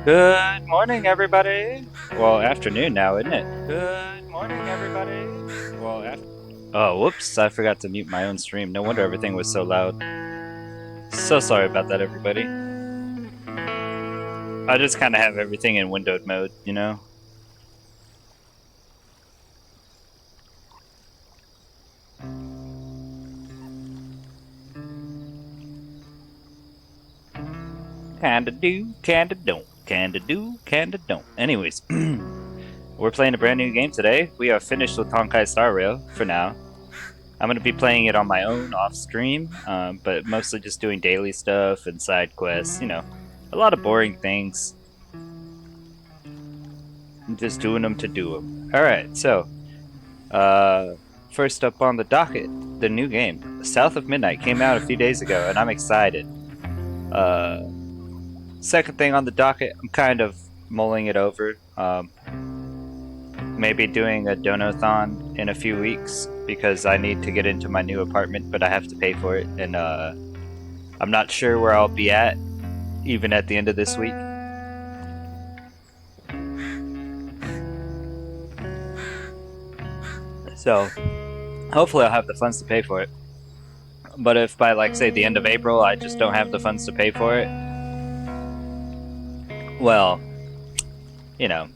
Good morning, everybody. Well, afternoon now, isn't it? Good morning, everybody. Well, after. Oh, whoops! I forgot to mute my own stream. No wonder everything was so loud. So sorry about that, everybody. I just kind of have everything in windowed mode, you know. Kinda do, kinda don't, kinda do, kinda don't. Anyways, we're playing a brand new game today. We are finished with Honkai Star Rail for now. I'm going to be playing it on my own off stream, but mostly just doing daily stuff and side quests, you know, a lot of boring things. Just doing them to do them. Alright, so, first up on the docket, the new game. South of Midnight came out a few days ago, and I'm excited. Uh, Second thing on the docket, I'm kind of mulling it over. Maybe doing a donathon in a few weeks because I need to get into my new apartment, but I have to pay for it, and I'm not sure where I'll be at even at the end of this week. So hopefully I'll have the funds to pay for it. But if by like say the end of April I just don't have the funds to pay for it, well, you know,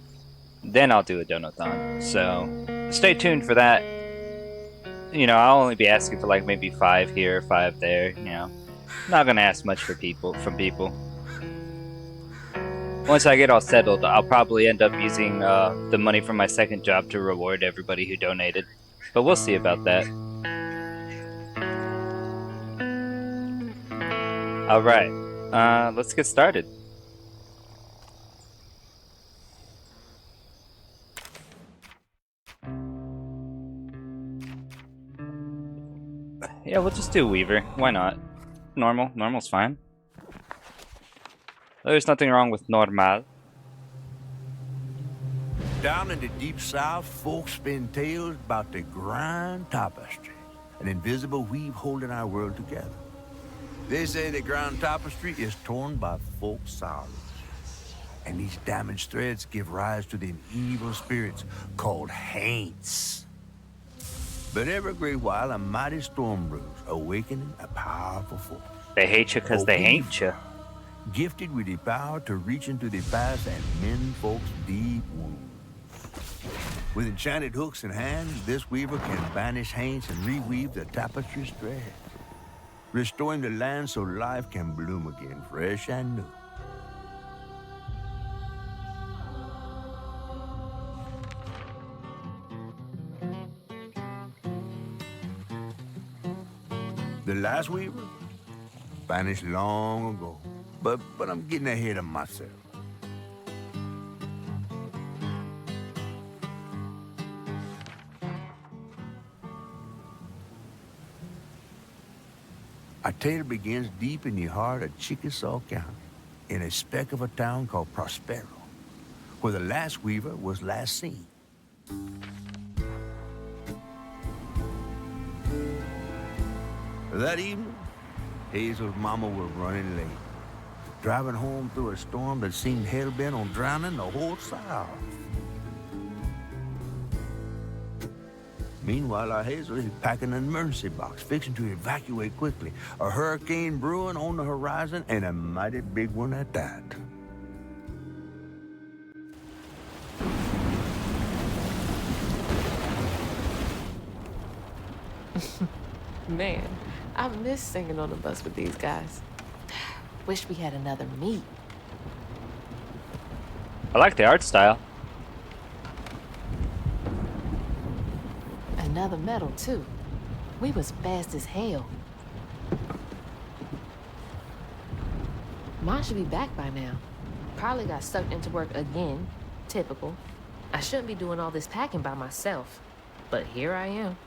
then I'll do a donathon. So stay tuned for that. You know, I'll only be asking for like maybe 5 here, 5 there, you know. Not gonna ask much for people. Once I get all settled, I'll probably end up using the money from my second job to reward everybody who donated. But we'll see about that. Alright, let's get started. Yeah, we'll just do Weaver. Why not? Normal's fine. There's nothing wrong with normal. Down in the deep south, folks spin tales about the Grand Tapestry, an invisible weave holding our world together. They say the Grand Tapestry is torn by folk sorrows, and these damaged threads give rise to them evil spirits called haints. But every great while, a mighty storm brews, awakening a powerful force. They hate you because they hate you. Gifted with the power to reach into the past and mend folks' deep wounds. With enchanted hooks in hand, this weaver can banish haints and reweave the tapestry's thread, restoring the land so life can bloom again, fresh and new. The last weaver vanished long ago, but I'm getting ahead of myself. Our tale begins deep in the heart of Chickasaw County, in a speck of a town called Prospero, where the last weaver was last seen. That evening, Hazel's mama was running late, driving home through a storm that seemed hell-bent on drowning the whole South. Meanwhile, our Hazel is packing an emergency box, fixing to evacuate quickly. A hurricane brewing on the horizon, and a mighty big one at that. Man, I miss singing on the bus with these guys. Wish we had another meet. I like the art style. Another medal, too. We was fast as hell. Mine should be back by now. Probably got sucked into work again. Typical. I shouldn't be doing all this packing by myself. But here I am.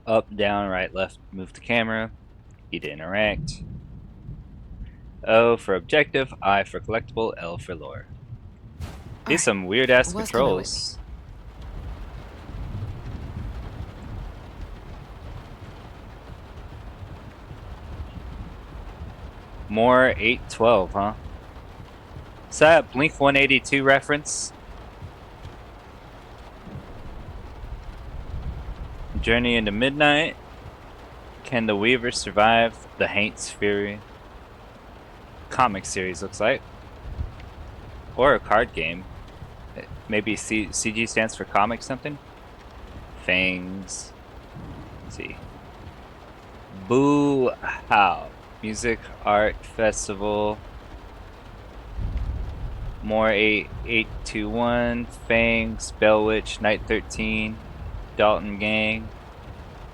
Up, down, right, left, move the camera. E to interact. O for objective, I for collectible, L for lore. These Right. some weird ass What's coming with controls. More 812, huh? Is that a Blink 182 reference? Journey into Midnight. Can the Weaver survive the Haint's Fury? Comic series looks like. Or a card game. Maybe CG stands for comic something? Fangs. Let's see. Boo How. Music Art Festival. More 8821. Fangs. Bellwitch. Night 13. Dalton Gang.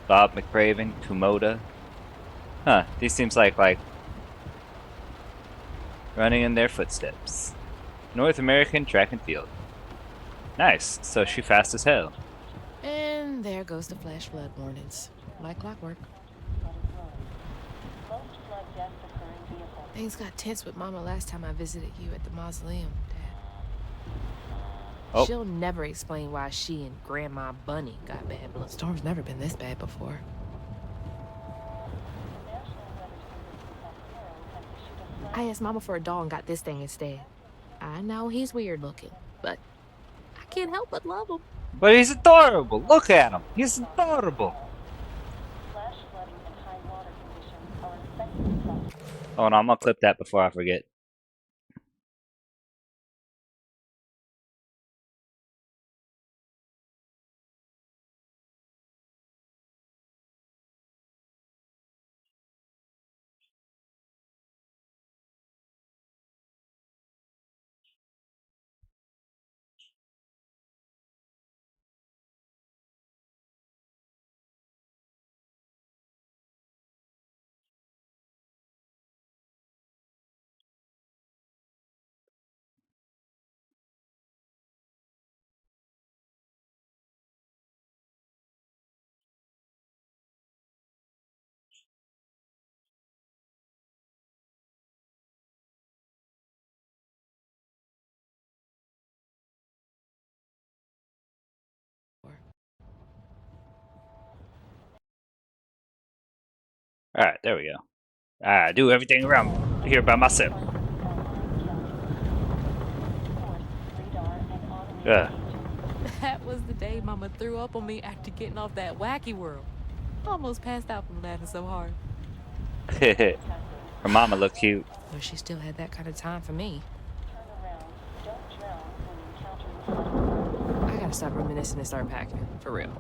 Bob McRaven. Kumoda. Huh. These seems like running in their footsteps. North American Track and Field. Nice. So she fast as hell. And there goes the flash flood warnings. Like clockwork. Things got tense with Mama last time I visited you at the mausoleum, Dad. Oh. She'll never explain why she and Grandma Bunny got bad blood. Storm's never been this bad before. I asked Mama for a doll and got this thing instead. I know he's weird looking, but I can't help but love him. But he's adorable. Look at him. He's adorable. Oh no, I'm gonna clip that before I forget. Alright, there we go. I do everything around here by myself. Ugh. That was the day Mama threw up on me after getting off that wacky world. Almost passed out from laughing so hard. Her mama look cute. But she still had that kind of time for me. I gotta stop reminiscing and start packing, for real.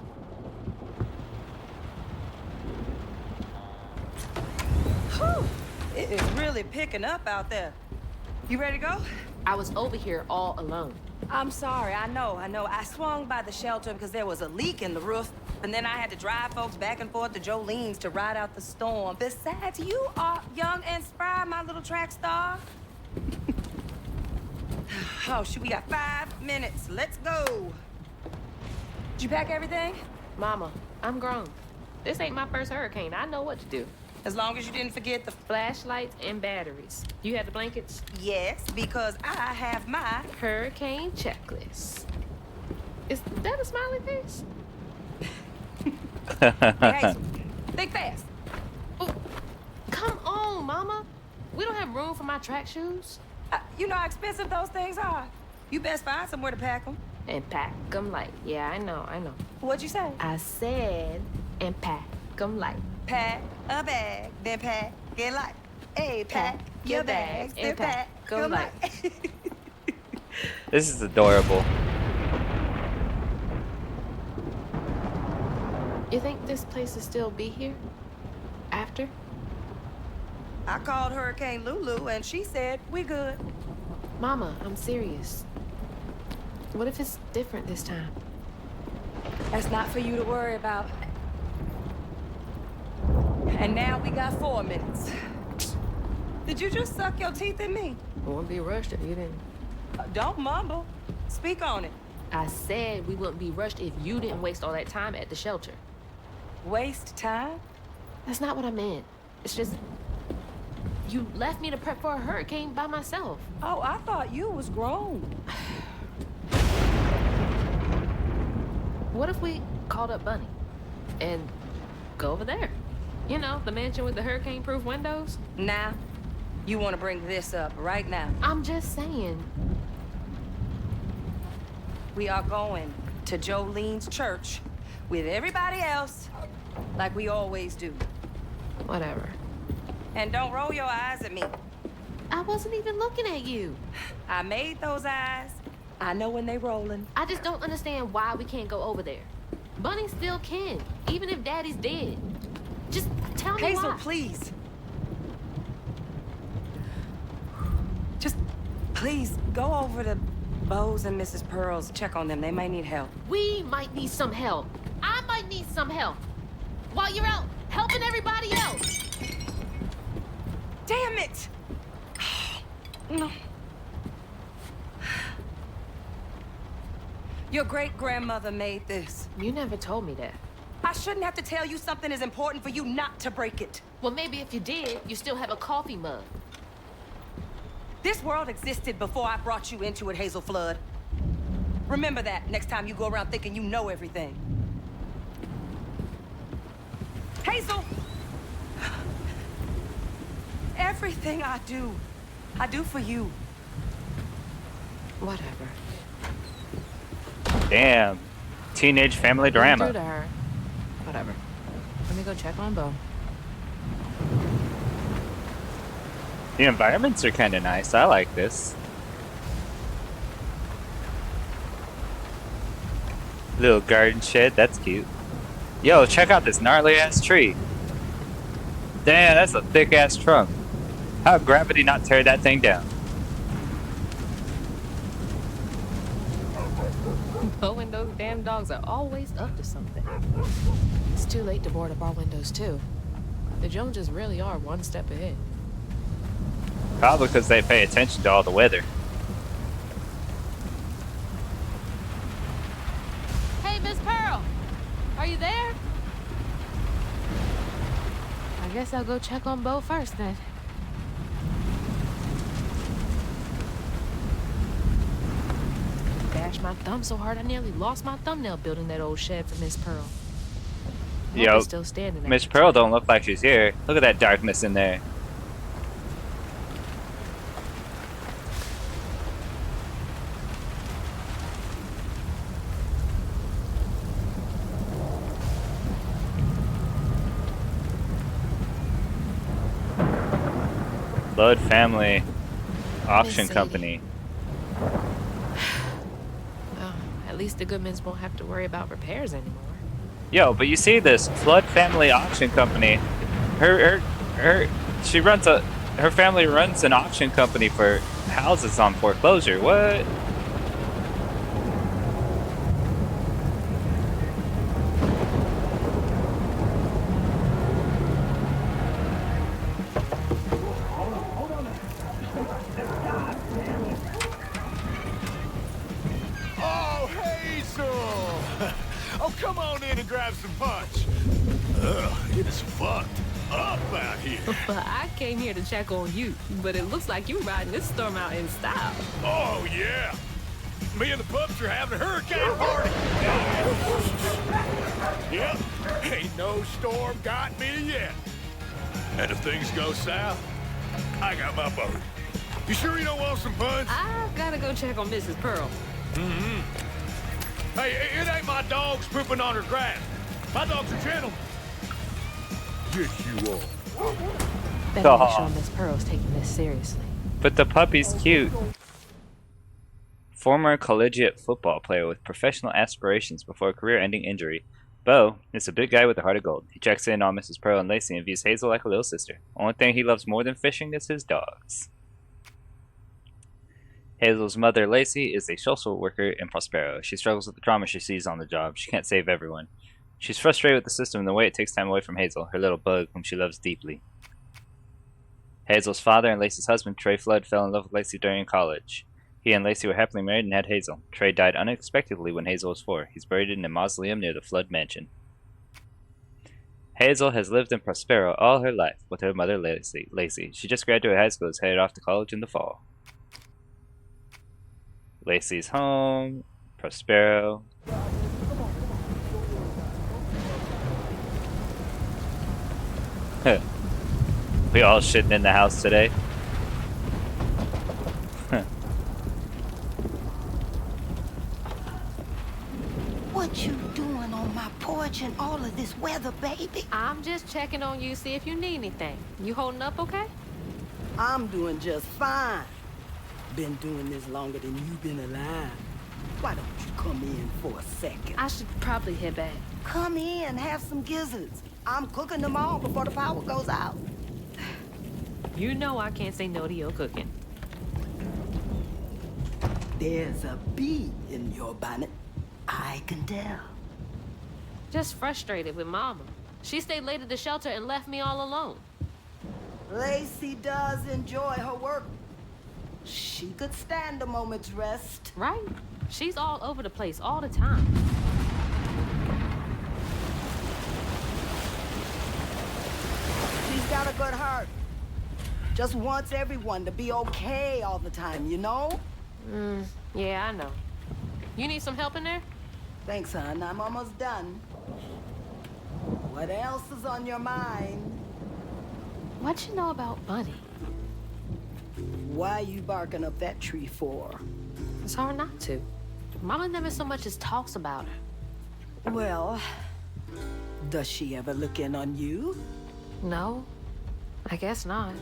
Whew. It is really picking up out there. You ready to go? I was over here all alone. I'm sorry, I know. I swung by the shelter because there was a leak in the roof, and then I had to drive folks back and forth to Jolene's to ride out the storm. Besides, you are young and spry, my little track star. Oh, shoot, we got 5 minutes. Let's go. Did you pack everything? Mama, I'm grown. This ain't my first hurricane. I know what to do. As long as you didn't forget the... Flashlights and batteries. You had the blankets? Yes, because I have my... Hurricane checklist. Is that a smiley face? Hey, think fast. Oh, come on, Mama. We don't have room for my track shoes. You know how expensive those things are. You best find somewhere to pack them. And pack them light. Yeah, I know. What'd you say? I said, and pack them light. Pack a bag, then pack it light. Hey, pack your bags, then pack them light. This is adorable. You think this place will still be here? After? I called Hurricane Lulu, and she said, we good. Mama, I'm serious. What if it's different this time? That's not for you to worry about. And now we got 4 minutes. Did you just suck your teeth at me? We wouldn't be rushed if you didn't. Don't mumble. Speak on it. I said we wouldn't be rushed if you didn't waste all that time at the shelter. Waste time? That's not what I meant. It's just... You left me to prep for a hurricane by myself. Oh, I thought you was grown. What if we called up Bunny and go over there? You know, the mansion with the hurricane-proof windows? Nah, You want to bring this up right now? I'm just saying. We are going to Jolene's church with everybody else, like we always do. Whatever. And don't roll your eyes at me. I wasn't even looking at you. I made those eyes. I know when they rolling. I just don't understand why we can't go over there. Bunny still can, even if Daddy's dead. Just tell me Hazel, why. please. Just, please, go over to Bo's and Mrs. Pearl's. Check on them. They might need help. We might need some help. I might need some help. While you're out helping everybody else. Damn it! No. Your great-grandmother made this. You never told me that. I shouldn't have to tell you something is important for you not to break it. Well, maybe if you did, you still have a coffee mug. This world existed before I brought you into it, Hazel Flood. Remember that next time you go around thinking you know everything. Hazel! Everything I do for you. Whatever. Damn. Teenage family What drama. do to her? Whatever. Let me go check on Bo. The environments are kind of nice. I like this. Little garden shed. That's cute. Yo, check out this gnarly ass tree. Damn, that's a thick ass trunk. How'd gravity not tear that thing down? Bo and those damn dogs are always up to something. It's too late to board up our windows, too. The Joneses really are one step ahead. Probably because they pay attention to all the weather. Hey, Miss Pearl! Are you there? I guess I'll go check on Bo first, then. Bashed my thumb so hard I nearly lost my thumbnail building that old shed for Miss Pearl. Hope Yo, it's still standing. Miss Pearl don't look like she's here. Look at that darkness in there. Blood Family Auction Sadie. Company. Well, at least the Goodmans won't have to worry about repairs anymore. Yo, but you see this Flood Family Auction Company? Her family runs an auction company for houses on foreclosure. What? Oh, Hazel! Oh, come on in and grab some punch. Ugh, it is fucked up out here. But I came here to check on you, but it looks like you're riding this storm out in style. Oh, yeah. Me and the pups are having a hurricane party. Yep, ain't no storm got me yet. And if things go south, I got my boat. You sure you don't want some punch? I gotta go check on Mrs. Pearl. Hey, it ain't my dogs pooping on her grass. My dogs are gentlemen. Yes, you are. Better Aw. make sure Miss Pearl's taking this seriously. But the puppy's cute. Former collegiate football player with professional aspirations before a career-ending injury, Bo is a big guy with a heart of gold. He checks in on Mrs. Pearl and Lacey and views Hazel like a little sister. Only thing he loves more than fishing is his dogs. Hazel's mother, Lacey, is a social worker in Prospero. She struggles with the trauma she sees on the job. She can't save everyone. She's frustrated with the system and the way it takes time away from Hazel, her little bug, whom she loves deeply. Hazel's father and Lacey's husband, Trey Flood, fell in love with Lacey during college. He and Lacey were happily married and had Hazel. Trey died unexpectedly when Hazel was 4. He's buried in a mausoleum near the Flood mansion. Hazel has lived in Prospero all her life with her mother, Lacey. She just graduated high school and is headed off to college in the fall. Lacey's home, Prospero. We all shitting in the house today. What you doing on my porch in all of this weather, baby? I'm just checking on you, see if you need anything. You holding up okay? I'm doing just fine. Been doing this longer than you've been alive. Why don't you come in for a second? I should probably head back. Come in, have some gizzards. I'm cooking them all before the power goes out. You know I can't say no to your cooking. There's a bee in your bonnet. I can tell. Just frustrated with Mama. She stayed late at the shelter and left me all alone. Lacey does enjoy her work. She could stand a moment's rest. Right? She's all over the place all the time. She's got a good heart. Just wants everyone to be okay all the time, you know? Yeah, I know. You need some help in there? Thanks, hon. I'm almost done. What else is on your mind? What you know about Bunny? Why you barking up that tree for? It's hard not to. Mama never so much as talks about her. Well, does she ever look in on you? No, I guess not.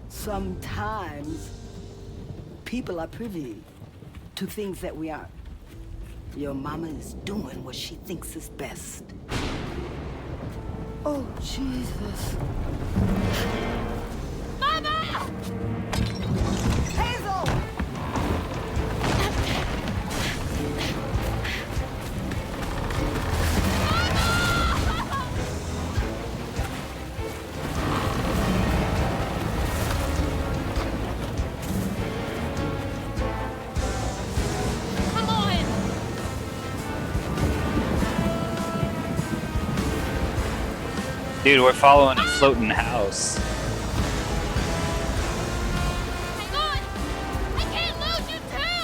Sometimes people are privy to things that we aren't. Your mama is doing what she thinks is best. Oh, Jesus. Mama! Hazel! Come on! Dude, we're following a floating house. Hang on! I can't lose you too!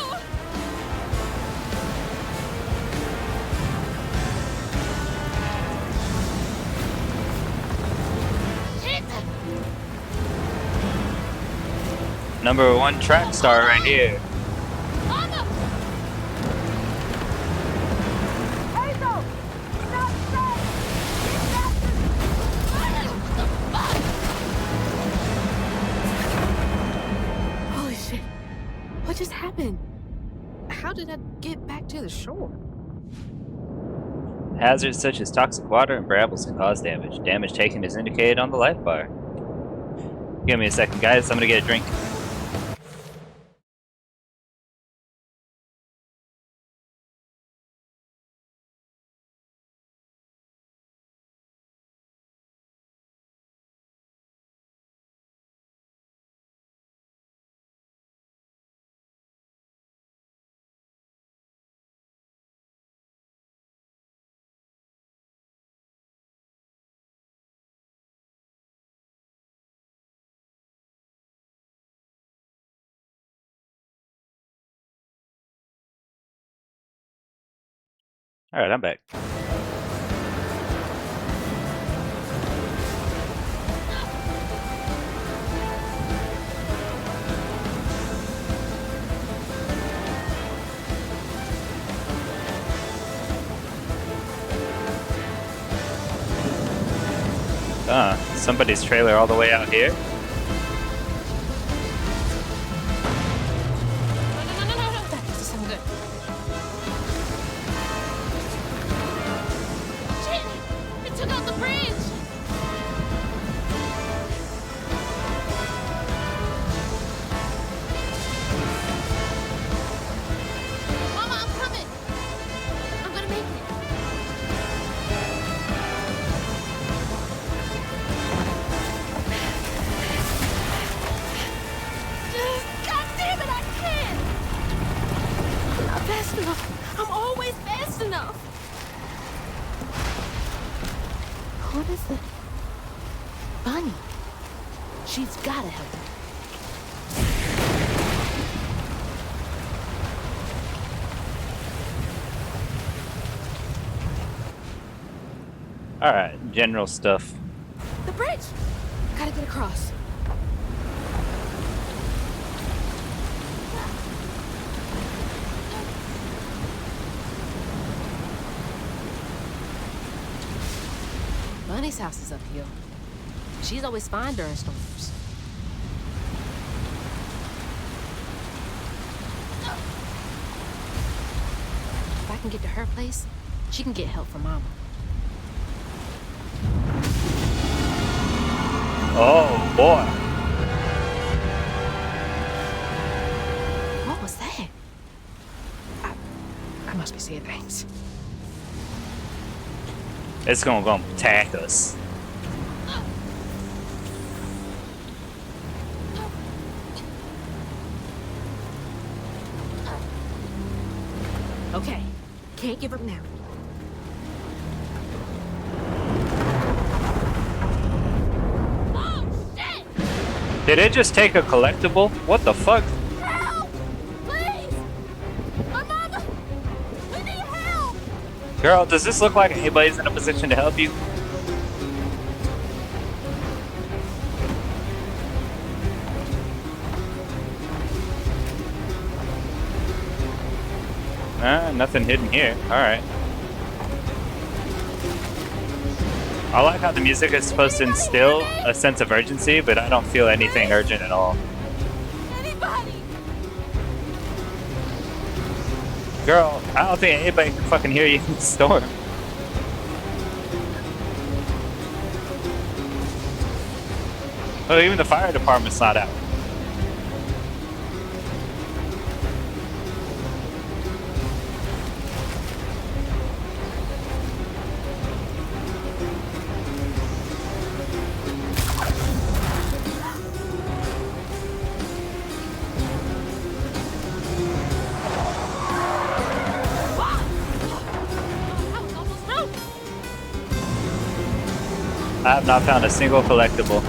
Hit! #1 track star right here. Mama! Hazel! Not safe! Holy shit. What just happened? How did I get back to the shore? Hazards such as toxic water and brambles can cause damage. Damage taken is indicated on the life bar. Give me a second, guys. I'm gonna get a drink. Alright, I'm back. Somebody's trailer all the way out here. No. That doesn't sound good. Shit! It took out the bridge! Mama, I'm coming! I'm gonna make it. God damn it, I can't! I'm not fast enough. I'm always fast enough. What is it? Bunny. She's gotta help me. Alright, general stuff. The bridge! Gotta get across. Bunny's house is uphill. She's always fine during storms. If I can get to her place, she can get help from Mama. Oh boy. What was that? I must be seeing things. It's gonna attack us. Okay, can't give up now. Did it just take a collectible? What the fuck? Help! Please! My mama! We need help! Girl, does this look like anybody's in a position to help you? Nothing hidden here. Alright. I like how the music is supposed to instill a sense of urgency, but I don't feel anything urgent at all. Anybody! Girl, I don't think anybody can fucking hear you in the storm. Oh, even the fire department's not out. I have not found a single collectible.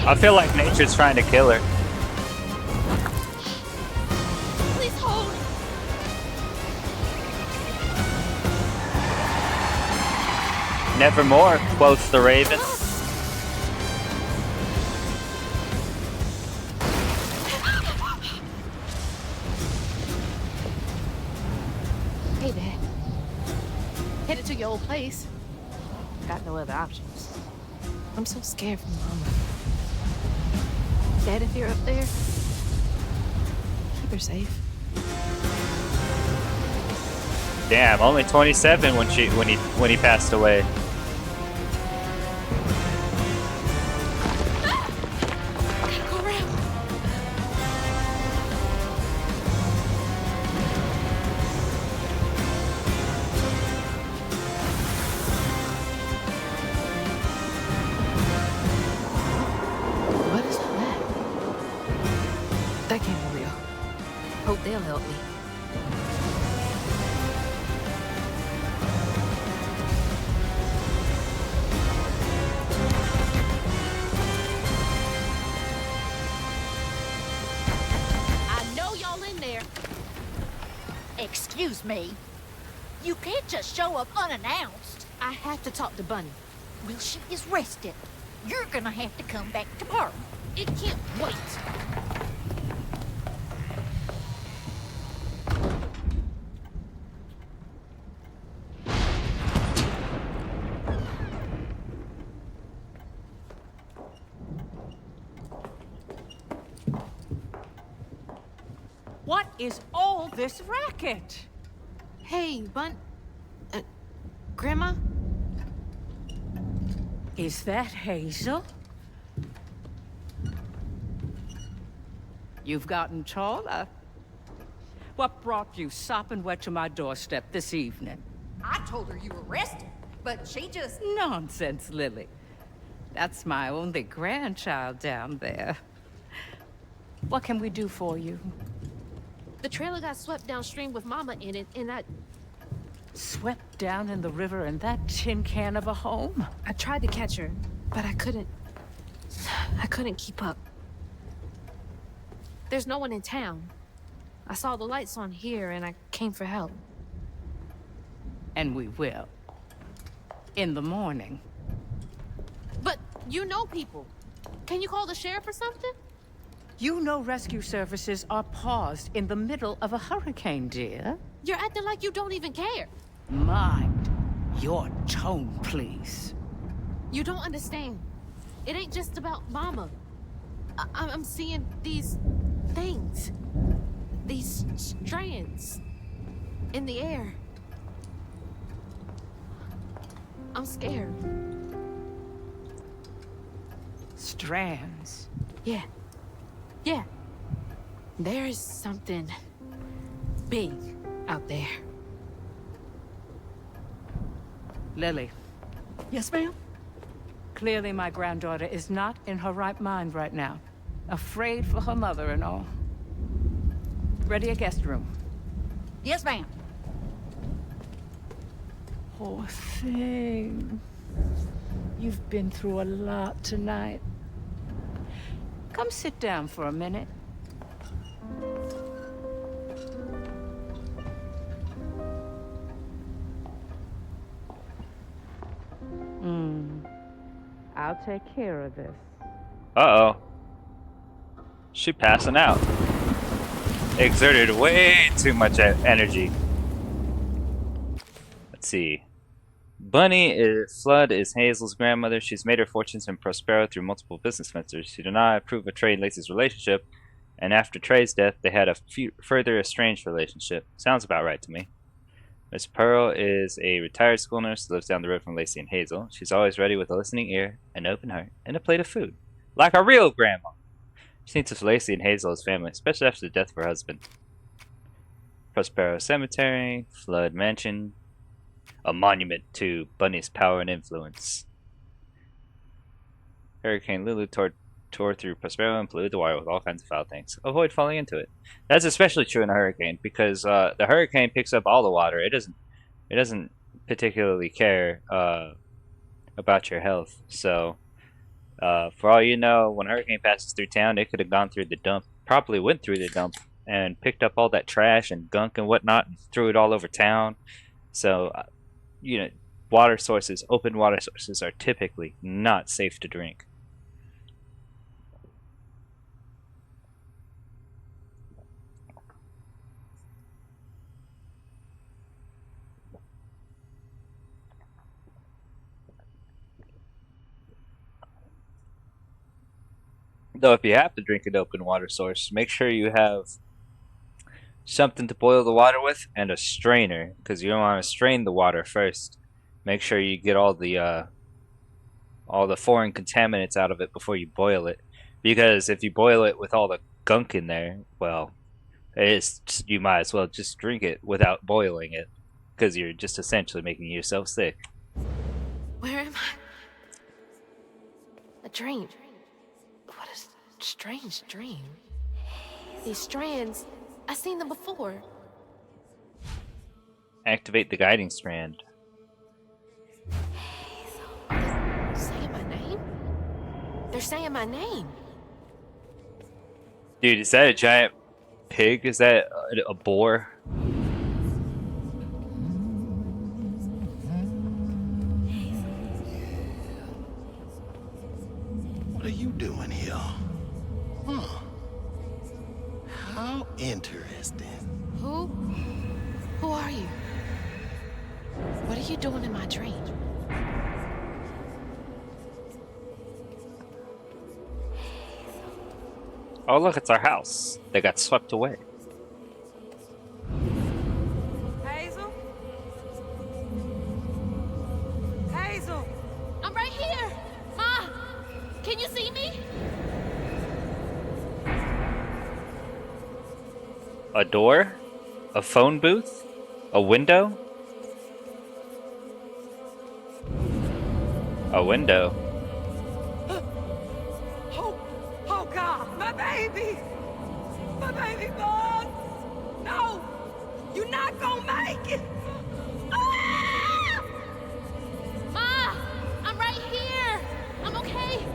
I feel like nature's trying to kill her. Please hold! Nevermore, quoth the raven. Hey, Dad. Headed to your old place. Got no other options. I'm so scared for Mama. Dad, if you're up there, keep her safe. Damn, only 27 when he passed away. Go around. What is that? That can't be real. Hope they'll help me. I know y'all in there. Excuse me. You can't just show up unannounced. I have to talk to Bunny. Well, she is rested. You're gonna have to come back tomorrow. It can't wait. What is all this racket? Hey, Grandma? Is that Hazel? You've gotten taller. What brought you sopping wet to my doorstep this evening? I told her you were rested, but she just... Nonsense, Lily. That's my only grandchild down there. What can we do for you? The trailer got swept downstream with Mama in it, and Swept down in the river in that tin can of a home? I tried to catch her, but I couldn't keep up. There's no one in town. I saw the lights on here, and I came for help. And we will. In the morning. But you know people. Can you call the sheriff or something? You know rescue services are paused in the middle of a hurricane, dear. You're acting like you don't even care. Mind your tone, please. You don't understand. It ain't just about Mama. I'm seeing these things. These strands in the air. I'm scared. Strands. Yeah. Yeah. There is something big out there. Lily, Yes, ma'am? clearly my granddaughter is not in her right mind right now. Afraid for her mother and all. Ready a guest room. Yes, ma'am. Poor thing. You've been through a lot tonight. Come sit down for a minute. I'll take care of this. Uh-oh. She passing out. Exerted way too much energy. Let's see. Flood is Hazel's grandmother. She's made her fortunes in Prospero through multiple business ventures. She did not approve of Trey and Lacey's relationship, and after Trey's death, they had a further estranged relationship. Sounds about right to me. Miss Pearl is a retired school nurse who lives down the road from Lacey and Hazel. She's always ready with a listening ear, an open heart, and a plate of food. Like a real grandma. She thinks of Lacey and Hazel as family, especially after the death of her husband. Prospero Cemetery, Flood Mansion, a monument to Bunny's power and influence. Hurricane Lulu tore through Prospero and polluted the water with all kinds of foul things. Avoid falling into it. That's especially true in a hurricane because the hurricane picks up all the water. It doesn't particularly care about your health. So for all you know, when a hurricane passes through town, it could have gone through the dump, probably went through the dump and picked up all that trash and gunk and whatnot and threw it all over town. So you know, water sources, open water sources, are typically not safe to drink. Though if you have to drink an open water source, make sure you have something to boil the water with and a strainer, because you don't want to strain the water first. Make sure you get all the foreign contaminants out of it before you boil it, because if you boil it with all the gunk in there, well, you might as well just drink it without boiling it, because you're just essentially making yourself sick. Where am I? A dream. What a strange dream. These strands, I've seen them before. Activate the guiding strand. Saying my name? They're saying my name. Dude, is that a giant pig? Is that a boar? What are you doing here? Huh. How interesting. Who are you? What are you doing in my dream? Oh look, it's our house. They got swept away. Hazel? Hazel! I'm right here! Ma! Can you see me? A door? A phone booth? A window? A window. Oh God, my baby! My baby boy! No! You're not gonna make it! Ah! Ma! I'm right here! I'm okay!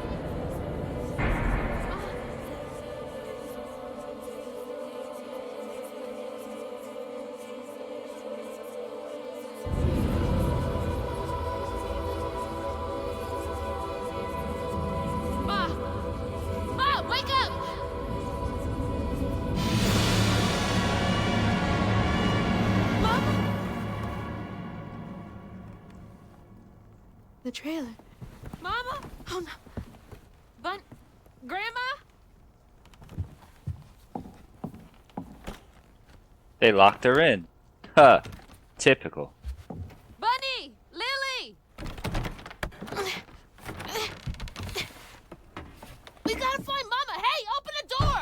Ma! Ma, wake up! The trailer. Mama? Oh no. Grandma? They locked her in. Huh. Typical. Bunny! Lily! We gotta find Mama! Hey, open the door!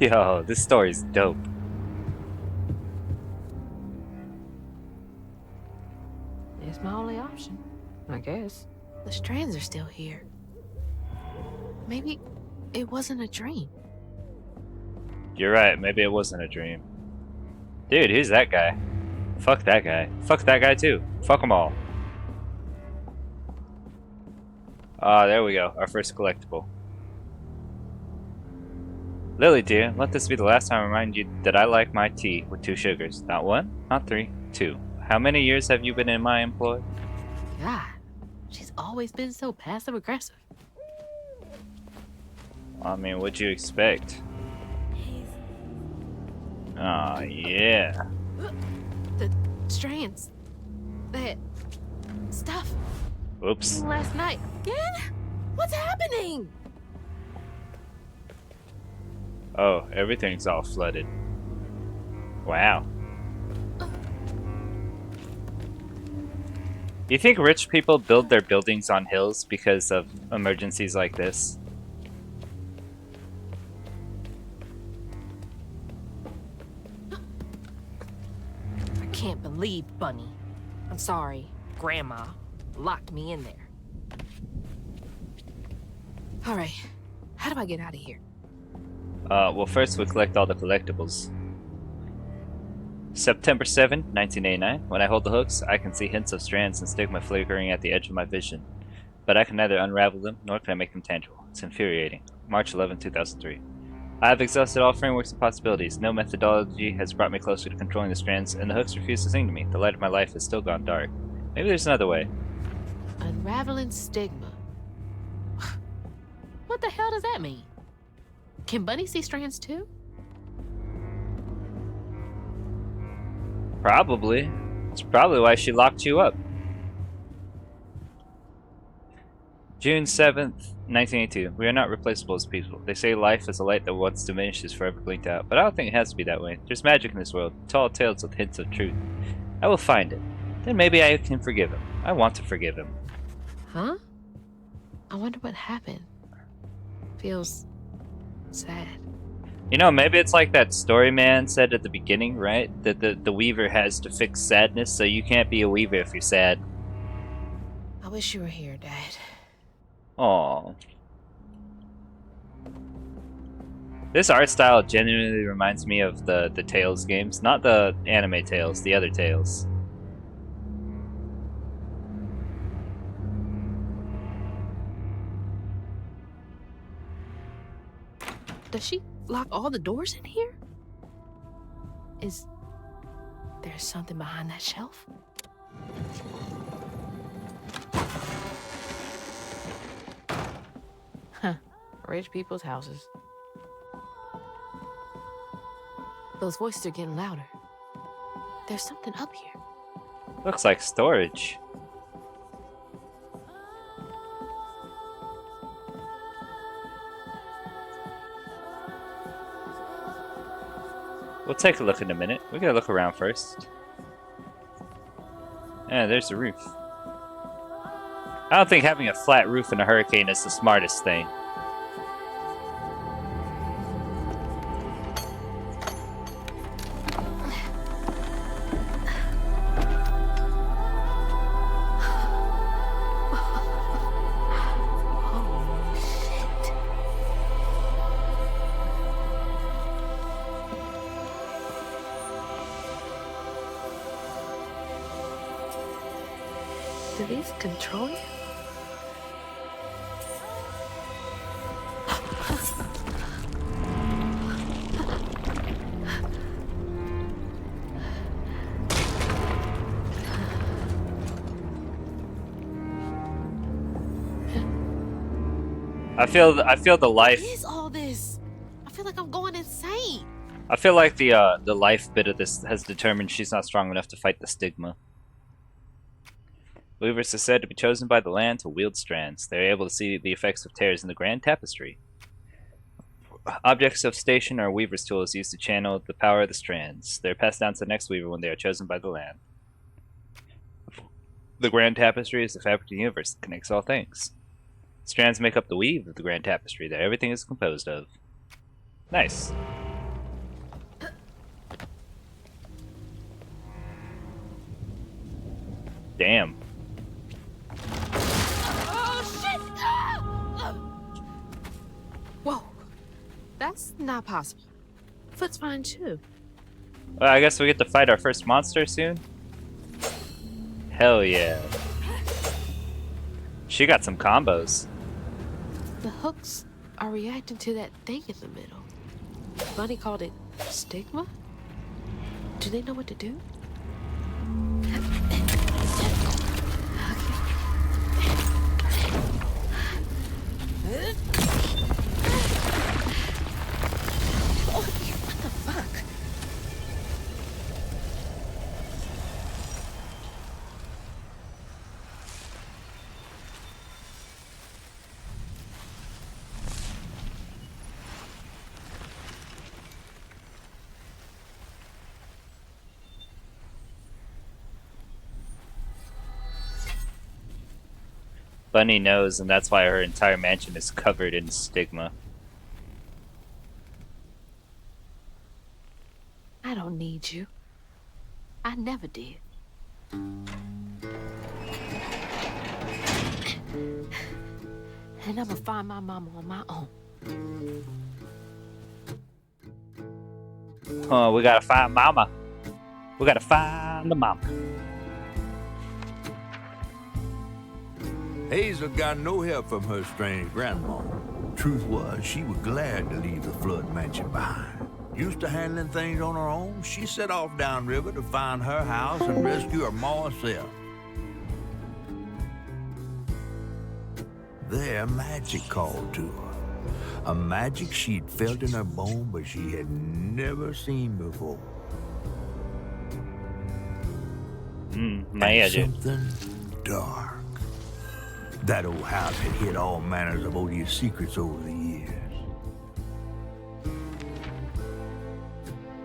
Yo, this story's dope. It's my only option, I guess. The strands are still here. Maybe it wasn't a dream. You're right, maybe it wasn't a dream. Dude, who's that guy? Fuck that guy. Fuck that guy too. Fuck them all. Ah, there we go. Our first collectible. Lily, dear, let this be the last time I remind you that I like my tea with 2 sugars. Not 1, not 3, 2. How many years have you been in my employ? God, she's always been so passive aggressive. I mean, what'd you expect? Aw, yeah. The strands. That stuff. Oops. Last night. Again? What's happening? Oh, everything's all flooded. Wow. You think rich people build their buildings on hills because of emergencies like this? I can't believe Bunny. I'm sorry, Grandma locked me in there. All right. How do I get out of here? Well, first we collect all the collectibles. September 7, 1989. When I hold the hooks, I can see hints of strands and stigma flickering at the edge of my vision. But I can neither unravel them, nor can I make them tangible. It's infuriating. March 11, 2003. I have exhausted all frameworks and possibilities. No methodology has brought me closer to controlling the strands, and the hooks refuse to sing to me. The light of my life has still gone dark. Maybe there's another way. Unraveling stigma. What the hell does that mean? Can Bunny see strands too? Probably. It's probably why she locked you up. June 7th, 1982. We are not replaceable as people. They say life is a light that once diminished is forever blinked out, but I don't think it has to be that way. There's magic in this world, tall tales with hints of truth. I will find it. Then maybe I can forgive him. I want to forgive him. Huh? I wonder what happened. Feels sad. You know, maybe it's like that story man said at the beginning, right? That the weaver has to fix sadness, so you can't be a weaver if you're sad. I wish you were here, Dad. Aww. This art style genuinely reminds me of the Tales games. Not the anime Tales, the other Tales. Does she lock all the doors in here? Is there something behind that shelf? Huh. Rich people's houses. Those voices are getting louder. There's something up here. Looks like storage. We'll take a look in a minute. We gotta look around first. Yeah, there's the roof. I don't think having a flat roof in a hurricane is the smartest thing. Do these control you? I feel the life. What is all this? I feel like I'm going I feel like the life bit of this has determined she's not strong enough to fight the stigma. Weavers are said to be chosen by the land to wield strands. They are able to see the effects of tears in the grand tapestry. Objects of station are weaver's tools used to channel the power of the strands. They are passed down to the next weaver when they are chosen by the land. The grand tapestry is the fabric of the universe that connects all things. Strands make up the weave of the grand tapestry that everything is composed of. Nice. Damn. Oh, shit! Ah! Whoa. That's not possible. Foot's fine, too. Well, I guess we get to fight our first monster soon? Hell yeah. She got some combos. The hooks are reacting to that thing in the middle. Bunny called it stigma? Do they know what to do? Bunny knows, and that's why her entire mansion is covered in stigma. I don't need you. I never did. And I'm gonna find my mama on my own. Oh, we gotta find mama. We gotta find the mama. Hazel got no help from her strange grandma. Truth was, she was glad to leave the flood mansion behind. Used to handling things on her own, she set off downriver to find her house and rescue her ma herself. There, magic called to her. A magic she'd felt in her bone, but she had never seen before. Magic. Something dark. That old house had hid all manners of odious secrets over the years.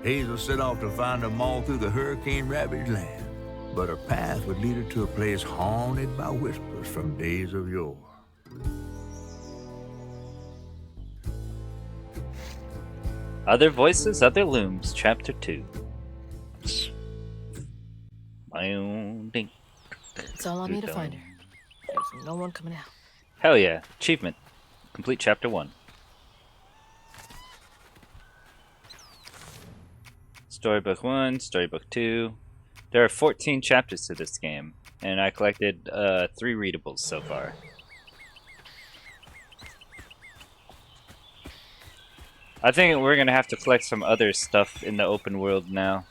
Hazel set off to find them all through the hurricane-ravaged land, but her path would lead her to a place haunted by whispers from days of yore. Other Voices, Other Looms, Chapter 2. That's all I need to find her. There's no one coming out. Hell yeah. Achievement. Complete Chapter 1. Storybook 1, Storybook 2. There are 14 chapters to this game, and I collected 3 readables so far. I think we're gonna have to collect some other stuff in the open world now.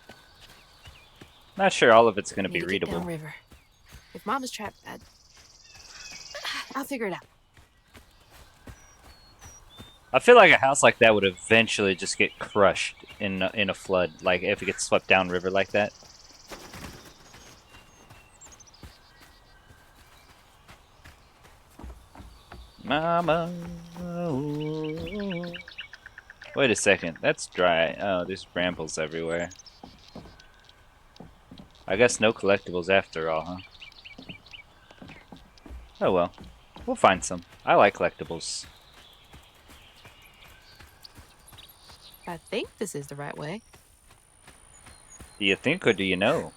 Not sure all of it's gonna be readable. Downriver. If Mama's trapped, I'll figure it out. I feel like a house like that would eventually just get crushed in a flood, like if it gets swept downriver like that. Mama. Wait a second, that's dry. Oh, there's brambles everywhere. I guess no collectibles after all, huh? Oh well, we'll find some. I like collectibles. I think this is the right way. Do you think or do you know?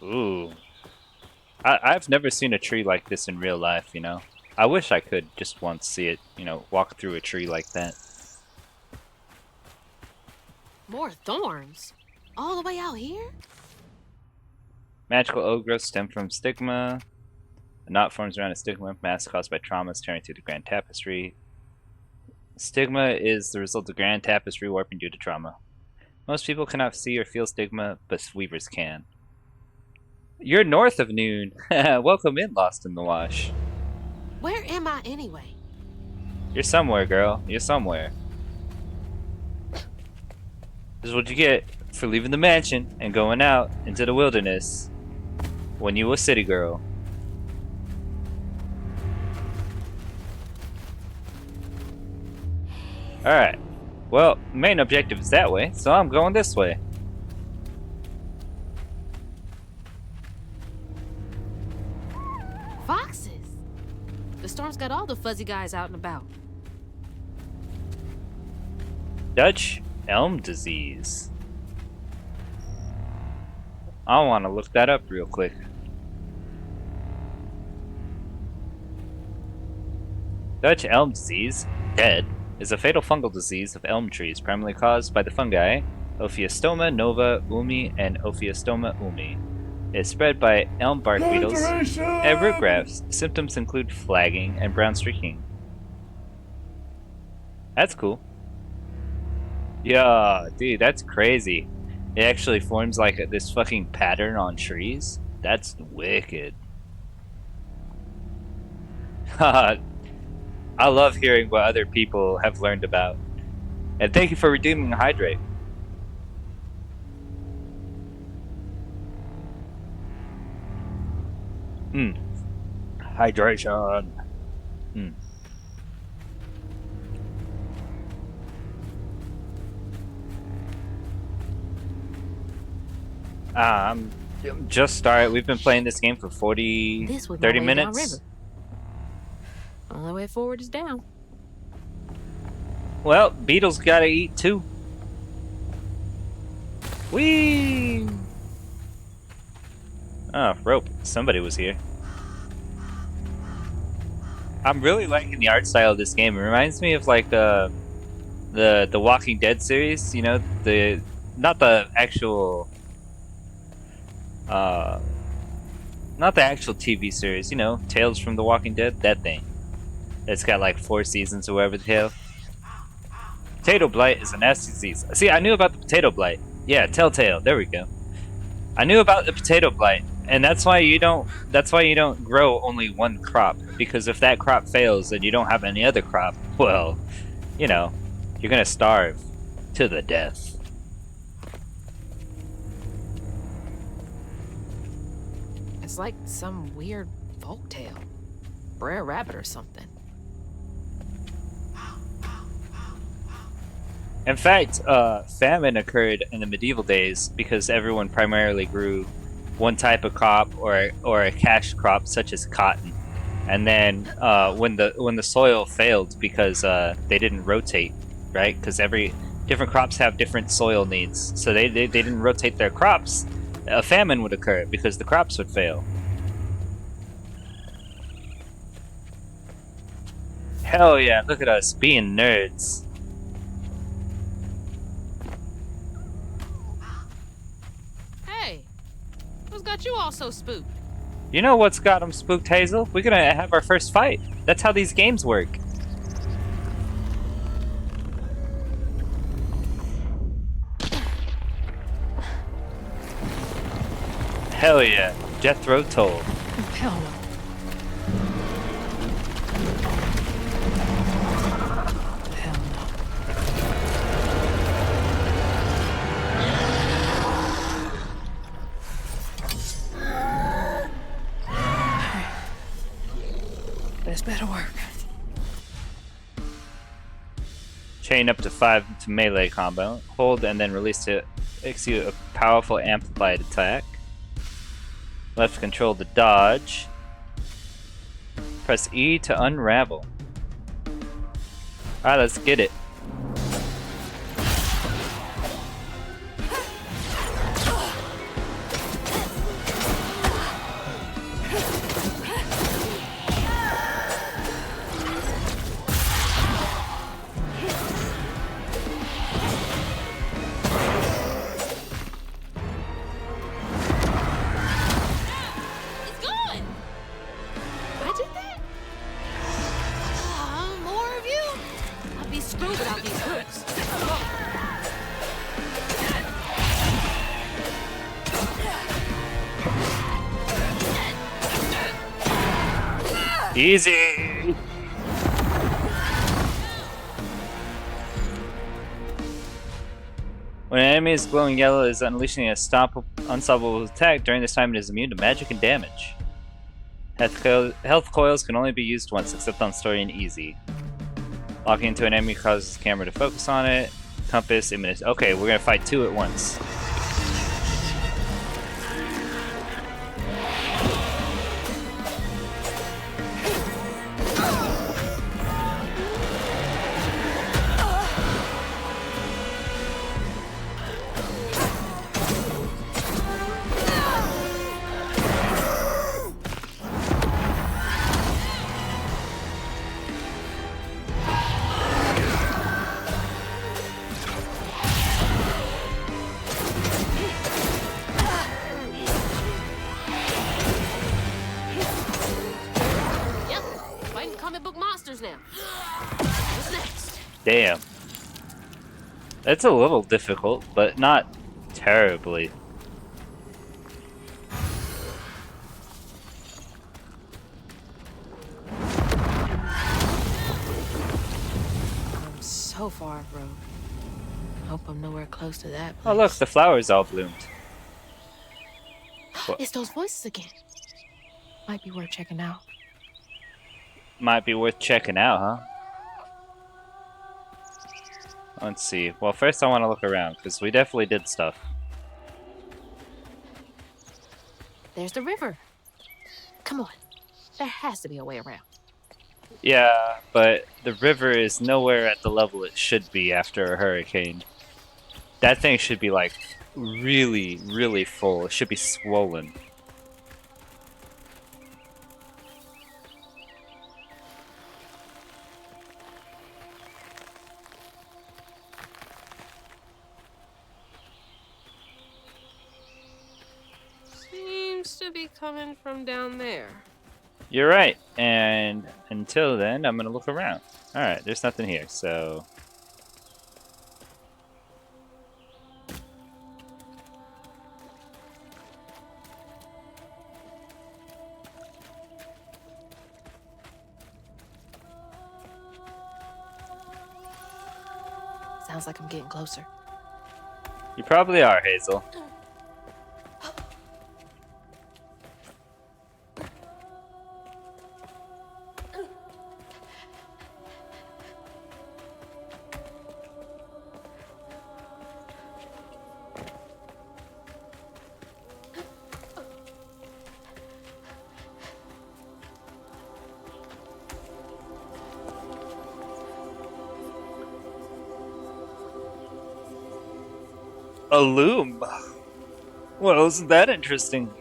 Ooh. I've never seen a tree like this in real life, you know? I wish I could just once see it, you know, walk through a tree like that. More thorns? All the way out here? Magical old growth stem from stigma. A knot forms around a stigma, mass caused by traumas tearing through the grand tapestry. Stigma is the result of grand tapestry warping due to trauma. Most people cannot see or feel stigma, but weavers can. You're north of noon. Welcome in, Lost in the Wash. Where am I anyway? You're somewhere, girl. You're somewhere. This is what you get for leaving the mansion and going out into the wilderness when you a city girl. Alright. Well, main objective is that way, so I'm going this way. Foxes. The storm's got all the fuzzy guys out and about. Dutch elm disease. I want to look that up real quick. Dutch elm disease, dead, is a fatal fungal disease of elm trees primarily caused by the fungi Ophiostoma nova umi and Ophiostoma umi. It is spread by elm bark beetles and root grafts. Symptoms include flagging and brown streaking. That's cool. Yeah, dude, that's crazy. It actually forms like this fucking pattern on trees. That's wicked. Haha. I love hearing what other people have learned about. And thank you for redeeming a hydrate. Hydration. I'm just started. We've been playing this game for 30 minutes. Only way forward is down. Well, beetles gotta eat too. Whee! Oh, rope. Somebody was here. I'm really liking the art style of this game. It reminds me of like the Walking Dead series. You know, not the actual TV series. You know, Tales from the Walking Dead. That thing. It's got like 4 seasons or whatever the hell. Potato blight is a nasty disease. See, I knew about the potato blight. Yeah, Telltale. There we go. I knew about the potato blight, and that's why you don't grow only one crop, because if that crop fails and you don't have any other crop, well, you know, you're gonna starve to the death. It's like some weird folktale. Brer Rabbit or something. In fact, famine occurred in the medieval days because everyone primarily grew one type of crop or a cash crop such as cotton, and then when the soil failed because they didn't rotate, right? Because different crops have different soil needs, so they didn't rotate their crops. A famine would occur because the crops would fail. Hell yeah! Look at us being nerds. Hey, what's got you all so spooked? You know what's got them spooked, Hazel? We're gonna have our first fight. That's how these games work. Hell yeah, Jethro Tull. Hell no. Hell no. This better work. Chain up to 5 to melee combo. Hold and then release to execute a powerful amplified attack. Left control to dodge. Press E to unravel. Alright, let's get it. Easy! When an enemy is glowing yellow, it is unleashing a unstoppable attack. During this time, it is immune to magic and damage. Health coils can only be used once, except on story and easy. Locking into an enemy causes the camera to focus on it. Compass, imminent. Okay, we're gonna fight two at once. Yep, fighting comic book monsters now. What's next? Damn. That's a little difficult, but not terribly. I'm so far off road. Hope I'm nowhere close to that place. Oh look, the flowers all bloomed. It's those voices again. Might be worth checking out. Might be worth checking out, huh? Let's see. Well, first I want to look around, because we definitely did stuff. There's the river. Come on. There has to be a way around. Yeah, but the river is nowhere at the level it should be after a hurricane. That thing should be, like, really, really full. It should be swollen. Seems to be coming from down there. You're right, and until then, I'm gonna look around. Alright, there's nothing here, so... Sounds like I'm getting closer. You probably are, Hazel. A loom? Well, isn't that interesting?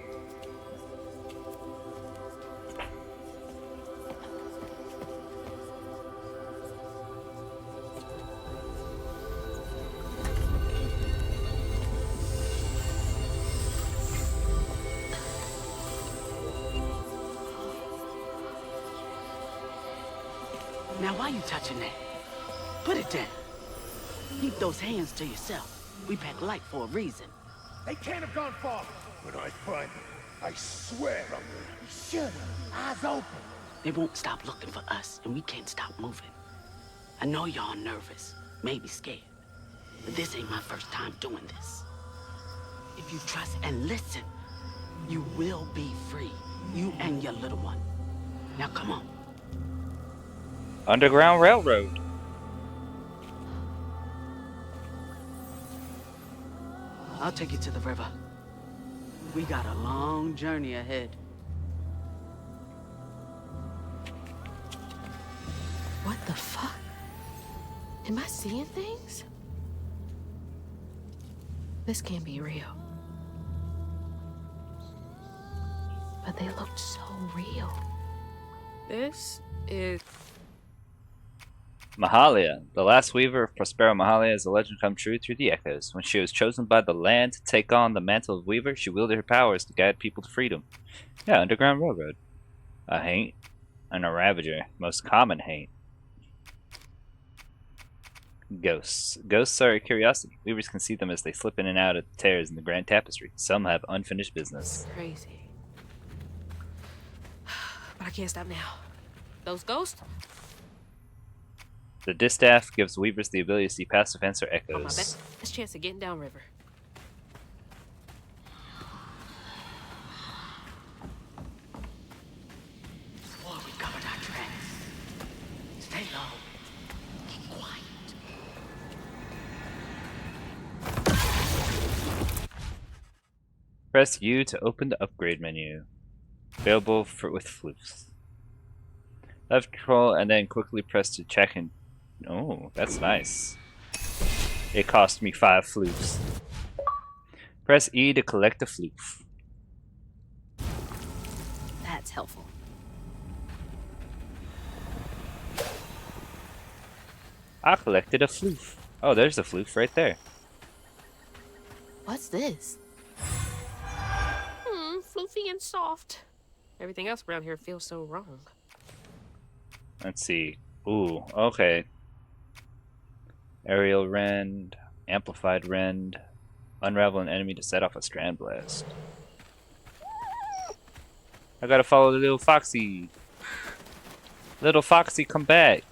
Now why you touching that? Put it down. Keep those hands to yourself. We pack light for a reason. They can't have gone far. When I find them, I swear I will. Should eyes open. They won't stop looking for us, and we can't stop moving. I know y'all nervous, maybe scared, but this ain't my first time doing this. If you trust and listen, you will be free. You and your little one. Now come on. Underground Railroad. I'll take you to the river. We got a long journey ahead. What the fuck? Am I seeing things? This can't be real. But they looked so real. This is... Mahalia, the last weaver of Prospero Mahalia, is a legend come true through the echoes. When she was chosen by the land to take on the mantle of weaver, she wielded her powers to guide people to freedom. Yeah, Underground Railroad. A haint and a ravager. Most common haint. Ghosts. Ghosts are a curiosity. Weavers can see them as they slip in and out of the tears in the grand tapestry. Some have unfinished business. Crazy. But I can't stop now. Those ghosts? The distaff gives weavers the ability to see past events or Oh, my echoes. best chance of getting downriver. Boy, we covered our tracks. Stay low. Keep quiet. Press U to open the upgrade menu. Available with floofs. Left control and then quickly press to check and... Oh, that's nice. It cost me 5 floofs. Press E to collect a floof. That's helpful. I collected a floof. Oh, there's a floof right there. What's this? Floofy and soft. Everything else around here feels so wrong. Let's see. Ooh, okay. Aerial rend, amplified rend, unravel an enemy to set off a strand blast. I gotta follow the little foxy. Little foxy, come back.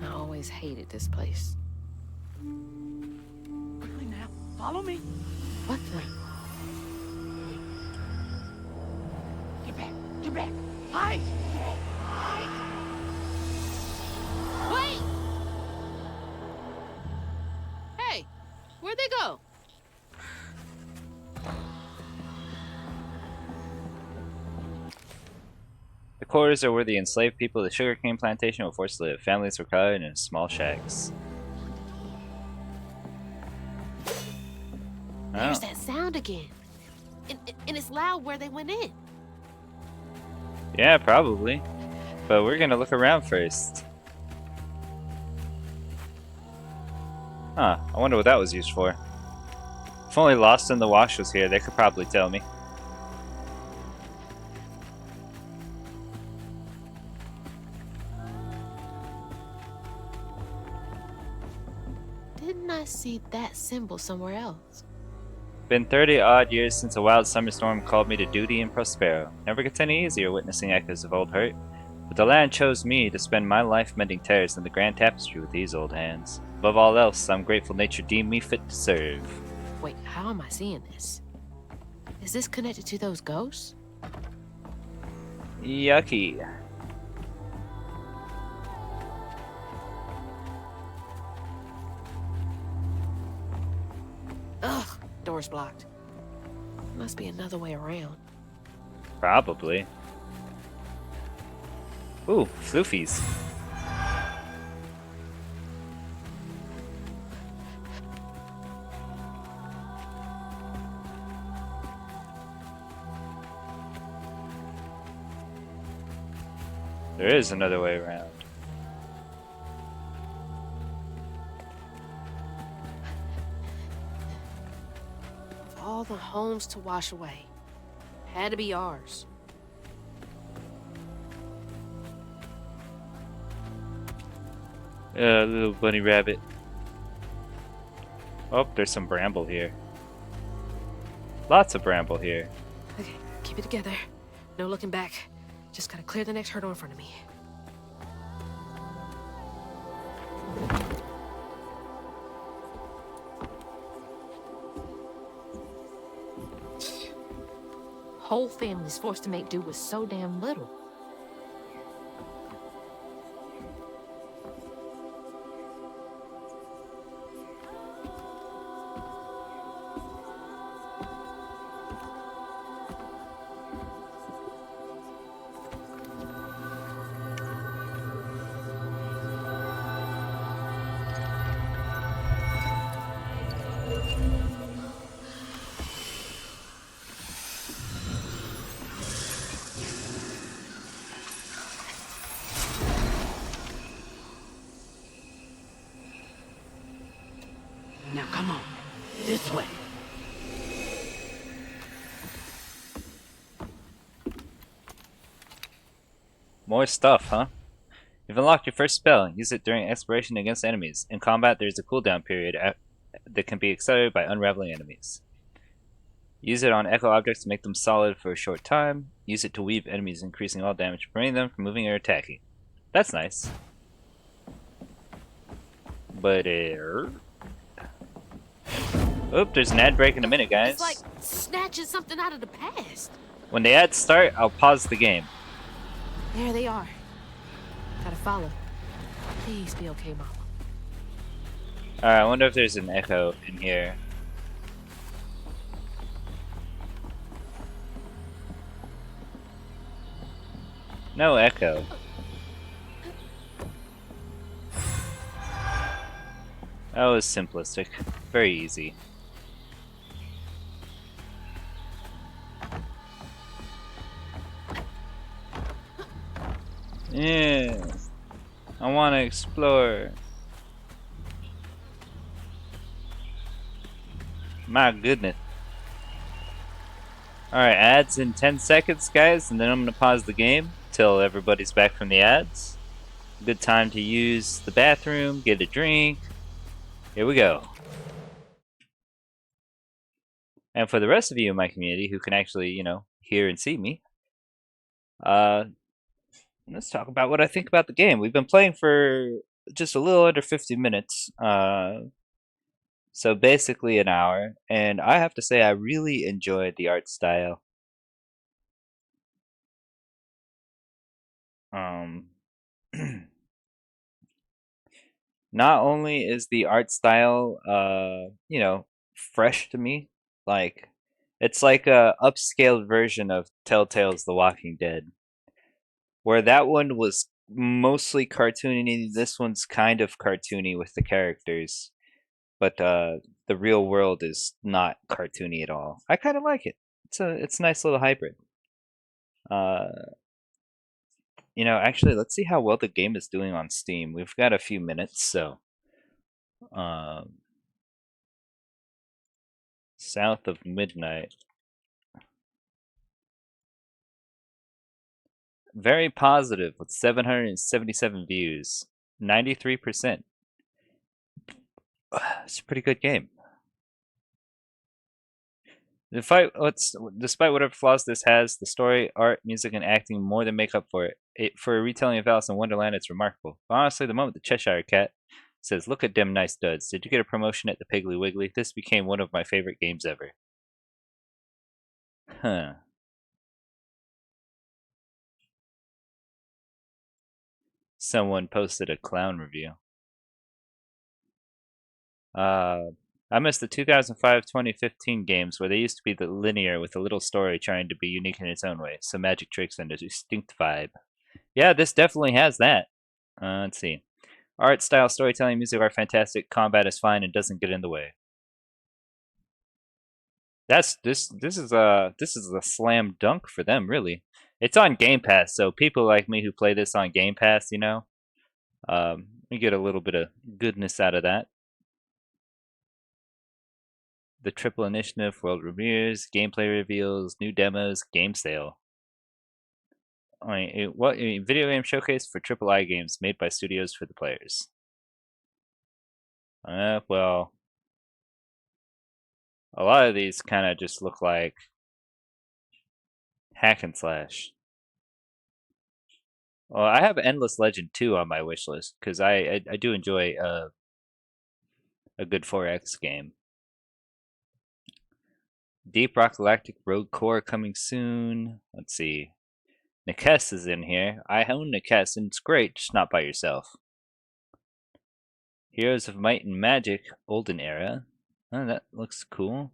I always hated this place. Quickly now. Follow me. What the? Get back. Get back. Hide. Hide. Wait! Hey, where'd they go? The quarters are where the enslaved people of the sugarcane plantation were forced to live. Families were cut in small shacks. There's Oh. that sound again. And it's loud where they went in. Yeah, probably. But we're gonna look around first. Huh, I wonder what that was used for. If only Lost in the Wash was here, they could probably tell me. Didn't I see that symbol somewhere else? Been 30 odd years since a wild summer storm called me to duty in Prospero. Never gets any easier witnessing echoes of old hurt. But the land chose me to spend my life mending tears in the grand tapestry with these old hands. Above all else, I'm grateful nature deemed me fit to serve. Wait, how am I seeing this? Is this connected to those ghosts? Yucky. Ugh, door's blocked. Must be another way around. Probably. Ooh, floofies. There is another way around. Of all the homes to wash away, had to be ours. Little bunny rabbit. Oh, there's some bramble here. Lots of bramble here. Okay, keep it together. No looking back. Just gotta clear the next hurdle in front of me. Whole family's forced to make do with so damn little. Now come on. This way. More stuff, huh? You've unlocked your first spell. Use it during exploration against enemies. In combat, there's a cooldown period that can be accelerated by unraveling enemies. Use it on echo objects to make them solid for a short time. Use it to weave enemies, increasing all damage, preventing them from moving or attacking. That's nice. But, oop, there's an ad break in a minute, guys. It's like snatching something out of the past. When the ads start, I'll pause the game. There they are. Gotta follow. Please be okay, Mama. Alright, I wonder if there's an echo in here. No echo. That was simplistic. Very easy. Yeah. I want to explore. My goodness. Alright, ads in 10 seconds, guys, and then I'm going to pause the game till everybody's back from the ads. Good time to use the bathroom, get a drink. Here we go. And for the rest of you in my community who can actually, you know, hear and see me, let's talk about what I think about the game. We've been playing for just a little under 50 minutes. So basically an hour, and I have to say I really enjoyed the art style. Not only is the art style, you know, fresh to me, like it's like a upscaled version of Telltale's The Walking Dead, where that one was mostly cartoony. This one's kind of cartoony with the characters, but the real world is not cartoony at all. I kind of like it. It's a nice little hybrid. You know, actually, let's see how well the game is doing on Steam. We've got a few minutes, so south of midnight. Very positive with 777 views, 93%. It's a pretty good game. Despite whatever flaws this has, the story, art, music, and acting more than make up for it. For a retelling of Alice in Wonderland, it's remarkable. But honestly, the moment the Cheshire Cat says, "Look at them nice duds. Did you get a promotion at the Piggly Wiggly?" This became one of my favorite games ever. Huh. Someone posted a clown review. I miss the 2005-2015 games where they used to be the linear with a little story trying to be unique in its own way. Some magic tricks and a distinct vibe. Yeah, this definitely has that. Let's see. Art, style, storytelling, music are fantastic. Combat is fine and doesn't get in the way. This is a slam dunk for them, really. It's on Game Pass, so people like me who play this on Game Pass, you know, we get a little bit of goodness out of that. The Triple Initiative, World Premieres, gameplay reveals, new demos, game sale. Video game showcase for AAA games made by studios for the players. Well, a lot of these kind of just look like hack and slash. Well, I have Endless Legend 2 on my wish list because I do enjoy a good 4X game. Deep Rock Galactic Rogue Core coming soon. Let's see. Nikes is in here. I own Nikes and it's great, just not by yourself. Heroes of Might and Magic, Olden Era. Oh, that looks cool.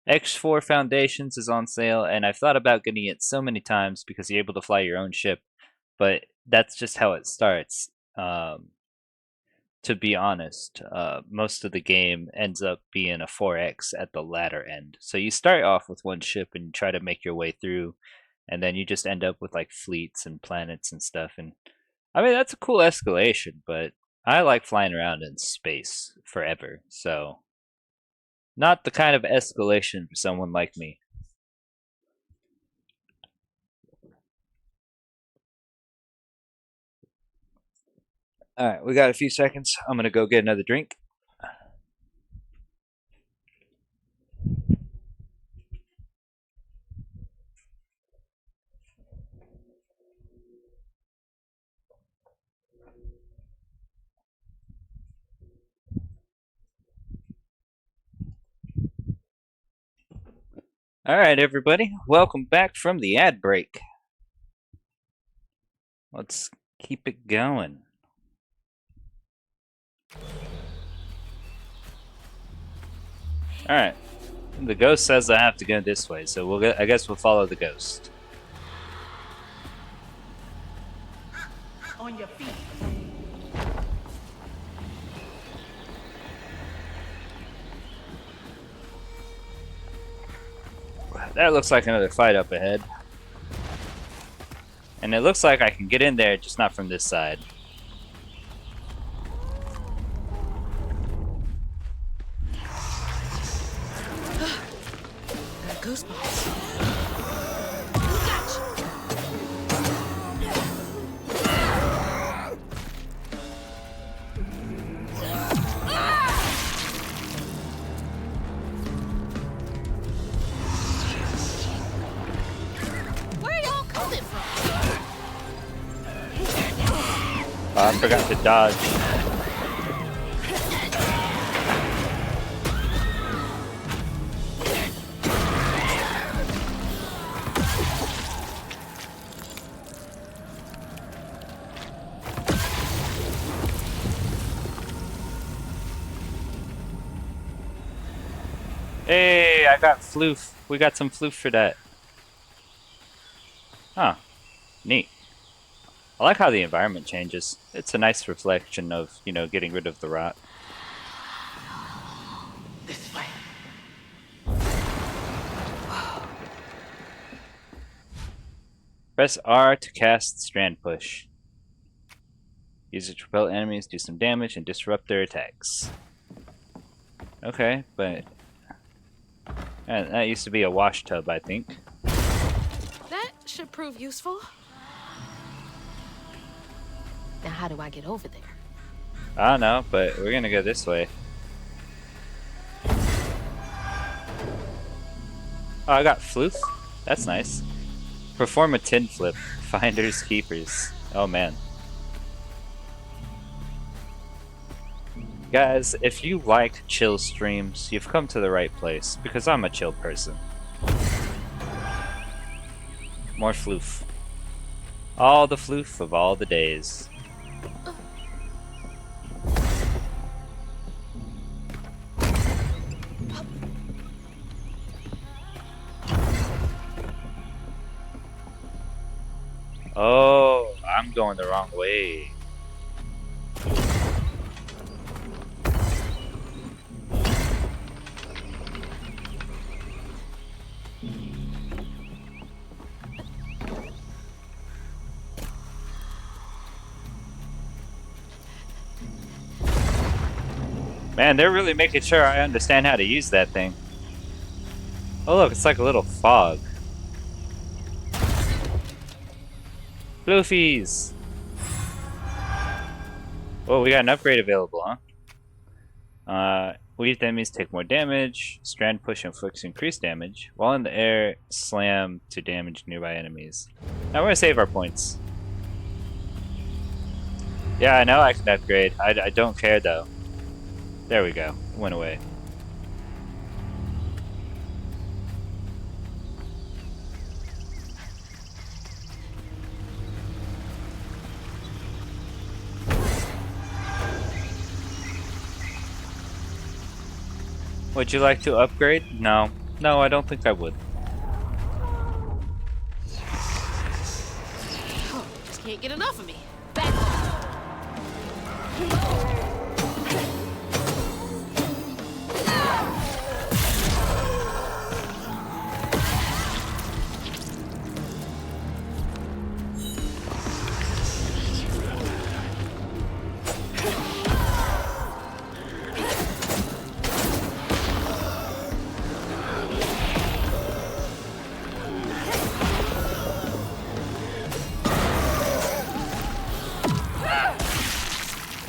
X4 Foundations is on sale, and I've thought about getting it so many times because you're able to fly your own ship, but that's just how it starts. To be honest, most of the game ends up being a 4X at the latter end. So you start off with one ship and you try to make your way through, and then you just end up with like fleets and planets and stuff. And I mean, that's a cool escalation, but I like flying around in space forever, so not the kind of escalation for someone like me. Alright, we got a few seconds. I'm gonna go get another drink. Alright, everybody. Welcome back from the ad break. Let's keep it going. Alright. The ghost says I have to go this way, so I guess we'll follow the ghost. On your feet. That looks like another fight up ahead. And it looks like I can get in there, just not from this side. Got goosebumps. Where are y'all coming from? I forgot to dodge. Hey, I got floof. We got some floof for that. Huh. Neat. I like how the environment changes. It's a nice reflection of, you know, getting rid of the rot. This way. Press R to cast Strand Push. Use it to repel enemies, do some damage, and disrupt their attacks. Okay, but... that used to be a wash tub, I think. That should prove useful. Now, how do I get over there? I don't know, but we're gonna go this way. Oh, I got floof. That's nice. Perform a tin flip. Finders keepers. Oh man. Guys, if you like chill streams, you've come to the right place, because I'm a chill person. More floof. All the floof of all the days. Oh, I'm going the wrong way. Man, they're really making sure I understand how to use that thing. Oh look, it's like a little fog. Floofies! Oh, we got an upgrade available, huh? Weaved enemies take more damage. Strand push inflicts increased damage. While in the air, slam to damage nearby enemies. Now we're gonna save our points. Yeah, I know I can upgrade. I don't care though. There we go. Went away. Would you like to upgrade? No. No, I don't think I would. Oh, just can't get enough of me. Back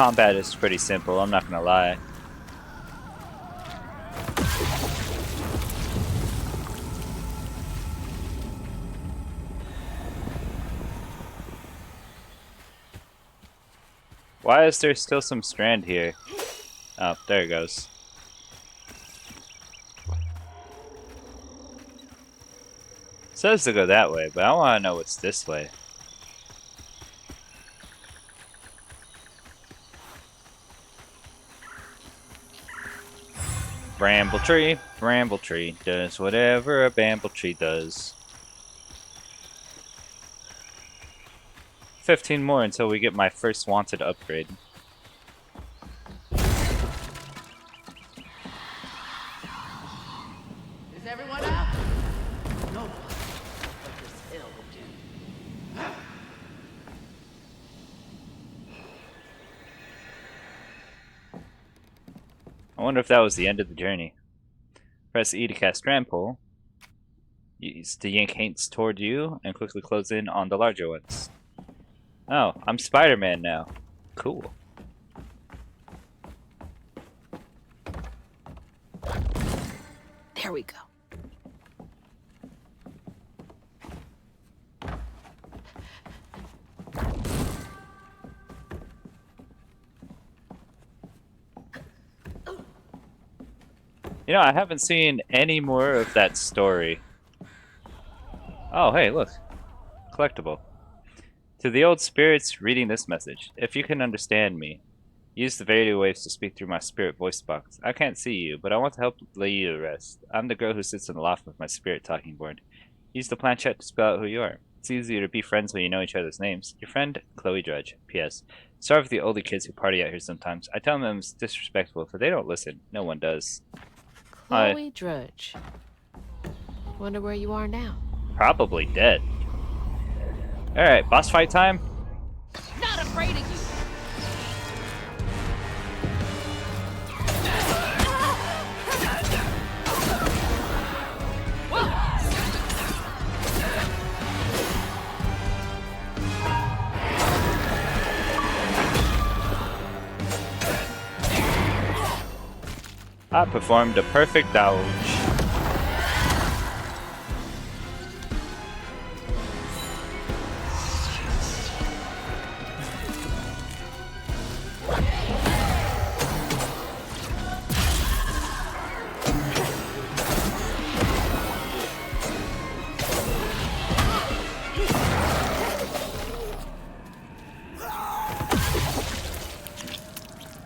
combat is pretty simple, I'm not gonna lie. Why is there still some strand here? Oh, there it goes. It says to go that way, but I want to know what's this way. Bramble tree does whatever a bramble tree does. 15 more until we get my first wanted upgrade. Is everyone out? No one but this hell can. I wonder if that was the end of the journey. Press E to cast strand pull. Use to yank haints toward you and quickly close in on the larger ones. Oh, I'm Spider-Man now. Cool. There we go. You know, I haven't seen any more of that story. Oh, hey, look. Collectible. To the old spirits reading this message, if you can understand me, use the radio waves to speak through my spirit voice box. I can't see you, but I want to help lay you to rest. I'm the girl who sits in the loft with my spirit talking board. Use the planchette to spell out who you are. It's easier to be friends when you know each other's names. Your friend, Chloe Drudge. P.S. Sorry for the older kids who party out here sometimes. I tell them it's disrespectful, but they don't listen. No one does. Chloe Drudge. Wonder where you are now. Probably dead. Alright, boss fight time? Not afraid of you. I performed a perfect dodge.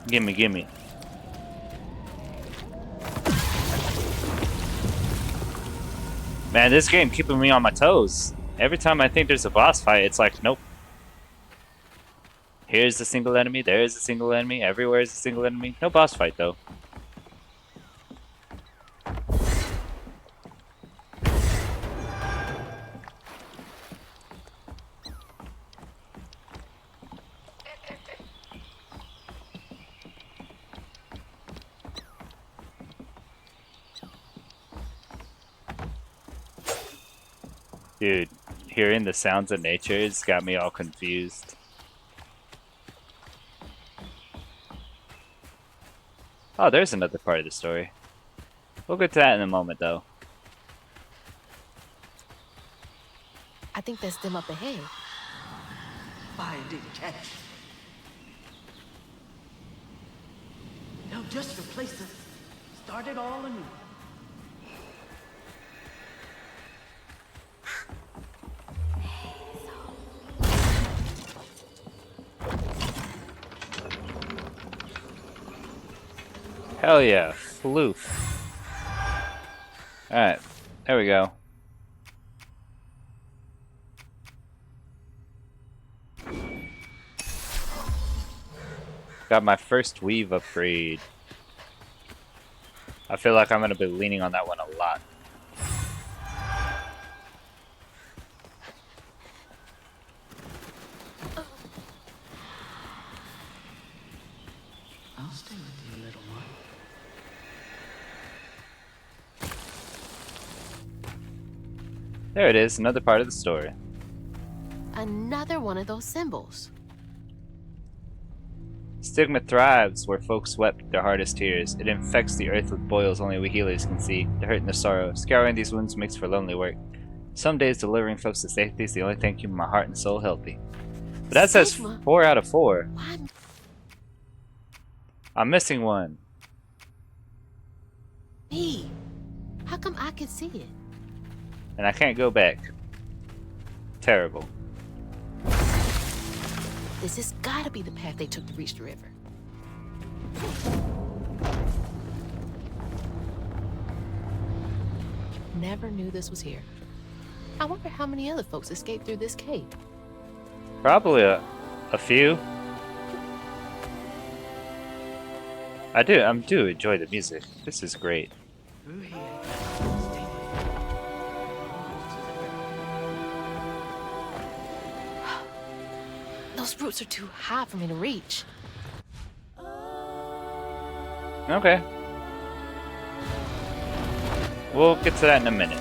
Gimme, gimme. Man, this game keeping me on my toes. Every time I think there's a boss fight, it's like, nope. Here's a single enemy, there's a single enemy, everywhere is a single enemy. No boss fight, though. Dude, hearing the sounds of nature has got me all confused. Oh, there's another part of the story. We'll get to that in a moment, though. I think that's them up ahead. Fire didn't catch. They'll just replace us. Start it all anew. Hell yeah, floof. Alright, there we go. Got my first weave upgrade. I feel like I'm going to be leaning on that one a lot. I'll stay with you, little one. There it is, another part of the story. Another one of those symbols. Stigma thrives where folks wept their hardest tears. It infects the earth with boils only we healers can see. The hurt and the sorrow. Scouring these wounds makes for lonely work. Some days delivering folks to safety is the only thing keeping my heart and soul healthy. But that says Stigma? 4 out of 4. Why? I'm missing one. Me? How come I can see it? And I can't go back. Terrible. This has gotta be the path they took to reach the river. Never knew this was here. I wonder how many other folks escaped through this cave. Probably a few. I do enjoy the music. This is great. Through here. Those roots are too high for me to reach. Okay. We'll get to that in a minute.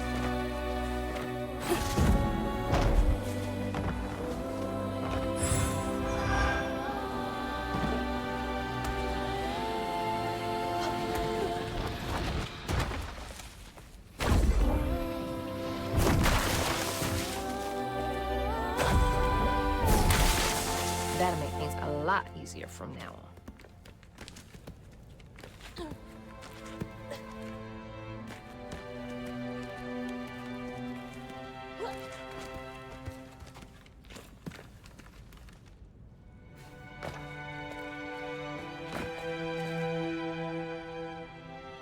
That'll make things a lot easier from now on.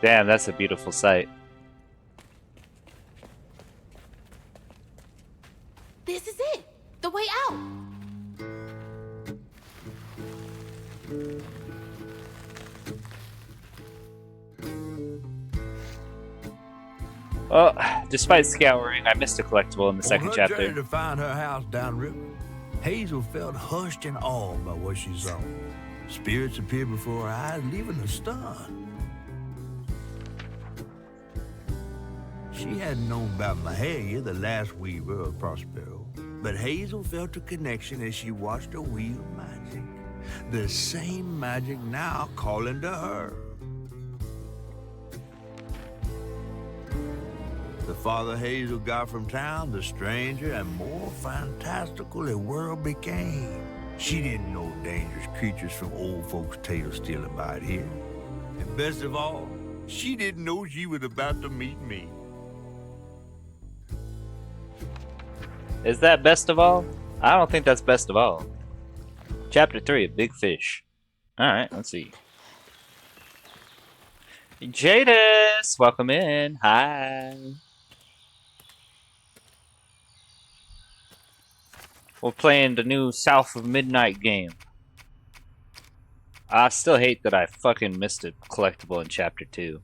Damn, that's a beautiful sight. This is it! The way out! Well, despite scouring, I missed a collectible in the second On her journey chapter. to find her house downriver, Hazel felt hushed and awed by what she saw. Spirits appeared before her eyes, leaving her stunned. She hadn't known about Mahalia, the last weaver of Prospero, but Hazel felt a connection as she watched her wheel magic. The same magic now calling to her. The farther Hazel got from town, the stranger and more fantastical the world became. She didn't know dangerous creatures from old folks' tales still abide here. And best of all, she didn't know she was about to meet me. Is that best of all? I don't think that's best of all. Chapter 3, Big Fish. Alright, let's see. Jadis! Welcome in. Hi. We're playing the new South of Midnight game. I still hate that I fucking missed a collectible in Chapter 2.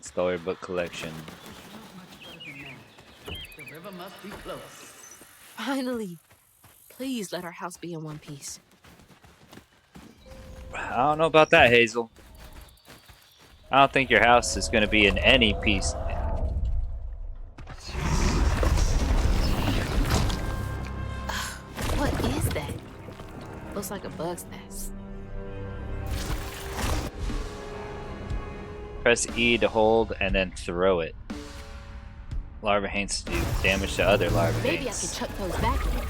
Storybook collection. The river must be close. Finally! Please let our house be in one piece. I don't know about that, Hazel. I don't think your house is gonna be in any piece. What is that? Looks like a bug's nest. Press E to hold and then throw it. Larva haints do damage to other larva Maybe I can haints. chuck those back in.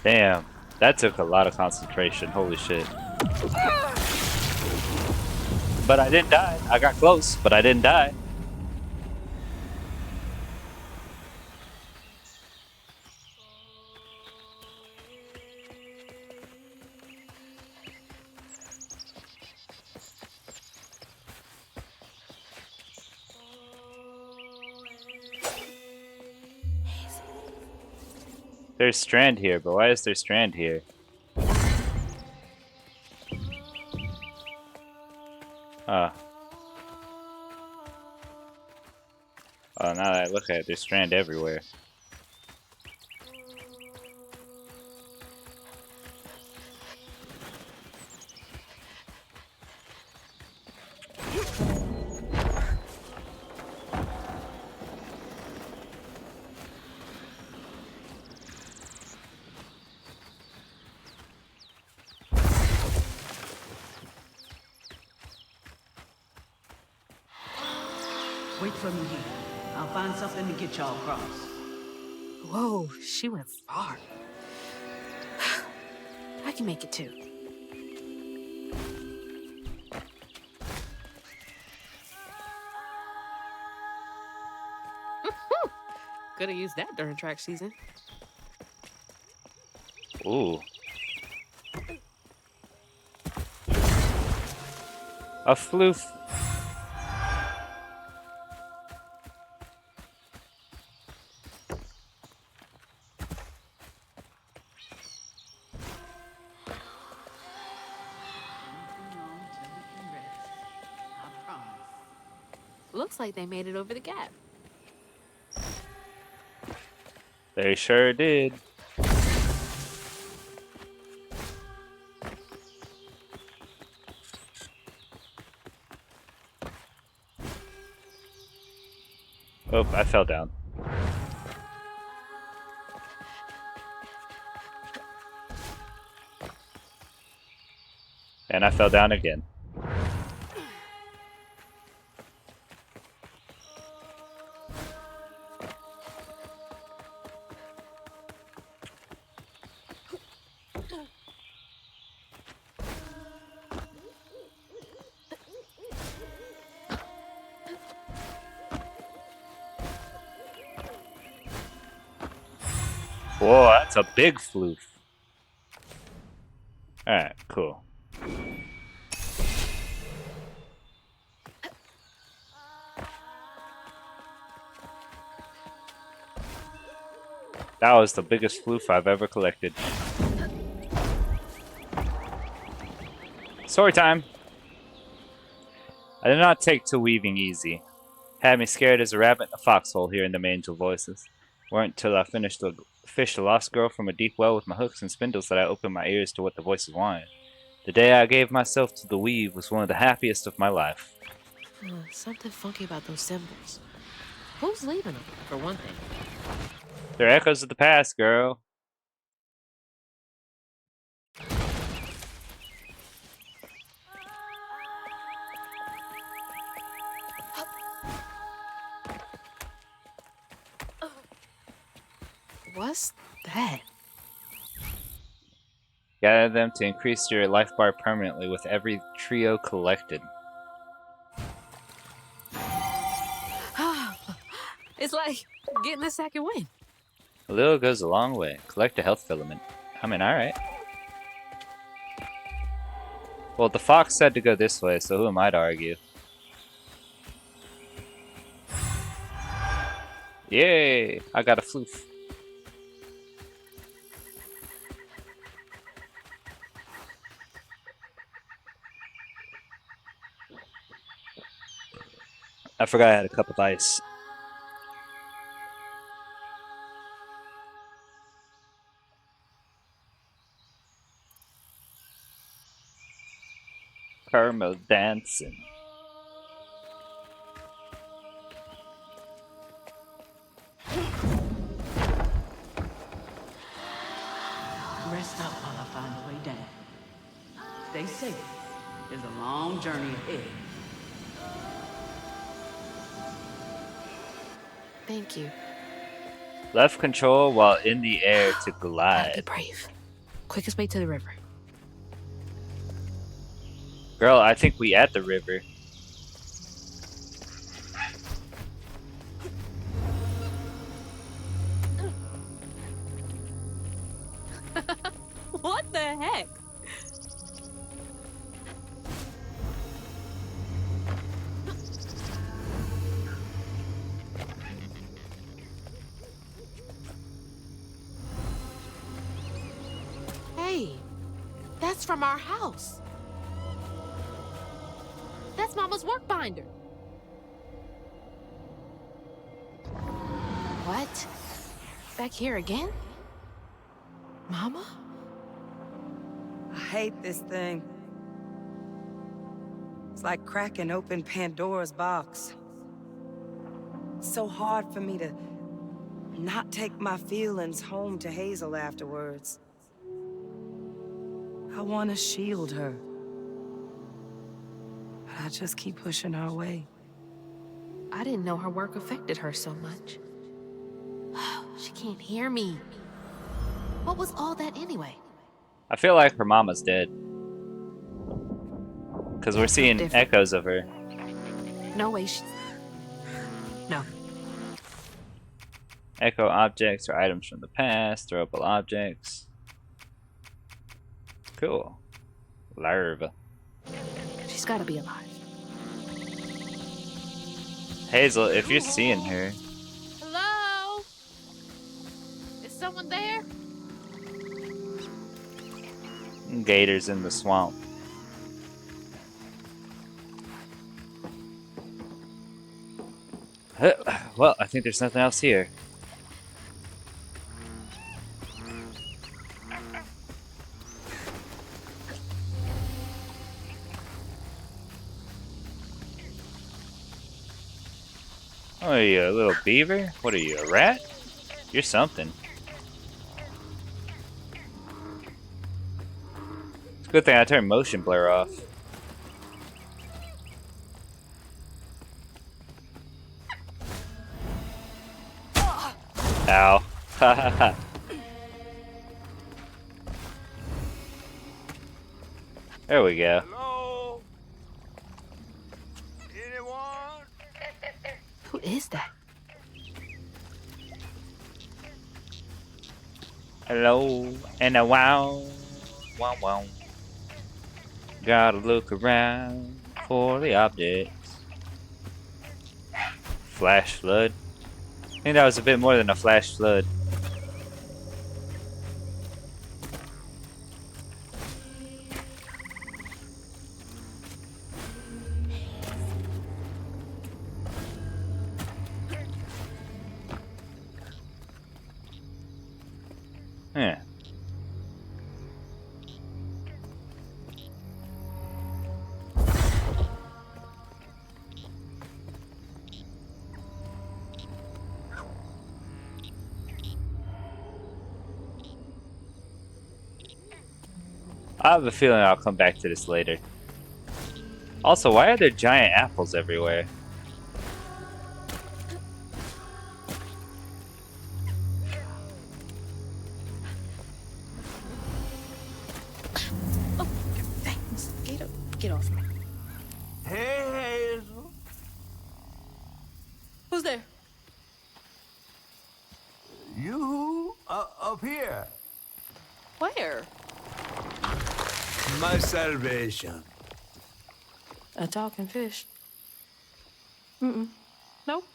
Damn, that took a lot of concentration. Holy shit. But I didn't die. I got close, but I didn't die. There's Strand here, but why is there Strand here? Ah. Oh, now that I look at it, there's Strand everywhere. Wait for me here. I'll find something to get y'all across. Whoa, she went far. I can make it too. Could have used that during track season. Ooh. A floof. Looks like they made it over the gap. They sure did. Oh, I fell down. And I fell down again. Whoa, that's a big floof. Alright, cool. That was the biggest floof I've ever collected. Story time! I did not take to weaving easy. Had me scared as a rabbit in a foxhole hearing them angel voices. Weren't till I fished a lost girl from a deep well with my hooks and spindles that I opened my ears to what the voices wanted. The day I gave myself to the weave was one of the happiest of my life. Something funky about those symbols. Who's leaving them, for one thing? They're echoes of the past, girl. What's that? Gather them to increase your life bar permanently with every trio collected. It's like getting a second win. A little goes a long way. Collect a health filament. I mean, alright. Well, the fox said to go this way, so who am I to argue? Yay! I got a floof. I forgot I had a cup of ice. Caramel dancing. Rest up while I find a way down. Stay safe. There's a long journey ahead. Thank you. Left control while in the air to Gotta be glide. brave. Quickest way to the river. Girl, I think we at the river. What the heck? Hey, that's from our house. That's Mama's work binder. What? Back here again? Mama? I hate this thing. It's like cracking open Pandora's box. It's so hard for me to not take my feelings home to Hazel afterwards. I want to shield her. But I just keep pushing her away. I didn't know her work affected her so much. She can't hear me. What was all that anyway? I feel like her mama's dead. Because we're seeing Different. echoes of her. No way she's... No. Echo objects or items from the past. Throwable objects. Cool. Larva. She's gotta be alive. Hazel, if you're seeing her, Hello? Is someone there? gators in the swamp. Well, I think there's nothing else here. Oh, are you a little beaver? What are you, a rat? You're something. It's a good thing I turned motion blur off. Ow. Ha ha ha. There we go. Hello? Anyone? Who is that? Hello and a wow. Wow wow. Gotta look around for the objects. Flash flood. I think that was a bit more than a flash flood. Yeah. I have a feeling I'll come back to this later. Also, why are there giant apples everywhere? Oh, thanks. Get off me. Hey, Hazel. Who's there? You up here. Where? My salvation. A talking fish. Mm-mm. Nope.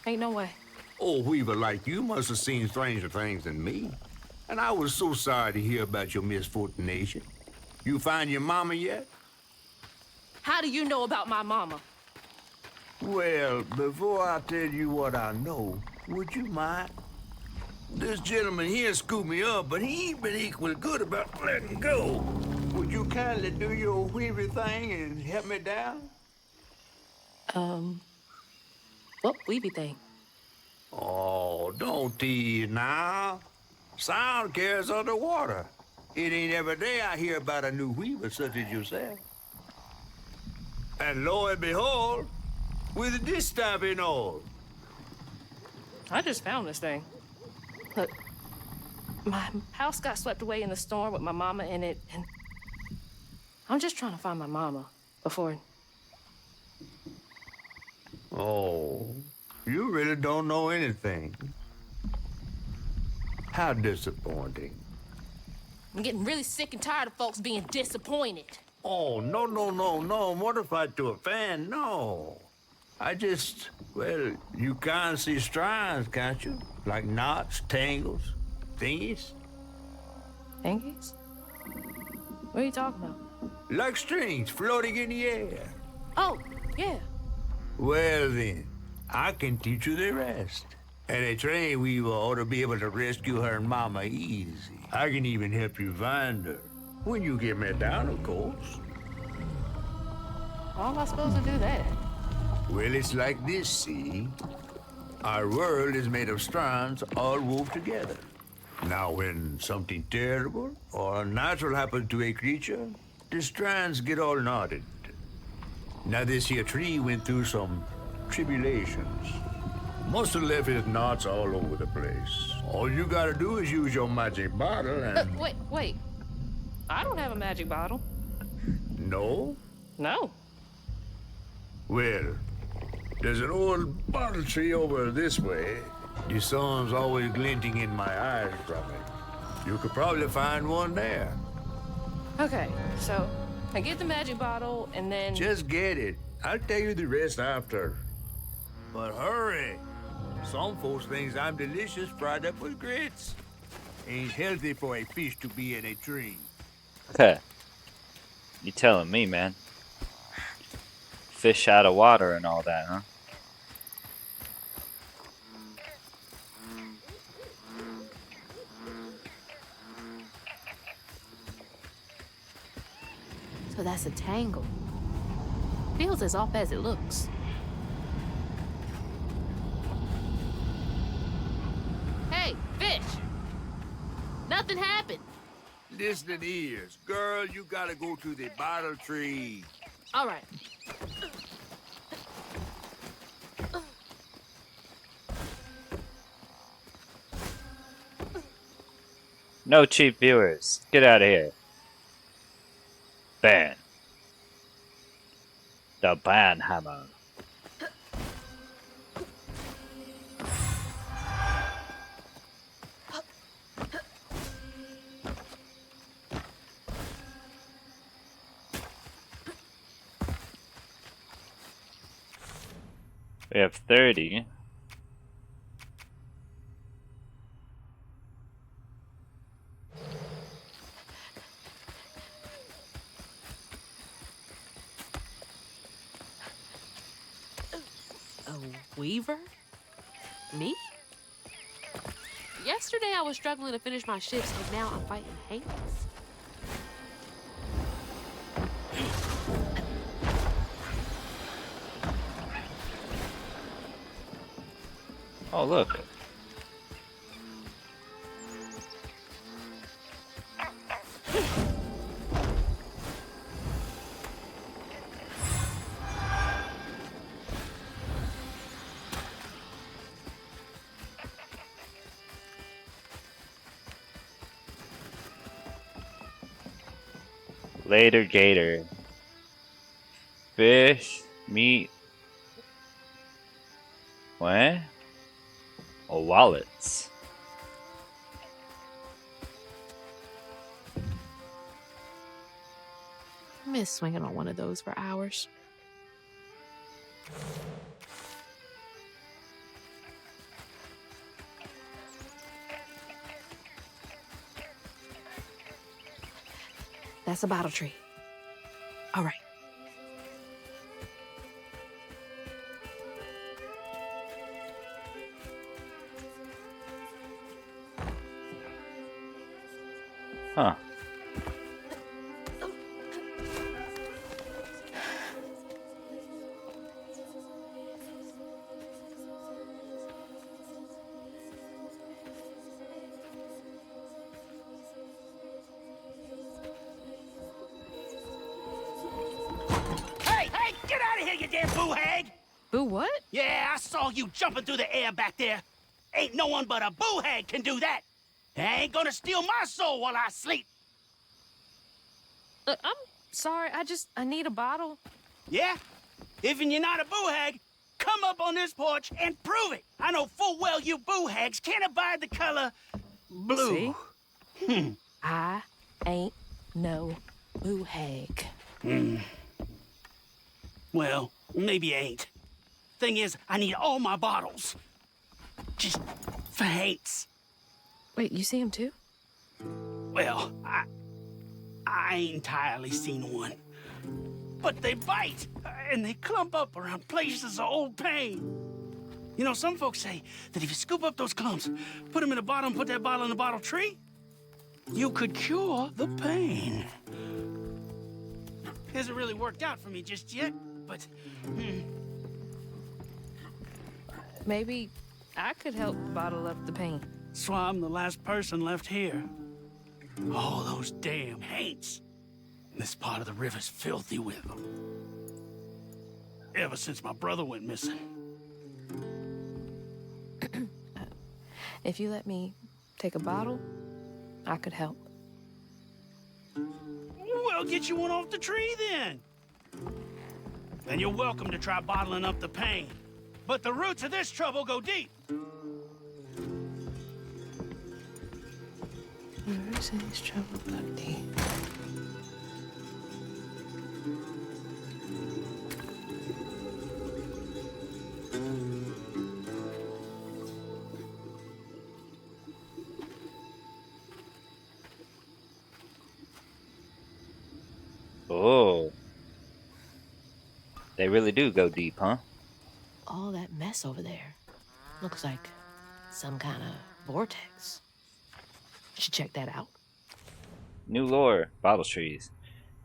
Ain't no way. Oh, Weaver like you must have seen stranger things than me. And I was so sorry to hear about your misfortunation. You find your mama yet? How do you know about my mama? Well, before I tell you what I know, would you mind? This gentleman here scooped me up, but he ain't been equally good about letting go. Would you kindly do your Weaver thing and help me down? What weeby thing? Oh, don't tease now. Sound carries underwater. It ain't every day I hear about a new weaver such as yourself. And lo and behold, with this time and all. I just found this thing. Look, my house got swept away in the storm with my mama in it, and I'm just trying to find my mama before... Oh, you really don't know anything. How disappointing. I'm getting really sick and tired of folks being disappointed. Oh, no, mortified to a fan, no. Well, you can't see strands, can't you? Like knots, tangles, thingies? Thingies? What are you talking about? Like strings floating in the air. Oh, yeah. Well then, I can teach you the rest. And a train weaver ought to be able to rescue her mama easy. I can even help you find her. When you get me down, of course. How am I supposed to do that? Well, it's like this, see? Our world is made of strands all wove together. Now, when something terrible or unnatural happens to a creature, the strands get all knotted. Now, this here tree went through some tribulations. Must have left his knots all over the place. All you gotta do is use your magic bottle and... Wait. I don't have a magic bottle. No? No. Well, there's an old bottle tree over this way. The sun's always glinting in my eyes from it. You could probably find one there. Okay, so I get the magic bottle and then... Just get it. I'll tell you the rest after. But hurry. Some folks think I'm delicious fried up with grits. Ain't healthy for a fish to be in a tree. Okay. You telling me, man. Fish out of water and all that, huh? So that's a tangle. Feels as off as it looks. Hey, fish! Nothing happened. Listening ears. Girl, you gotta go to the bottle tree. All right. No cheap viewers. Get out of here. Ban. The ban hammer. We have 30. A weaver? Me? Yesterday I was struggling to finish my shifts, and now I'm fighting Hades. Oh, look. Later, gator. Fish, meat. What? Oh, wallets. I miss swinging on one of those for hours. That's a bottle tree. All right. Huh. Hey, get out of here, you damn boo hag! Boo what? Yeah, I saw you jumping through the air back there. Ain't no one but a boo hag can do that. They ain't gonna steal my soul while I sleep. I'm sorry, I need a bottle. Yeah? Even you're not a boo hag, come up on this porch and prove it. I know full well you boo hags can't abide the color blue. See? I ain't no boo hag. Well, maybe you ain't. Thing is, I need all my bottles. Just for Haints. Wait, you see him too? Well, I ain't entirely seen one. But they bite, and they clump up around places of old pain. You know, some folks say that if you scoop up those clumps, put them in a bottle and put that bottle in a bottle tree, you could cure the pain. Hasn't really worked out for me just yet, but... Maybe I could help bottle up the pain. That's why I'm the last person left here. All those damn Haints. This part of the river's filthy with them. Ever since my brother went missing. If you let me take a bottle, I could help. Well, get you one off the tree then. Then you're welcome to try bottling up the pain. But the roots of this trouble go deep. Roots of this trouble go deep. Oh. They really do go deep, huh? All that mess over there looks like some kind of vortex. Should check that out. New lore. Bottle trees.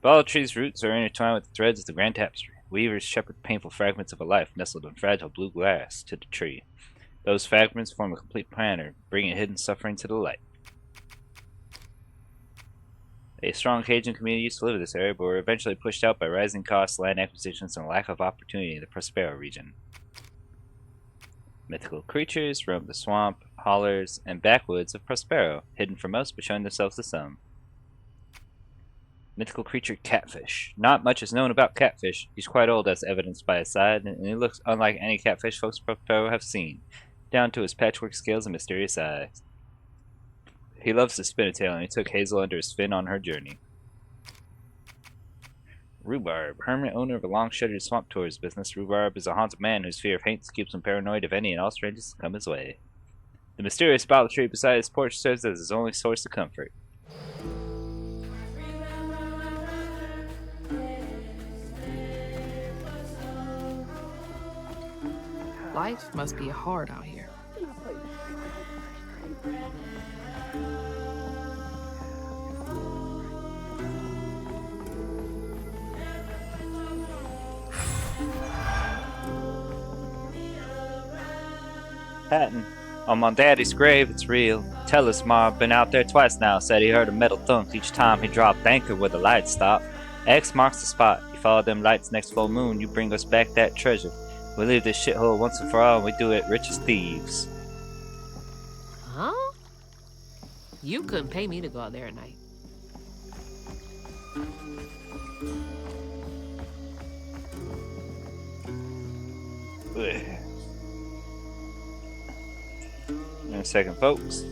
Bottle trees' roots are intertwined with the threads of the grand tapestry. Weavers shepherd painful fragments of a life nestled in fragile blue glass to the tree. Those fragments form a complete pattern, bringing hidden suffering to the light. A strong Cajun community used to live in this area, but were eventually pushed out by rising costs, land acquisitions, and lack of opportunity in the Prospero region. Mythical creatures roam the swamp, hollers, and backwoods of Prospero, hidden from most but showing themselves to some. Mythical creature Catfish. Not much is known about Catfish. He's quite old as evidenced by his side, and he looks unlike any catfish folks Prospero have seen, down to his patchwork scales and mysterious eyes. He loves to spin a tail, and he took Hazel under his fin on her journey. Rhubarb, hermit owner of a long-shuttered swamp tours business. Rhubarb is a haunted man whose fear of Haints keeps him paranoid of any and all strangers that come his way. The mysterious bottle tree beside his porch serves as his only source of comfort. Life must be hard out here. Patton. On my daddy's grave, it's real. Tell us, Ma, been out there twice now. Said he heard a metal thunk each time he dropped anchor where the lights stop. X marks the spot. You follow them lights next full moon, you bring us back that treasure. We leave this shithole once and for all, and we do it rich as thieves. Huh? You couldn't pay me to go out there at night. Ugh. In a second, folks.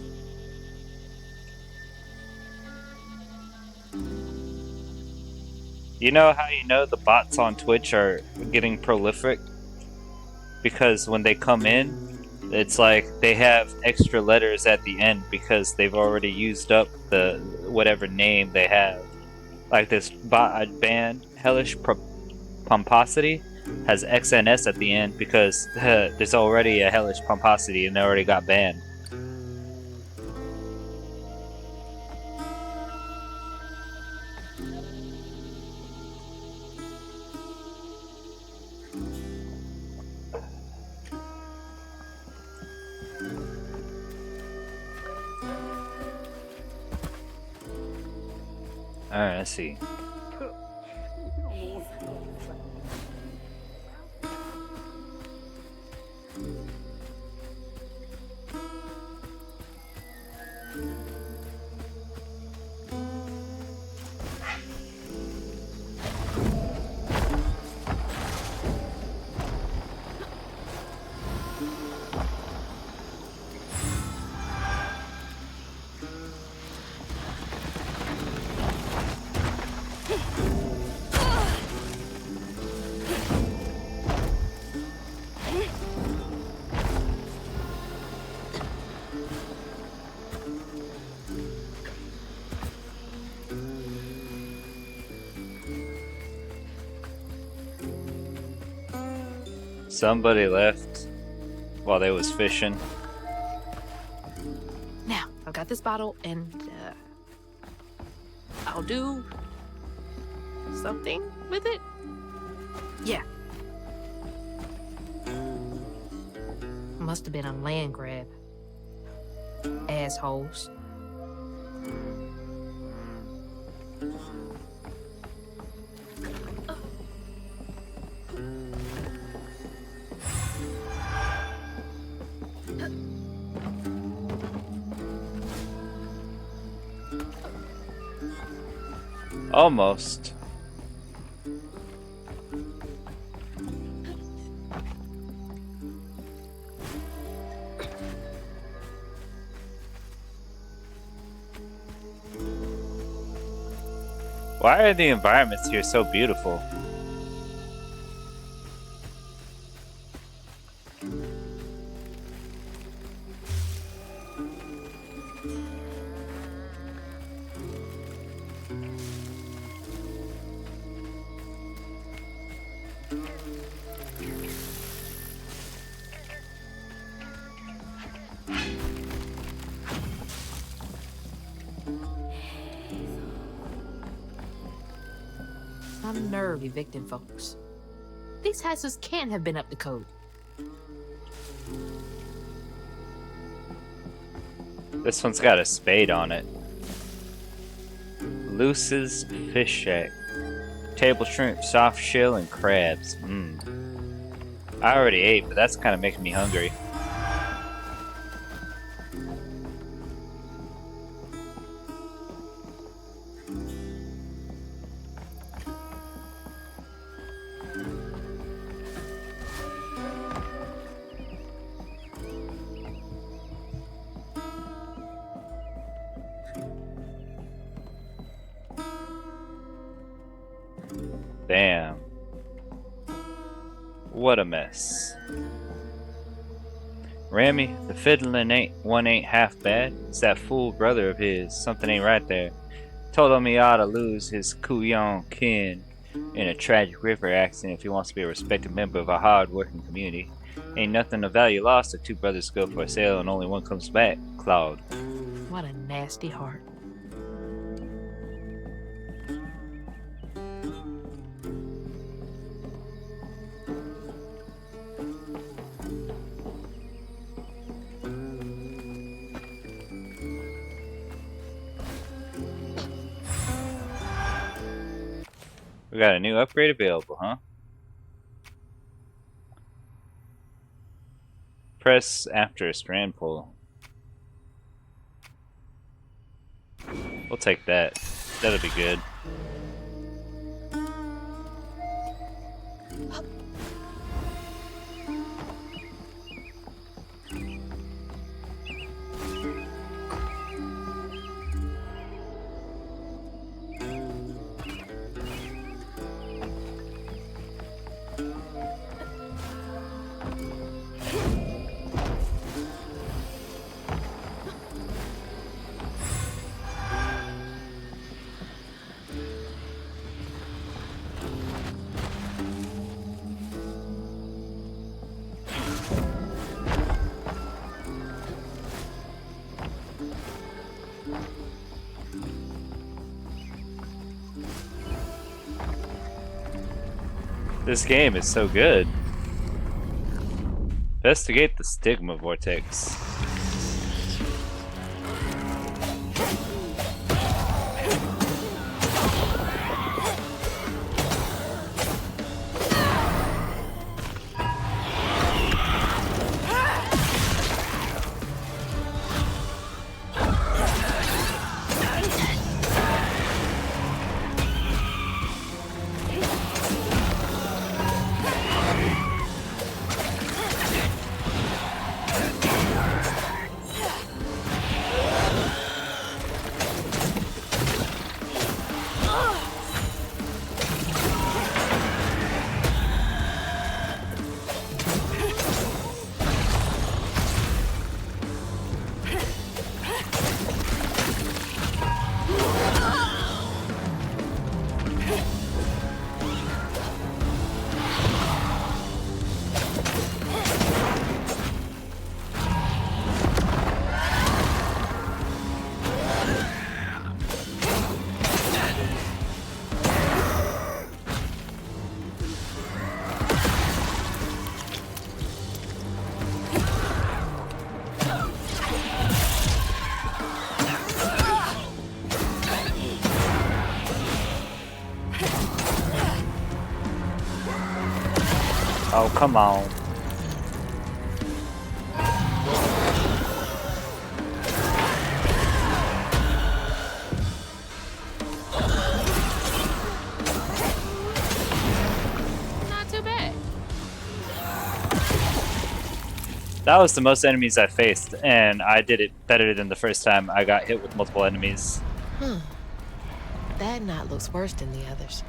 You know how you know the bots on Twitch are getting prolific? Because when they come in, it's like they have extra letters at the end because they've already used up the whatever name they have. Like this bot band, Hellish Pomposity, has XNS at the end because there's already a Hellish Pomposity and they already got banned. Alright, let's see. Somebody left while they was fishing. Now, I've got this bottle, and I'll do something with it. Yeah. Must have been a land grab. Assholes. Almost. Why are the environments here so beautiful? Some nerve evicting folks. These houses can't have been up to code. This one's got a spade on it. Luce's Fish Shack. Table shrimp, soft shell, and crabs. I already ate, but that's kind of making me hungry. Damn. What a mess. Rami, the fiddling ain't half bad. It's that fool brother of his. Something ain't right there. Told him he ought to lose his Kuyon kin in a tragic river accident if he wants to be a respected member of a hard-working community. Ain't nothing of value lost if two brothers go for a sail and only one comes back, Claude. What a nasty heart. We got a new upgrade available, huh? Press after a strand pull. We'll take that. That'll be good. This game is so good. Investigate the stigma vortex. Oh, come on. Not too bad. That was the most enemies I faced, and I did it better than the first time I got hit with multiple enemies. That knot looks worse than the others.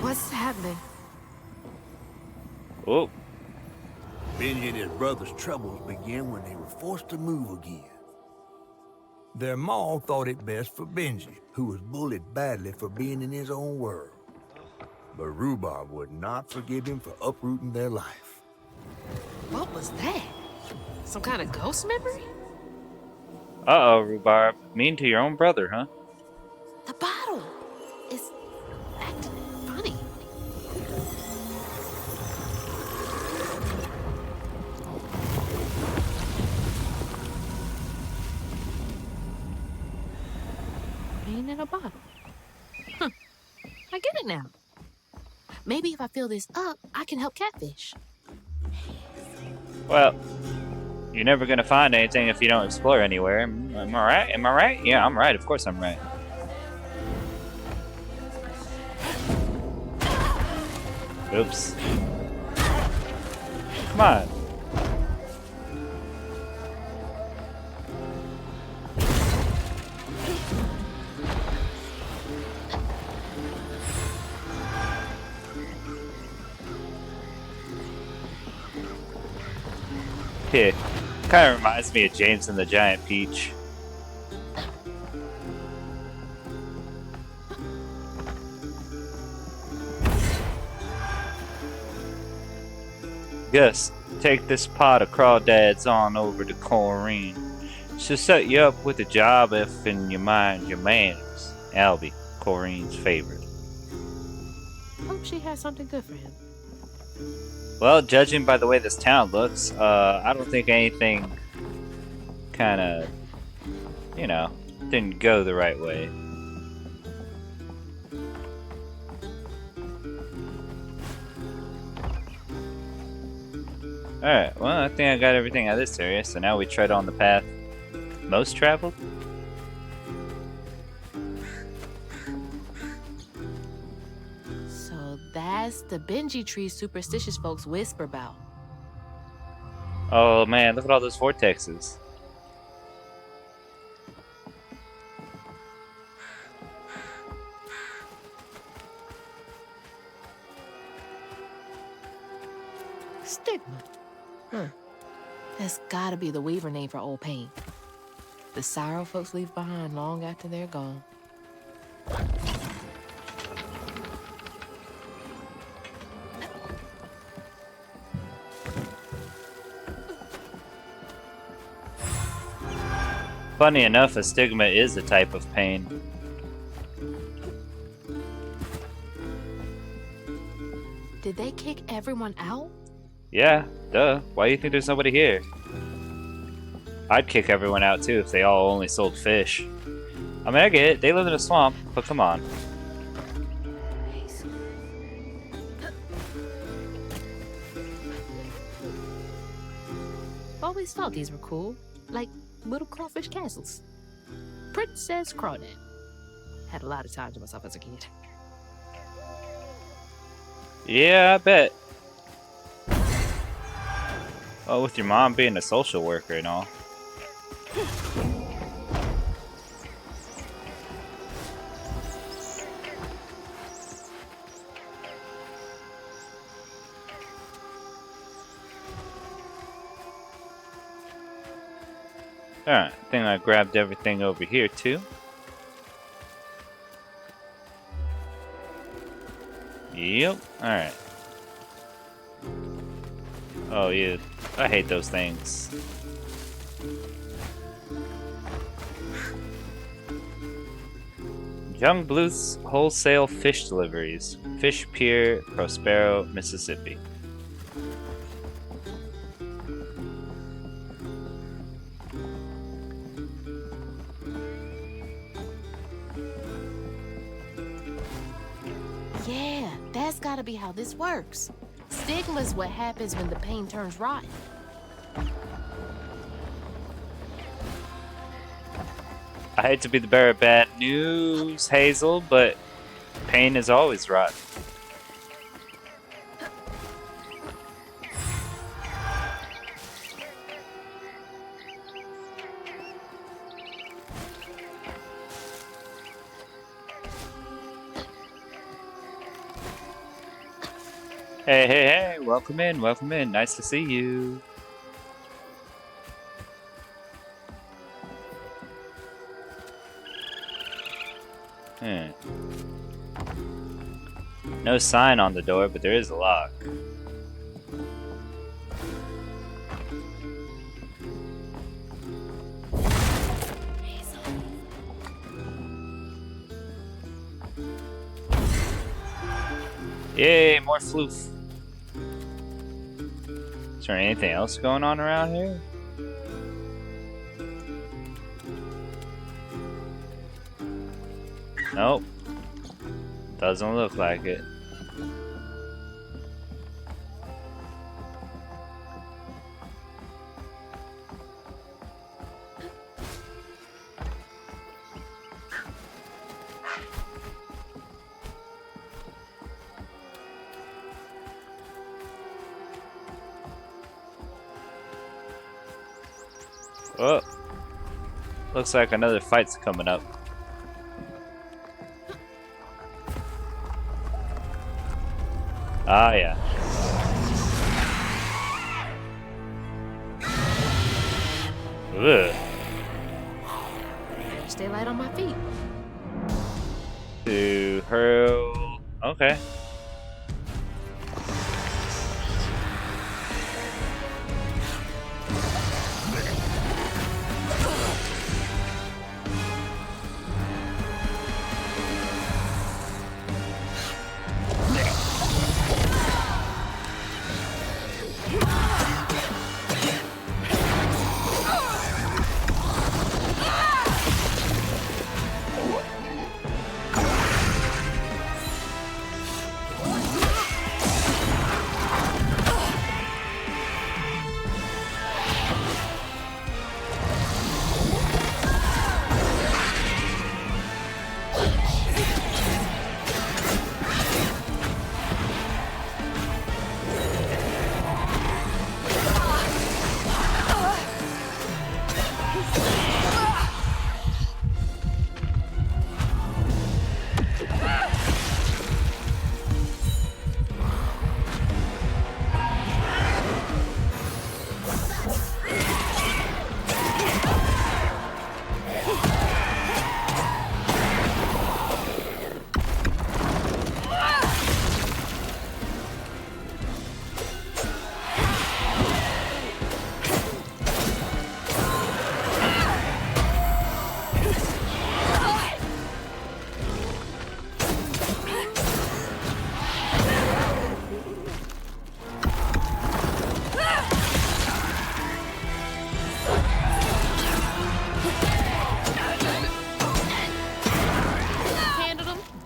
What's happening? Oh, Benji and his brother's troubles began when they were forced to move again. Their maw thought it best for Benji, who was bullied badly for being in his own world. But Rhubarb would not forgive him for uprooting their life. What was that? Some kind of ghost memory? uh-oh, Rhubarb. Mean to your own brother, huh? The bottle is acting funny. Rain in a bottle. Huh. I get it now. Maybe if I fill this up, I can help Catfish. Well, you're never gonna find anything if you don't explore anywhere. Am I right? Am I right? Yeah, I'm right. Of course I'm right. Oops. Come on. Here. Kind of reminds me of James and the Giant Peach. Gus, take this pot of crawdads on over to Corrine. She'll set you up with a job if in your mind your manners. Albie, Corrine's favorite. Hope she has something good for him. Well, judging by the way this town looks, I don't think anything kinda, you know, didn't go the right way. Alright, well, I think I got everything out of this area, so now we tread on the path most traveled? So that's the Benji tree superstitious folks whisper about. Oh man, look at all those vortexes. Stigma. That's gotta be the Weaver name for old pain. The sorrow folks leave behind long after they're gone. Funny enough, a stigma is a type of pain. Did they kick everyone out? Yeah, duh. Why do you think there's nobody here? I'd kick everyone out too if they all only sold fish. I mean, I get it. They live in a swamp, but come on. Always thought these were cool. Like little crawfish castles. Princess Crawdad. Had a lot of time to myself as a kid. Yeah, I bet. Oh, with your mom being a social worker and all. Alright, I think I grabbed everything over here too. Yep, alright. Oh yeah, I hate those things. Young Bluth's Wholesale Fish Deliveries. Fish Pier, Prospero, Mississippi. Yeah, That's gotta be how this works. Stigma's what happens when the pain turns rotten. I hate to be the bearer of bad news, Hazel, but pain is always rotten. Hey, hey, hey, welcome in, welcome in. Nice to see you. No sign on the door, but there is a lock. Yay, more floof. Is there anything else going on around here? Nope. Doesn't look like it. Oh, looks like another fight's coming up. Ah, yeah. Ugh. Stay light on my feet. To hurl. Okay.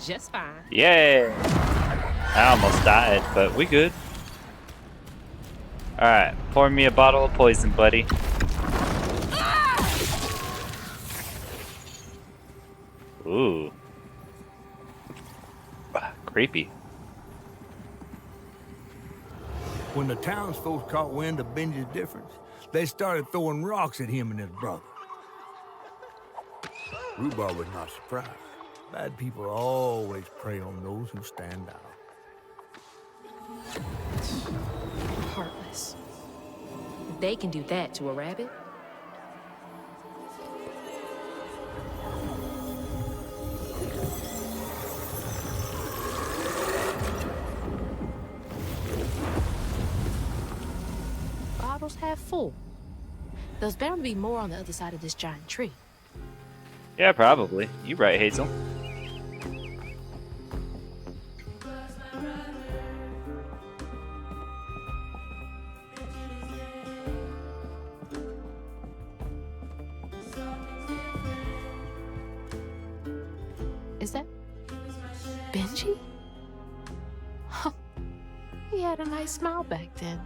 Just fine. Yay! I almost died, but we good. Alright, pour me a bottle of poison, buddy. Ooh. Creepy. When the townsfolk caught wind of Benji's difference, they started throwing rocks at him and his brother. Rhubarb was not surprised. Bad people always prey on those who stand out. Heartless. If they can do that to a rabbit. Bottles half full. There's bound to be more on the other side of this giant tree. Yeah, probably. You right, Hazel. Is that Benji? had a nice smile back then.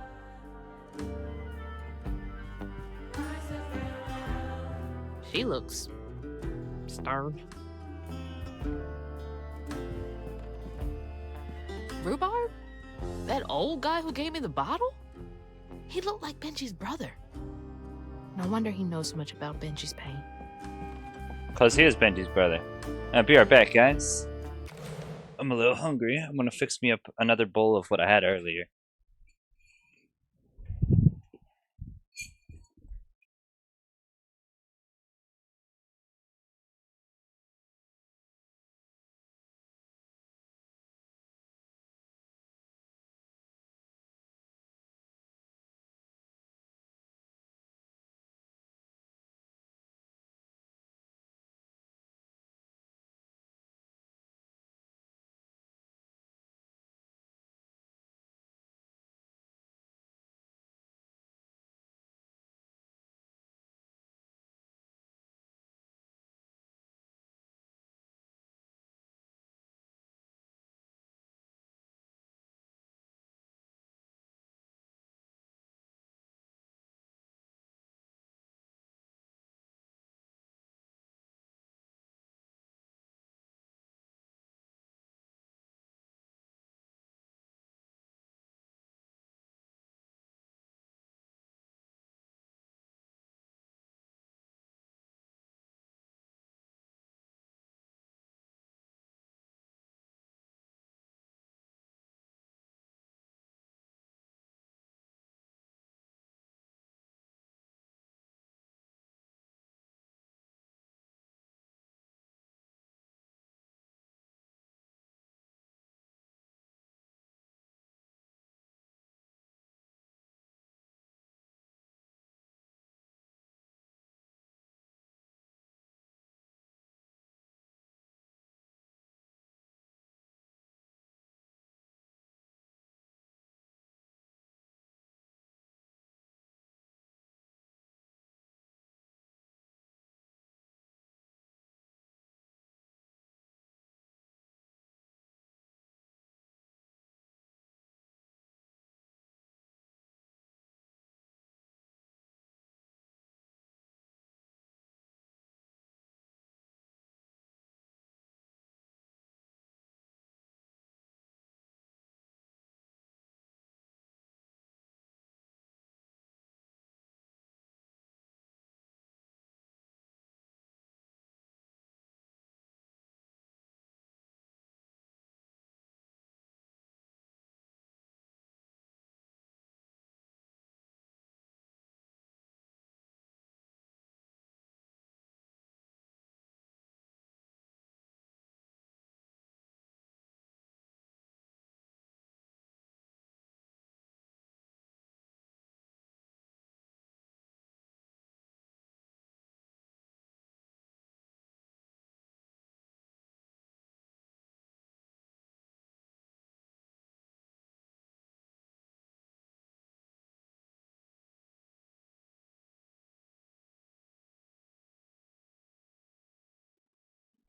She looks starved. Rhubarb? That old guy who gave me the bottle? He looked like Benji's brother. No wonder he knows so much about Benji's pain. Cause he is Benji's brother. I'll be right back, guys. I'm a little hungry. I'm gonna fix me up another bowl of what I had earlier.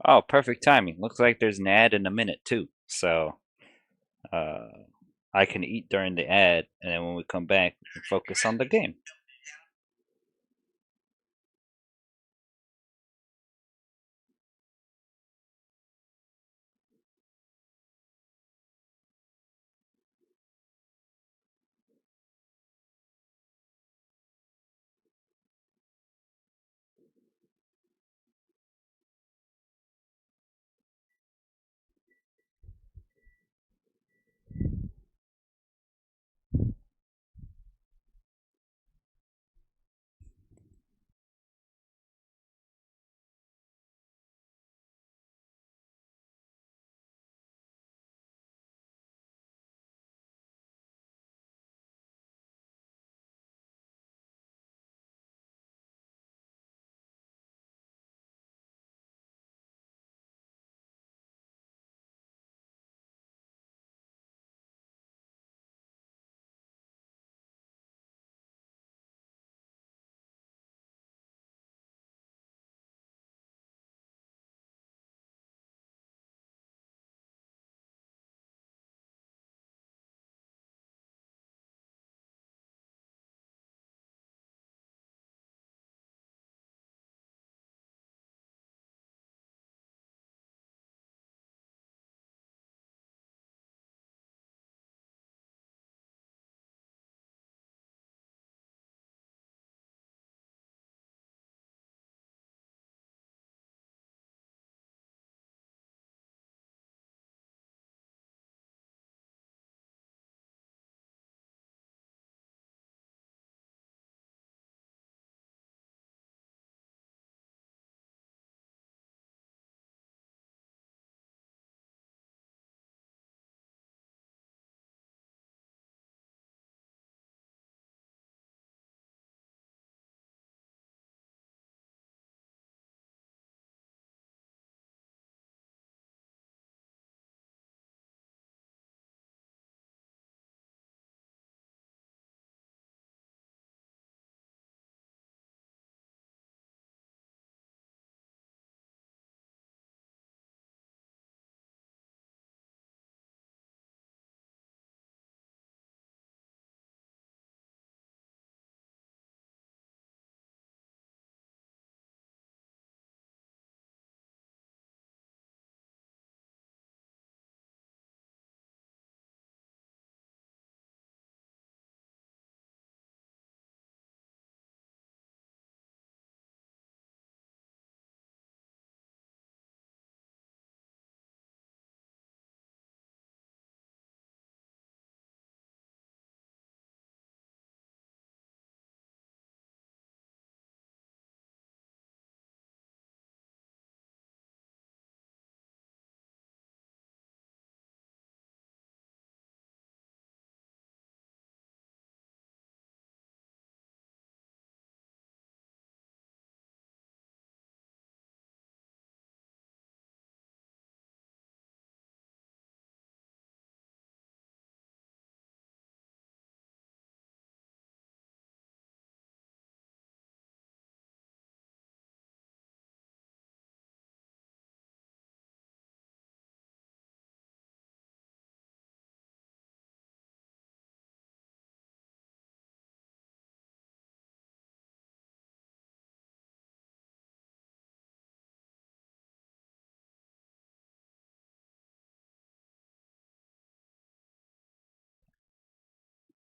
Oh, perfect timing. Looks like there's an ad in a minute too. So, uh, I can eat during the ad, and then when we come back, we can focus on the game.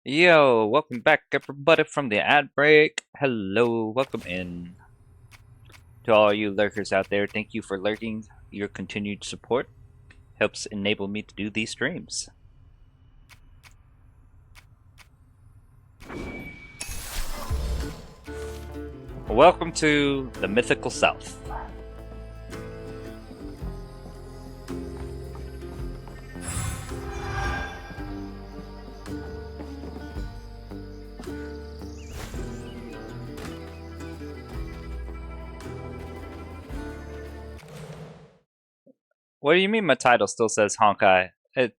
Yo, welcome back everybody from the ad break. Hello, welcome in. To all you lurkers out there, thank you for lurking. Your continued support helps enable me to do these streams. Welcome to the mythical South. What do you mean my title still says Honkai? It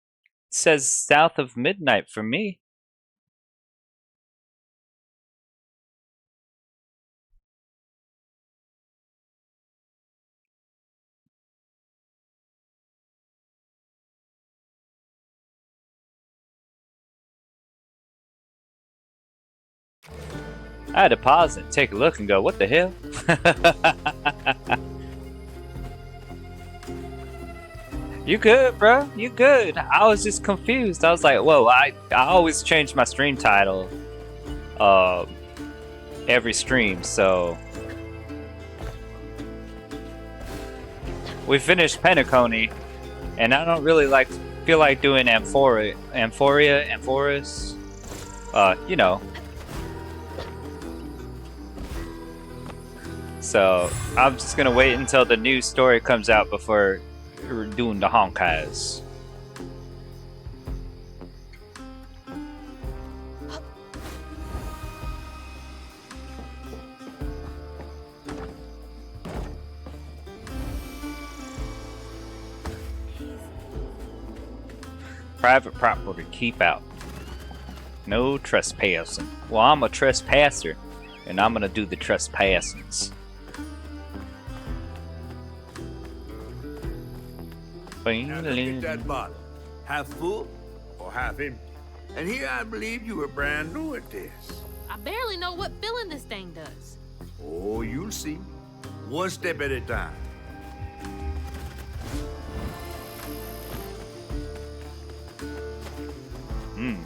says South of Midnight for me. I had to pause and take a look and go, what the hell? You good, bro? You good? I was just confused. I was like, whoa, I always change my stream title every stream, so we finished Pentaconi, and I don't really feel like doing Amphoria, Amphoris, you know. So I'm just gonna wait until the new story comes out before doing the Honkais. Private property, keep out. No trespassing. Well, I'm a trespasser, and I'm gonna do the trespassings. Now look at that bottle. Half full or half empty? And here I believe you were brand new at this. I barely know what filling this thing does. Oh, you'll see. One step at a time. Hmm.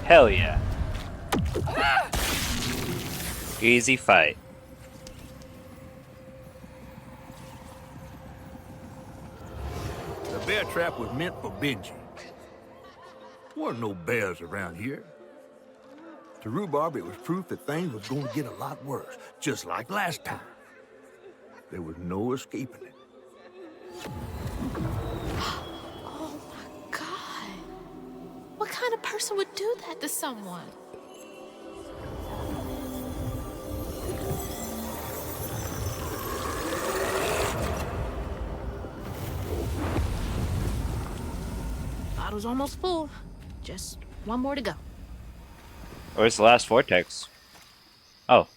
Hell yeah. Easy fight. The bear trap was meant for Benji. Weren't no bears around here. To Rhubarb, it was proof that things was going to get a lot worse, just like last time. There was no escaping it. Oh my God. What kind of person would do that to someone? Bottle's almost full. Just one more to go. Where's the last vortex? Oh,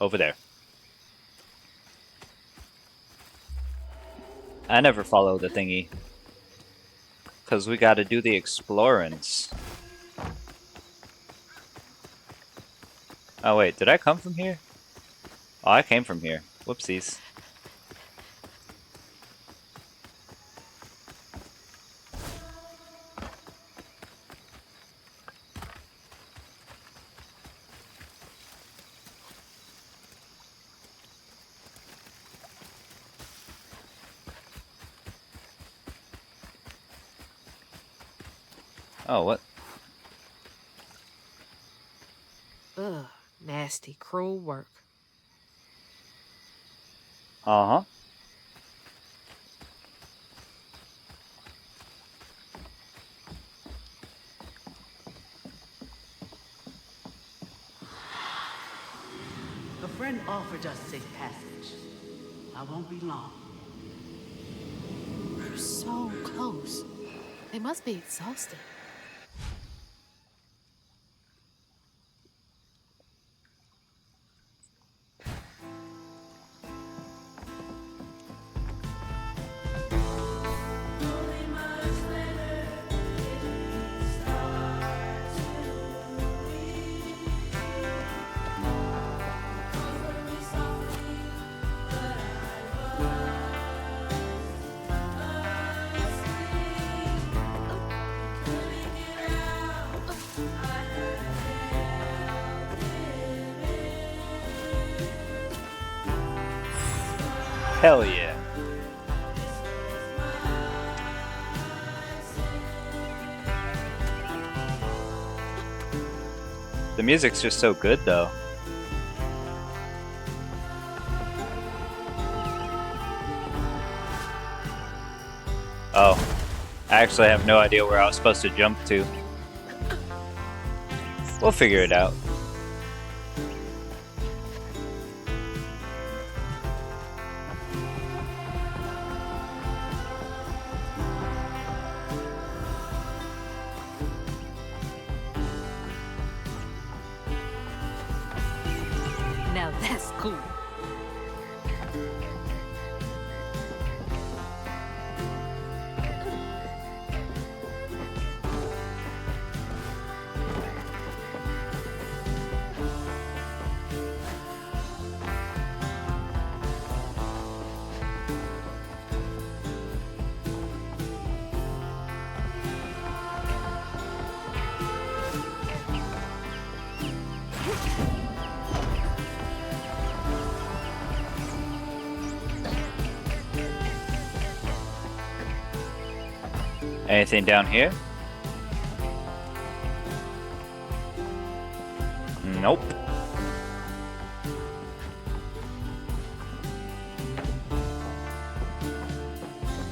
over there. I never follow the thingy. Because we gotta do the explorings. Oh wait, did I come from here? Oh, I came from here. Whoopsies. Oh, what? Ugh, nasty, cruel work. Uh-huh. A friend offered us safe passage. I won't be long. We're so close. They must be exhausted. Hell yeah. The music's just so good though. Oh, I actually have no idea where I was supposed to jump to. We'll figure it out. Now that's cool. Anything down here? Nope.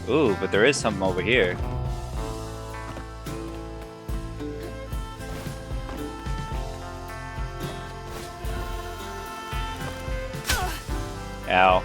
Ooh, but there is something over here. Ow.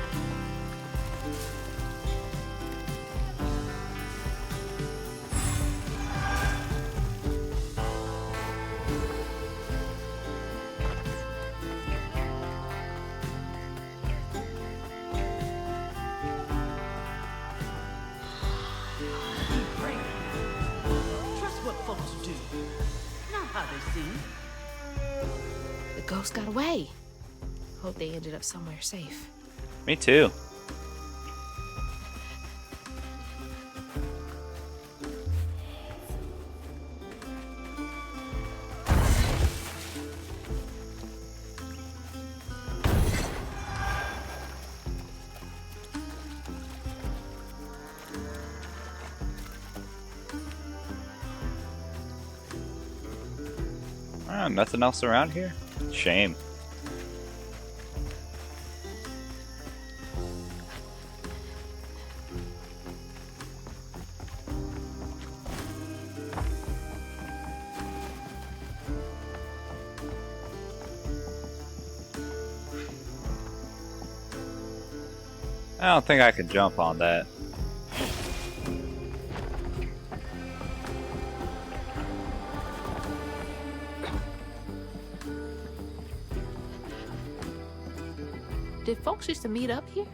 Trust what folks do, not how they seem. The ghost got away. Hope they ended up somewhere safe. Me too. Ah, nothing else around here? Shame. I don't think I can jump on that. Did folks used to meet up here?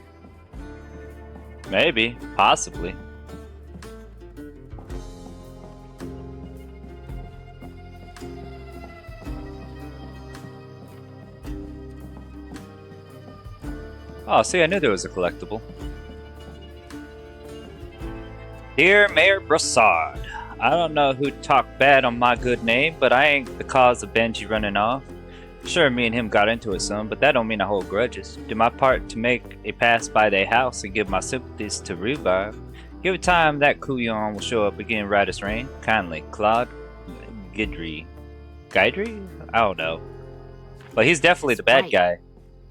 Maybe. Possibly. Oh, see, I knew there was a collectible. Dear Mayor Broussard, I don't know who talked bad on my good name, but I ain't the cause of Benji running off. Sure, me and him got into it some, but that don't mean I hold grudges. Do my part to make a pass by their house and give my sympathies to Rhubarb. Give it time, that couillon will show up again right as rain. Kindly, Claude Guidry. Guidry? I don't know. But he's definitely the bad guy.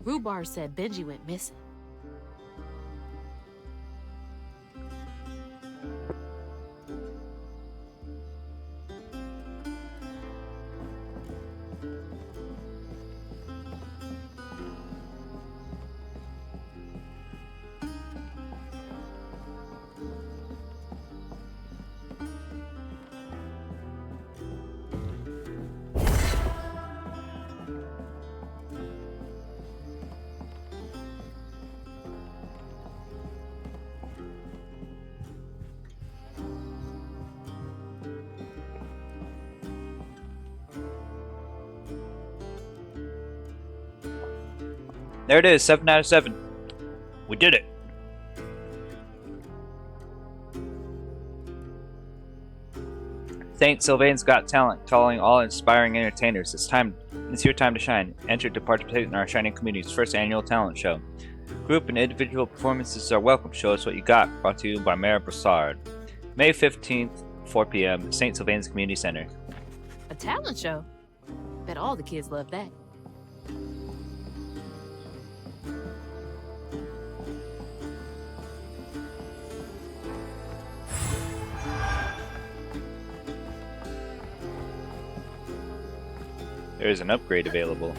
Rhubarb said Benji went missing. There it is, 7 out of 7. We did it. St. Sylvain's Got Talent, calling all inspiring entertainers. It's your time to shine. Enter to participate in our Shining Community's first annual talent show. Group and individual performances are welcome. Show us what you got. Brought to you by Mayor Broussard. May 15th, 4 p.m., St. Sylvain's Community Center. A talent show? Bet all the kids love that. There is an upgrade available.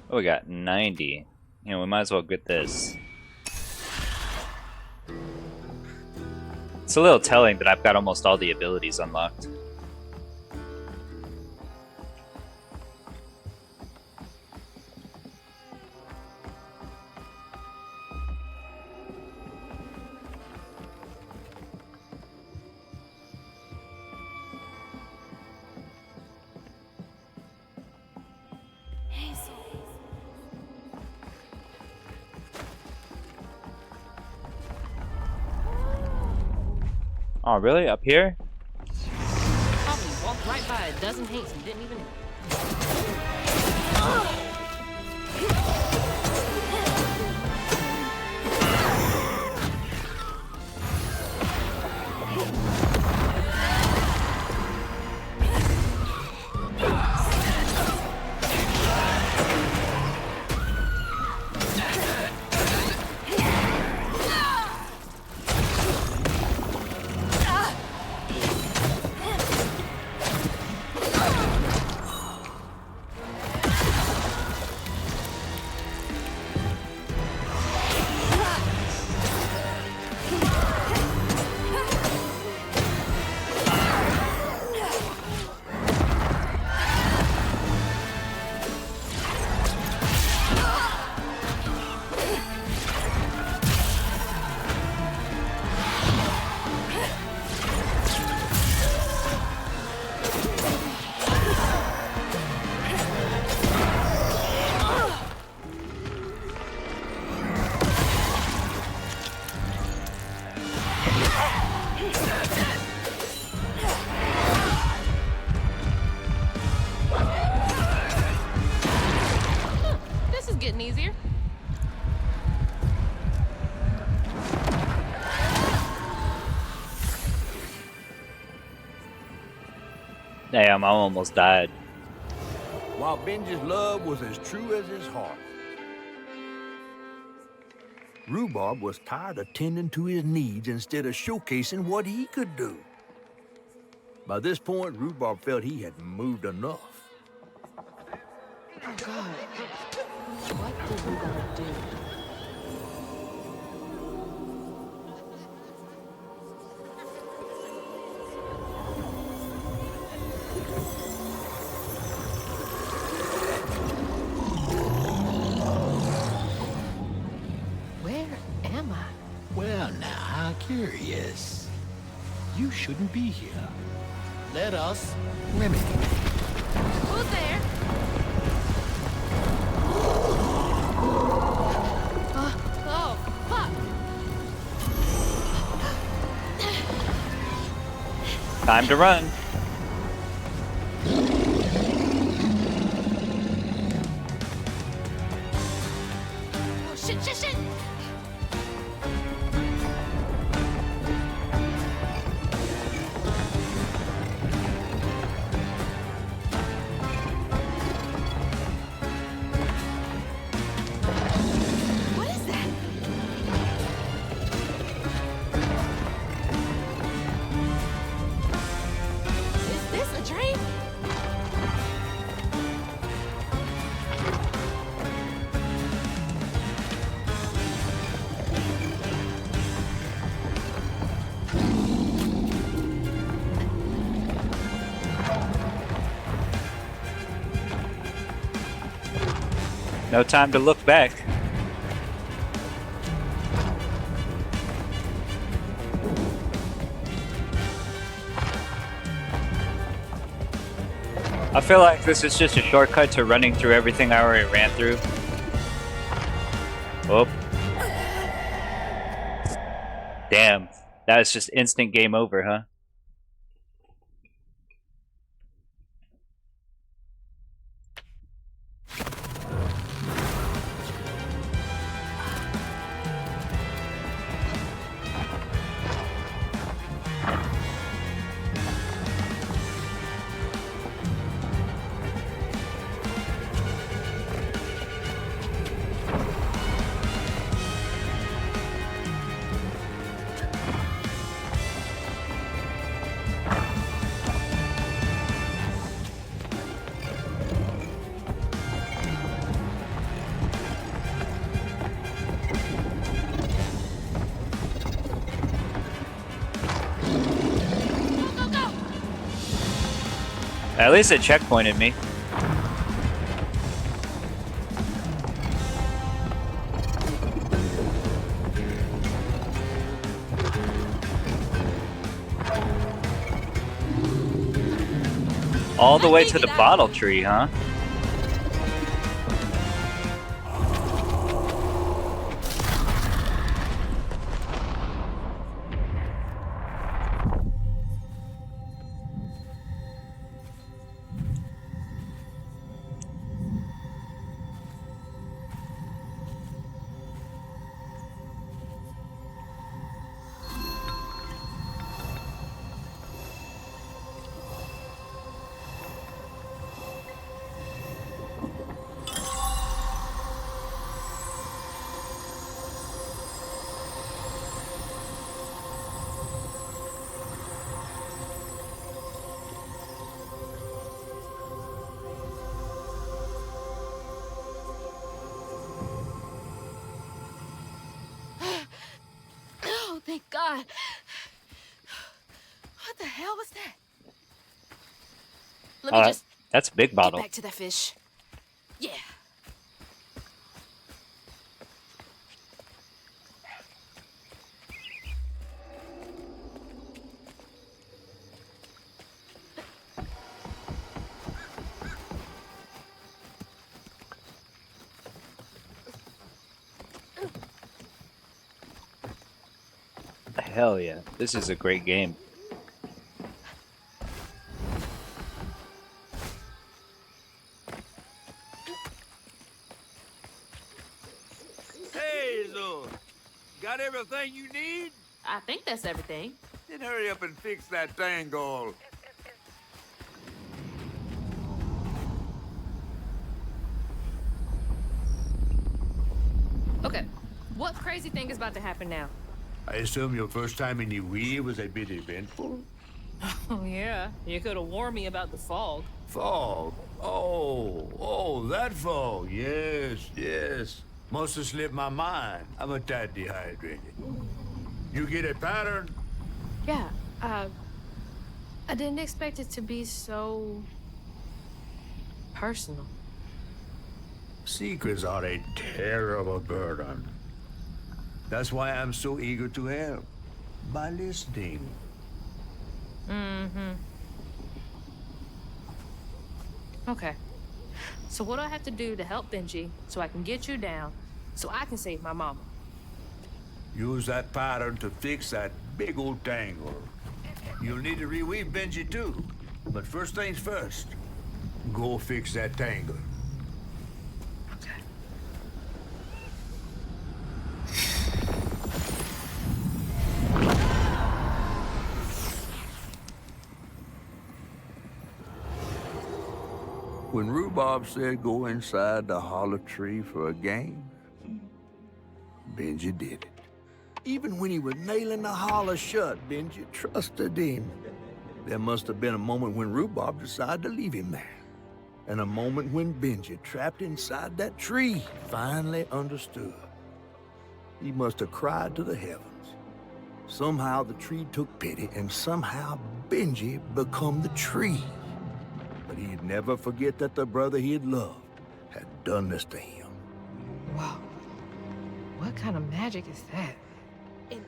Oh, we got 90. You know, we might as well get this. It's a little telling that I've got almost all the abilities unlocked. Oh, really? Up here? Probably walked right by a dozen hates and didn't even... This is getting easier. Damn, I almost died. While Benji's love was as true as his heart, Rhubarb was tired of tending to his needs instead of showcasing what he could do. By this point, Rhubarb felt he had moved enough. Oh, God. What did Rhubarb do? you shouldn't be here. Let us remedy it. Who's there? Oh, fuck! Time to run. Oh, shit, shit, shit! What is that? Is this a dream? No time to look back. I feel like this is just a shortcut to running through everything I already ran through. Oh. Damn. That was just instant game over, huh? At least it checkpointed me. All the way to the bottle tree, huh? Oh, thank God. What the hell was that? Let me just That's a big get bottle. back to that fish. Yeah. Hell yeah. This is a great game. Hey, Zul. Got everything you need? I think that's everything. Then hurry up and fix that tangle. Okay, what crazy thing is about to happen now? I assume your first time in the Wii was a bit eventful? Oh, yeah. You could have warned me about the fog. Fog? Oh, that fog. Yes, yes. Must have slipped my mind. I'm a tad dehydrated. You get a pattern? Yeah, I didn't expect it to be so personal. Secrets are a terrible burden. That's why I'm so eager to help. By listening. Okay. So what do I have to do to help Benji so I can get you down so I can save my mama? Use that pattern to fix that big old tangle. You'll need to reweave Benji too. But first things first, go fix that tangle. Okay. When Rhubarb said go inside the hollow tree for a game, Benji did it. Even when he was nailing the hollow shut, Benji trusted him. There must have been a moment when Rhubarb decided to leave him there. And a moment when Benji, trapped inside that tree, finally understood. He must have cried to the heavens. Somehow the tree took pity, and somehow Benji become the tree. But he'd never forget that the brother he'd loved had done this to him. Wow. What kind of magic is that? And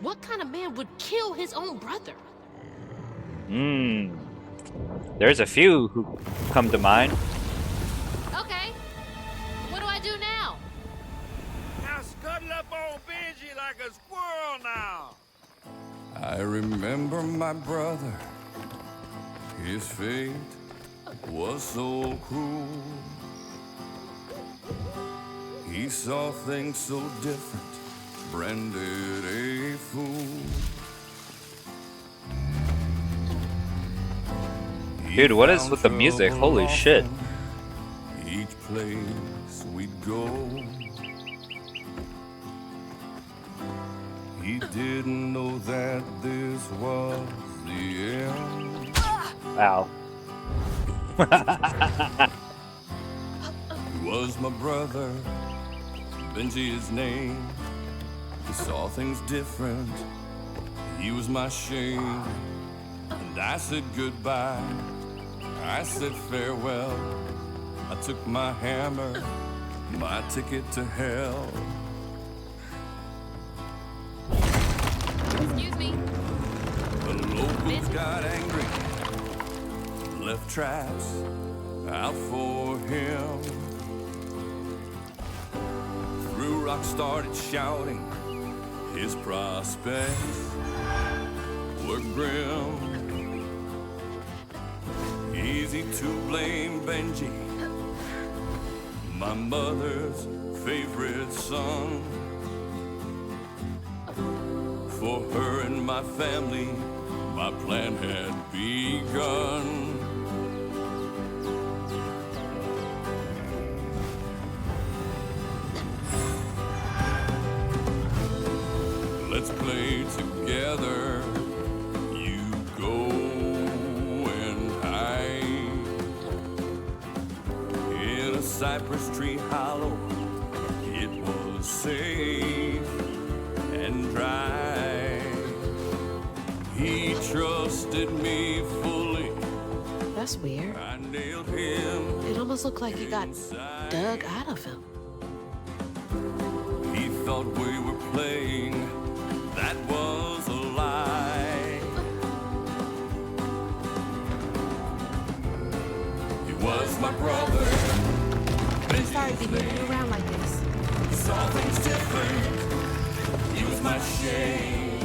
what kind of man would kill his own brother? There's a few who come to mind. Okay. What do I do now? Now scuttle up on Benji like a squirrel now. I remember my brother. His fate was so cruel. He saw things so different, branded a fool. Dude, what is with the music? Holy shit. Each place we'd go, he didn't know that this was the end. Wow. He was my brother, Benji his name. He saw things different, he was my shame. And I said goodbye, I said farewell. I took my hammer, my ticket to hell. Excuse me. The locals got angry, left traps out for him. Threw rocks, started shouting, his prospects were grim. Easy to blame Benji, my mother's favorite son. For her and my family, my plan had begun. Let's play together. You go and hide in a cypress tree hollow. It was safe and dry. He trusted me fully. That's weird. I nailed him. It almost looked like you got dug out of him. He thought we were playing. That was a lie. He was my brother. I'm sorry to hear you around like this. He saw things different. He was my shame.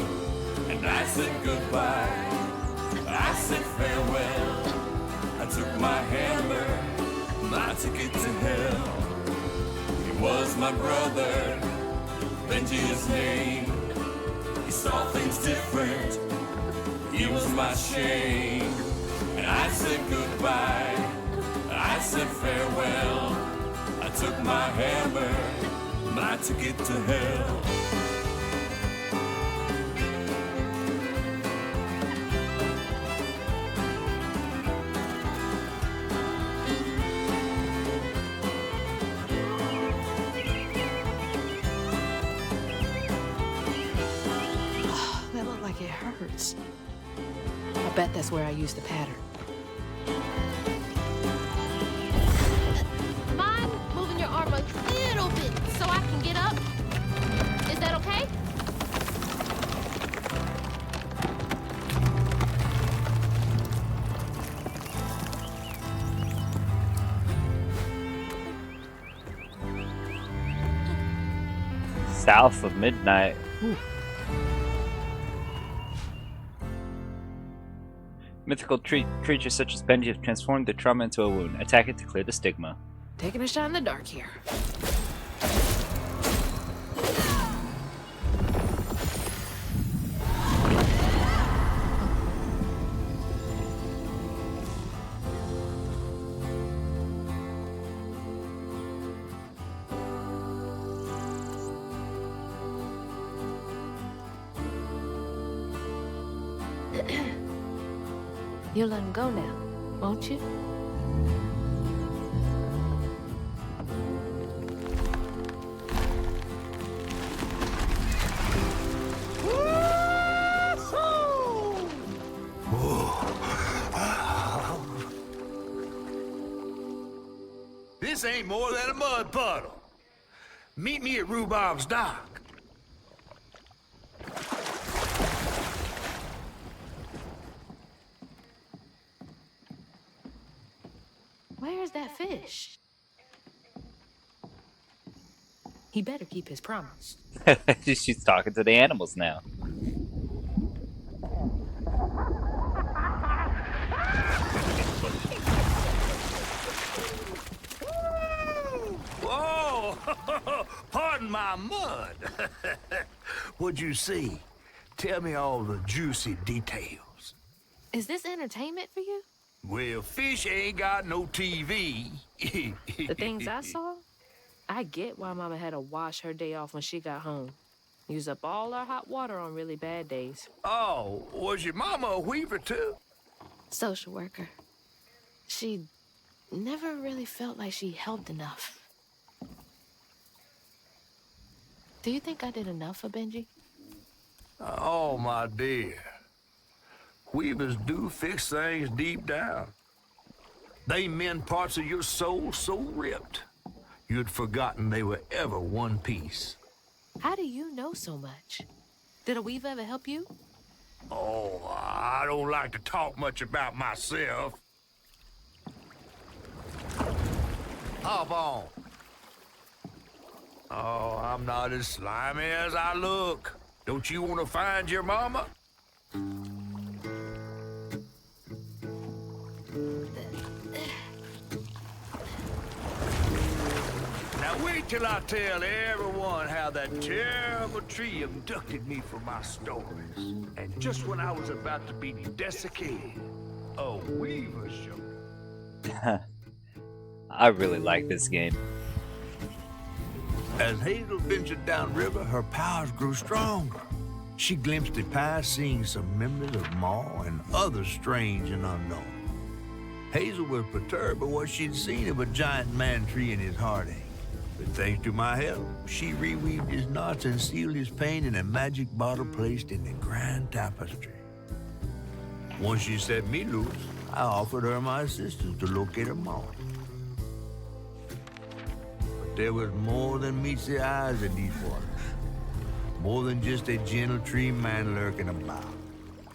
And I said goodbye. I said farewell. I took my hammer, my ticket to hell. He was my brother, Benji his name. He saw things different. He was my shame. And I said goodbye. I said farewell. I took my hammer, my ticket to hell. That looked like it hurts. I bet that's where I used the pattern. Mind moving your arm a little bit so I can get up? Is that okay? South of midnight. Whew. Mythical creatures such as Benji have transformed the trauma into a wound. Attack it to clear the stigma. Taking a shot in the dark here. You'll let him go now, won't you? This ain't more than a mud puddle. Meet me at Rhubob's dock. Where's that fish? He better keep his promise. She's talking to the animals now. Whoa! Pardon my mud. What'd you see? Tell me all the juicy details. Is this entertainment for you? Well, fish ain't got no TV. The things I saw? I get why Mama had to wash her day off when she got home. Use up all our hot water on really bad days. Oh, was your mama a weaver too? Social worker. She never really felt like she helped enough. Do you think I did enough for Benji? Oh, my dear. Weavers do fix things deep down. They mend parts of your soul so ripped, you'd forgotten they were ever one piece. How do you know so much? Did a weaver ever help you? Oh, I don't like to talk much about myself. Hop on. Oh, I'm not as slimy as I look. Don't you want to find your mama? Now wait till I tell everyone how that terrible tree abducted me for my stories. And just when I was about to be desiccated, a weaver showed. I really like this game. As Hazel ventured downriver, her powers grew stronger. She glimpsed it past, seeing some memories of Ma and others strange and unknown. Hazel was perturbed by what she'd seen of a giant man tree in his heartache. But thanks to my help, she reweaved his knots and sealed his pain in a magic bottle placed in the grand tapestry. Once she set me loose, I offered her my assistance to locate her Ma. But there was more than meets the eyes in these waters. More than just a gentle tree man lurking about.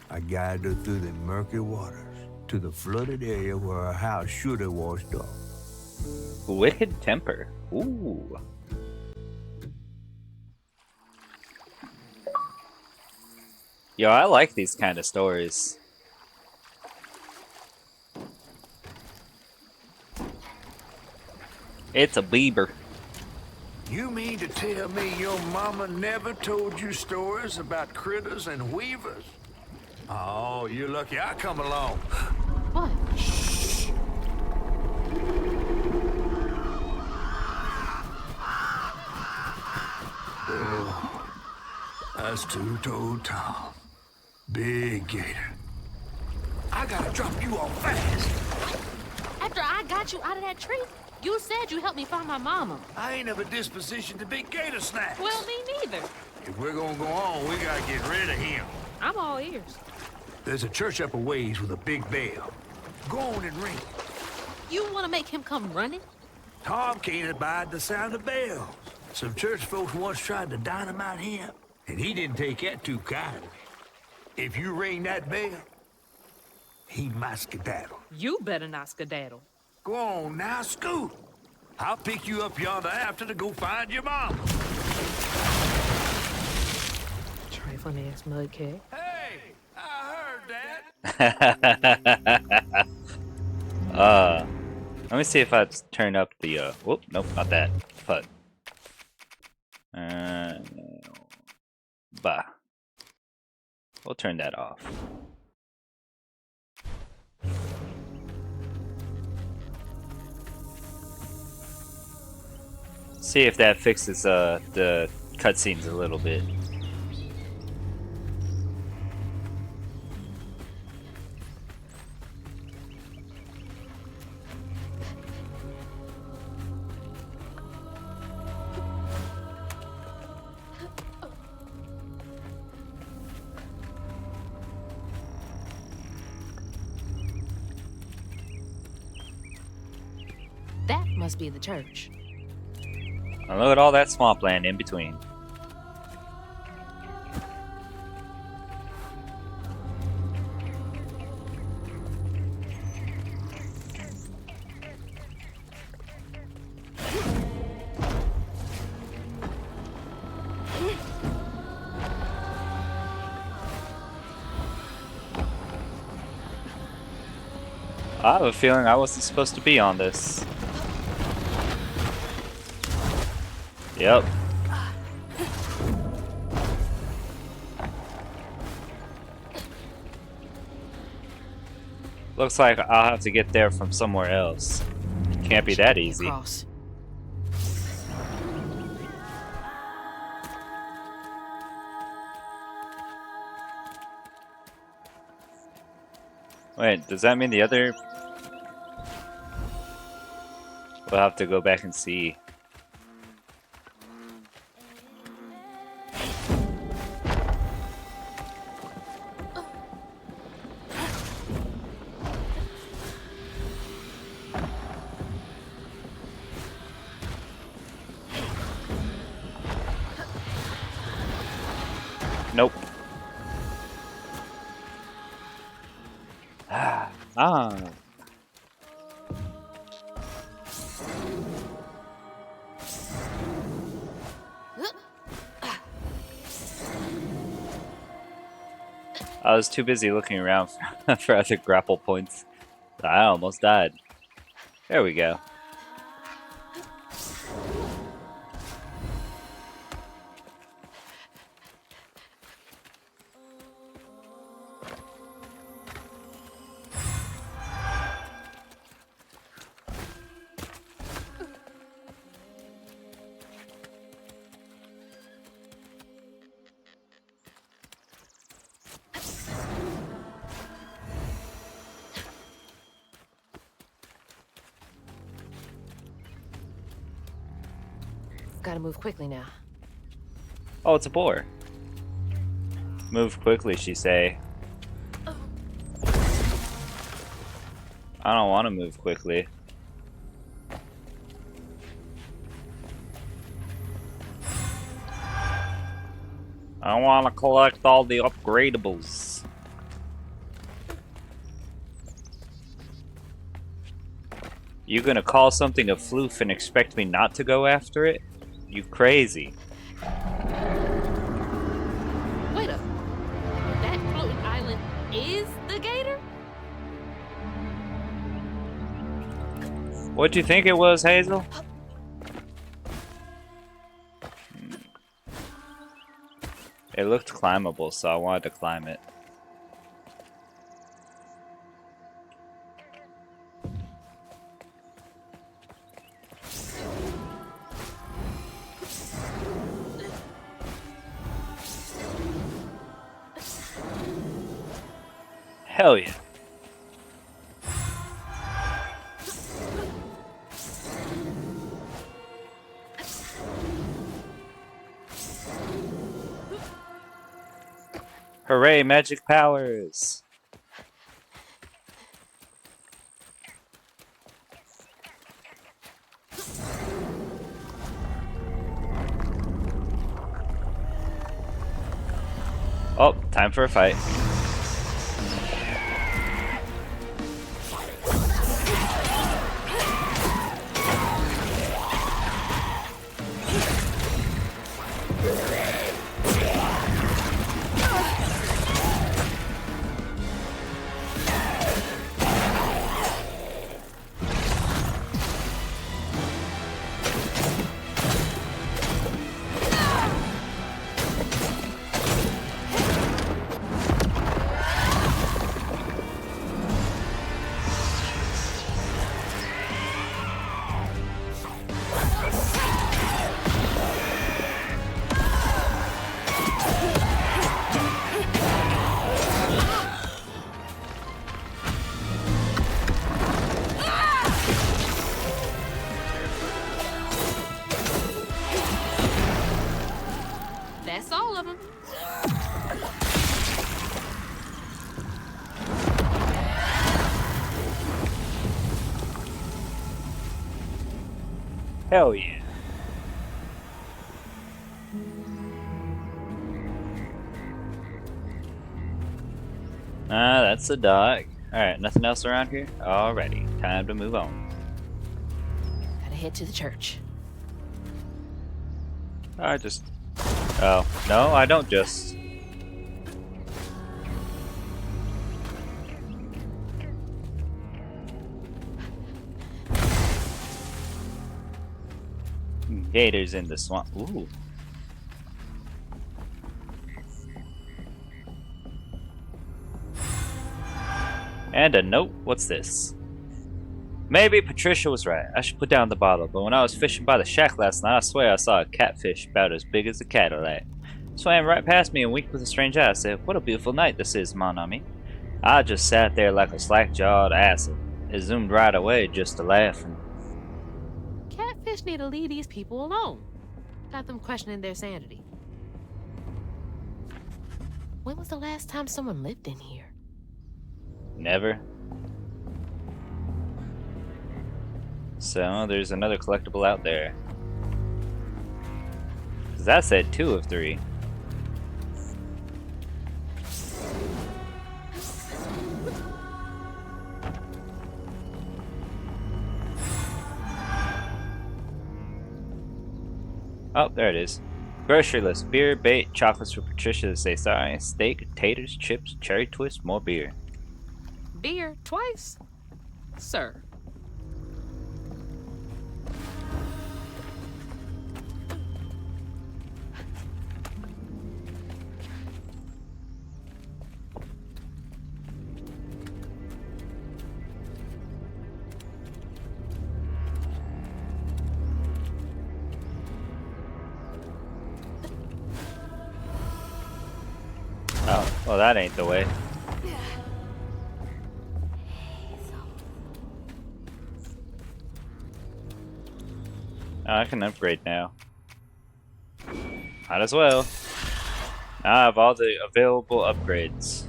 I guided her through the murky waters to the flooded area where her house should have washed off. Wicked temper. Ooh. Yo, I like these kind of stories. It's a beaver. You mean to tell me your mama never told you stories about critters and weavers? Oh, you're lucky I come along. What? Shh. Oh, that's two-toed Tom. Big gator. I gotta drop you off fast. After I got you out of that tree, you said you helped me find my mama. I ain't of a disposition to be gator snacks. Well, me neither. If we're gonna go on, we gotta get rid of him. I'm all ears. There's a church up a ways with a big bell. Go on and ring. You want to make him come running? Tom can't abide the sound of bells. Some church folks once tried to dynamite him, and he didn't take that too kindly. If you ring that bell, he might skedaddle. You better not skedaddle. Go on now, scoot. I'll pick you up yonder after to go find your mom. funny ass mudcat. Hey, I heard that. Let me see if I turn up the whoop, nope, not that. Fuck. Bah. We'll turn that off. See if that fixes the cutscenes a little bit. That must be the church. And look at all that swampland in between. I have a feeling I wasn't supposed to be on this. Yep. Looks like I'll have to get there from somewhere else. Can't be that easy. Wait, does that mean the other... We'll have to go back and see. Nope. Ah. I was too busy looking around for other grapple points. I almost died. There we go. Gotta move quickly now. Oh, it's a boar. Move quickly, she say. I don't want to move quickly. I want to collect all the upgradables. You gonna call something a floof and expect me not to go after it? You crazy. Wait up. That floating island is the gator? What'd you think it was, Hazel? It looked climbable, so I wanted to climb it. Hell yeah. Hooray, magic powers! Oh, time for a fight. Hell yeah. Ah, that's the dock. Alright, nothing else around here? Alrighty, time to move on. Gotta head to the church. I just... Oh, no, I don't just... Gators in the swamp. Ooh. And a note. What's this? Maybe Patricia was right. I should put down the bottle, but when I was fishing by the shack last night, I swear I saw a catfish about as big as a Cadillac. Swam right past me and winked with a strange eye. I said, "What a beautiful night this is, mon ami." I just sat there like a slack-jawed ass. It zoomed right away just to laugh. Catfish need to leave these people alone. Got them questioning their sanity. When was the last time someone lived in here? Never. So, there's another collectible out there. 'Cause that said 2 of 3. Oh, there it is. Grocery list. Beer, bait, chocolates for Patricia to say sorry, steak, taters, chips, cherry twist, more beer. Beer twice? Sir. Oh, well that ain't the way. Oh, I can upgrade now. Might as well. Now I have all the available upgrades.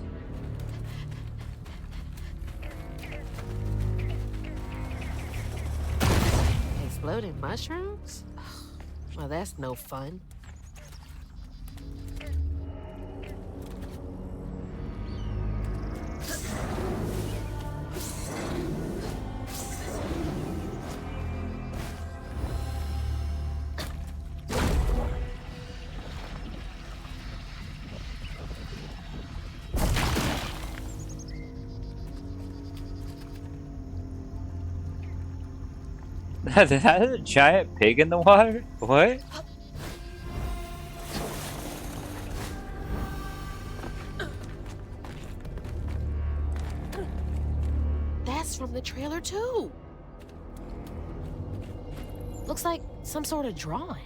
Exploding mushrooms? Well, that's no fun. That is a giant pig in the water? What? That's from the trailer too. Looks like some sort of drawing.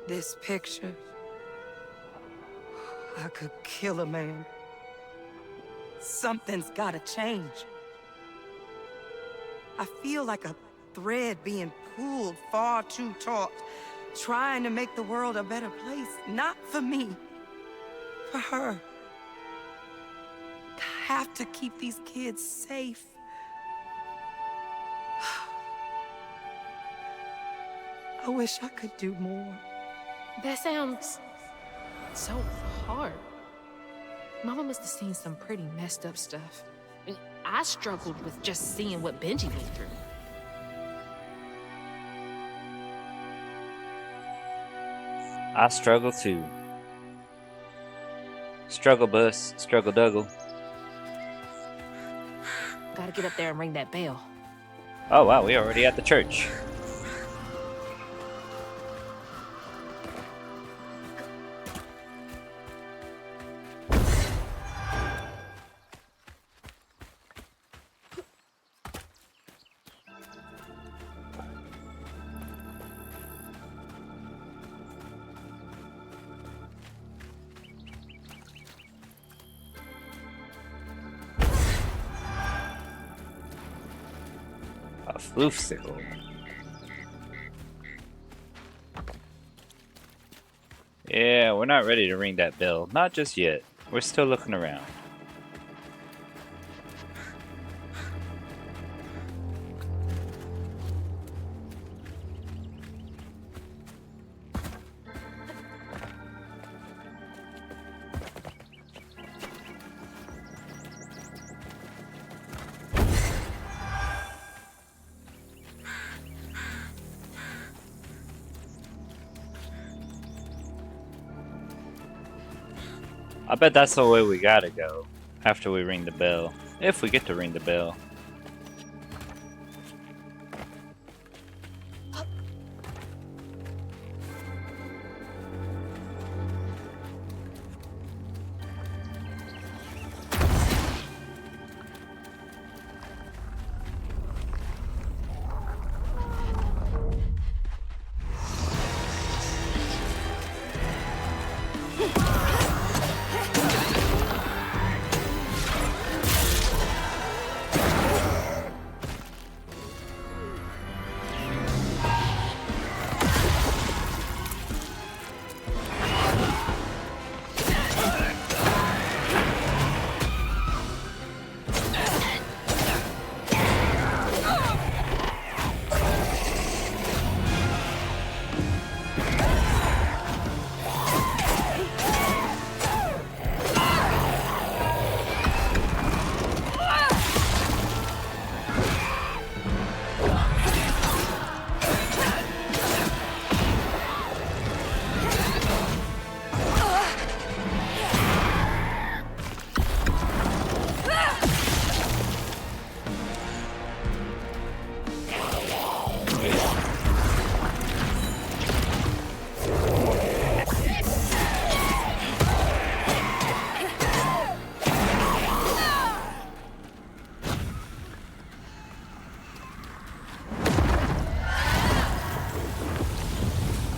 This picture, I could kill a man. Something's gotta change. I feel like a thread being pulled far too taut, trying to make the world a better place. Not for me, for her. I have to keep these kids safe. I wish I could do more. That sounds so hard. Mama must have seen some pretty messed up stuff. I mean, I struggled with just seeing what Benji went through. I struggle too. Struggle bus, struggle duggle. Gotta get up there and ring that bell. Oh wow, we already at the church. A floofsicle. Yeah, we're not ready to ring that bell. Not just yet. We're still looking around. I bet that's the way we gotta go after we ring the bell. If we get to ring the bell.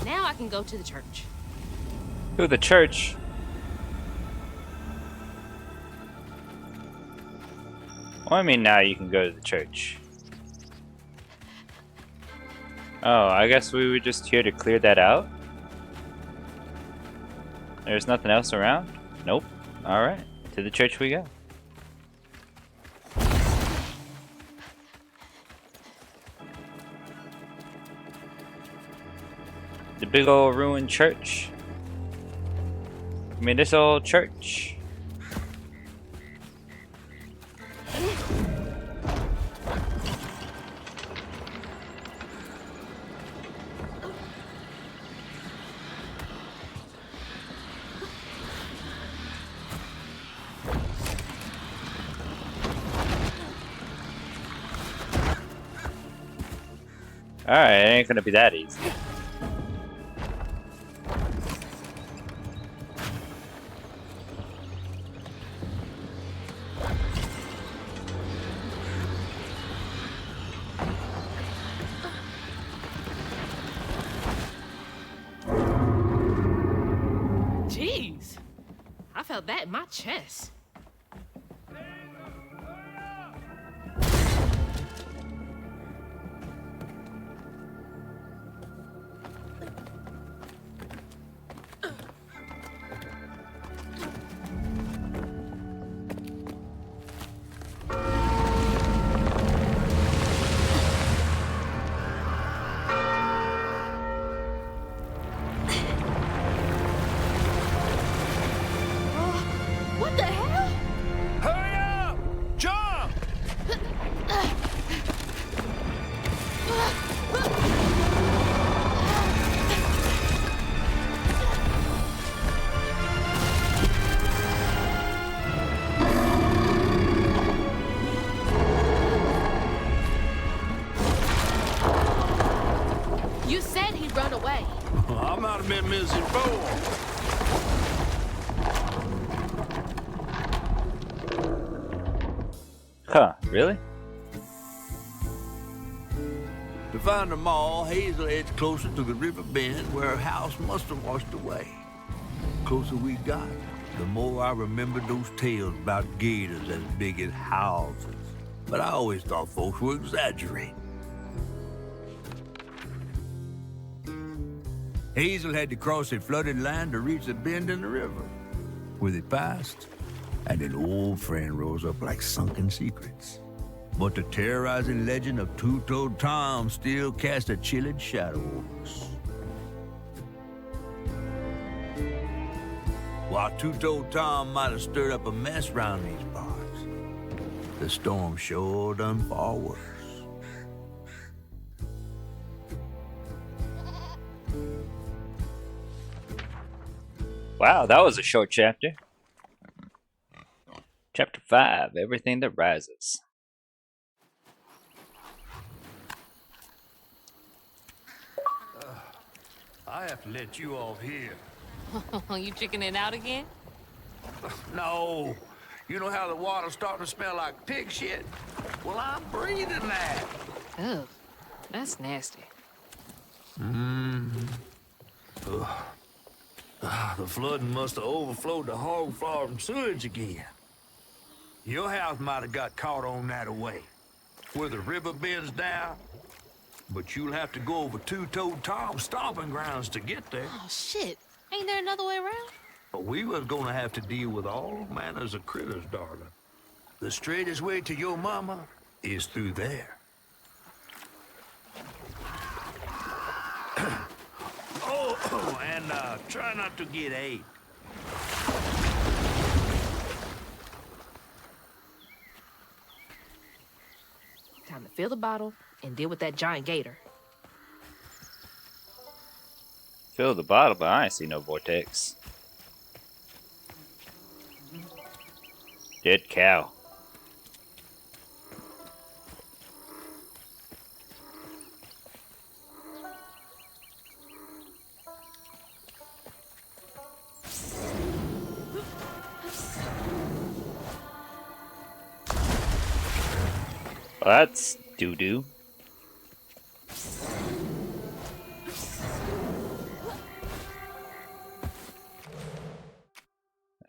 Now I can go to the church. To the church. Well, I mean, now you can go to the church. Oh, I guess we were just here to clear that out? There's nothing else around? Nope. Alright, to the church we go. The big old ruined church. I mean, this old church. Alright, it ain't gonna be that easy. Jeez, I felt that in my chest. What the hell? Hurry up! Jump! You said he'd run away. I might have been misinformed. Huh, really? To find them all, Hazel heads closer to the river bend where her house must have washed away. The closer we got, the more I remembered those tales about gators as big as houses. But I always thought folks were exaggerating. Hazel had to cross a flooded land to reach a bend in the river. Where they passed, and an old friend rose up like sunken secrets. But the terrorizing legend of Two-Toed Tom still cast a chilling shadow over us. While Two-Toed Tom might have stirred up a mess round these parts, the storm sure done far worse. Wow, that was a short chapter. 5, everything that rises. I have to let you off here. You chickening out again? No. You know how the water's starting to smell like pig shit? Well, I'm breathing that. Ugh, that's nasty. The flooding must have overflowed the hog farm sewage again. Your house might have got caught on that away, where the river bends down. But you'll have to go over Two-Toed Tom's stomping grounds to get there. Oh, shit. Ain't there another way around? But we was gonna have to deal with all manners of critters, darling. The straightest way to your mama is through there. And try not to get AIDS. Time to fill the bottle and deal with that giant gator. Fill the bottle, but I ain't see no vortex. Dead cow. Well, that's doo-doo.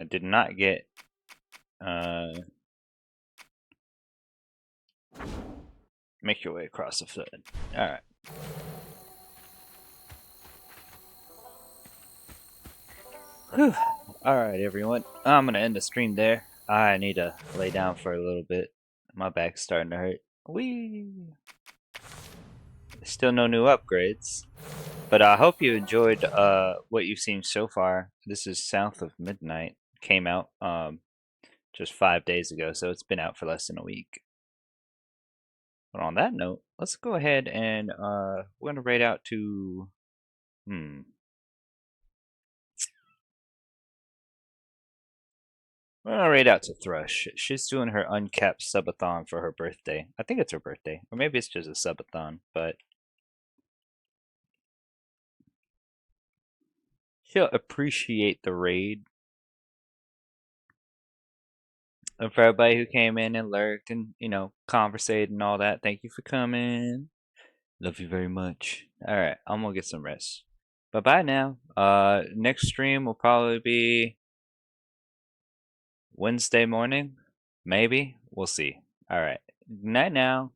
I did not get make your way across the flood. Alright. Whew. Alright, everyone. I'm gonna end the stream there. I need to lay down for a little bit. My back's starting to hurt. Whee! Still no new upgrades. But I hope you enjoyed what you've seen so far. This is South of Midnight. Came out just 5 days ago, so it's been out for less than a week. But on that note, let's go ahead and we're gonna raid out to we're gonna raid out to Thrush. She's doing her uncapped subathon for her birthday. I think it's her birthday, or maybe it's just a subathon, but she'll appreciate the raid. And for everybody who came in and lurked and, you know, conversated and all that, thank you for coming. Love you very much. Alright, I'm gonna get some rest. Bye-bye now. Next stream will probably be Wednesday morning. Maybe. We'll see. Alright. Night now.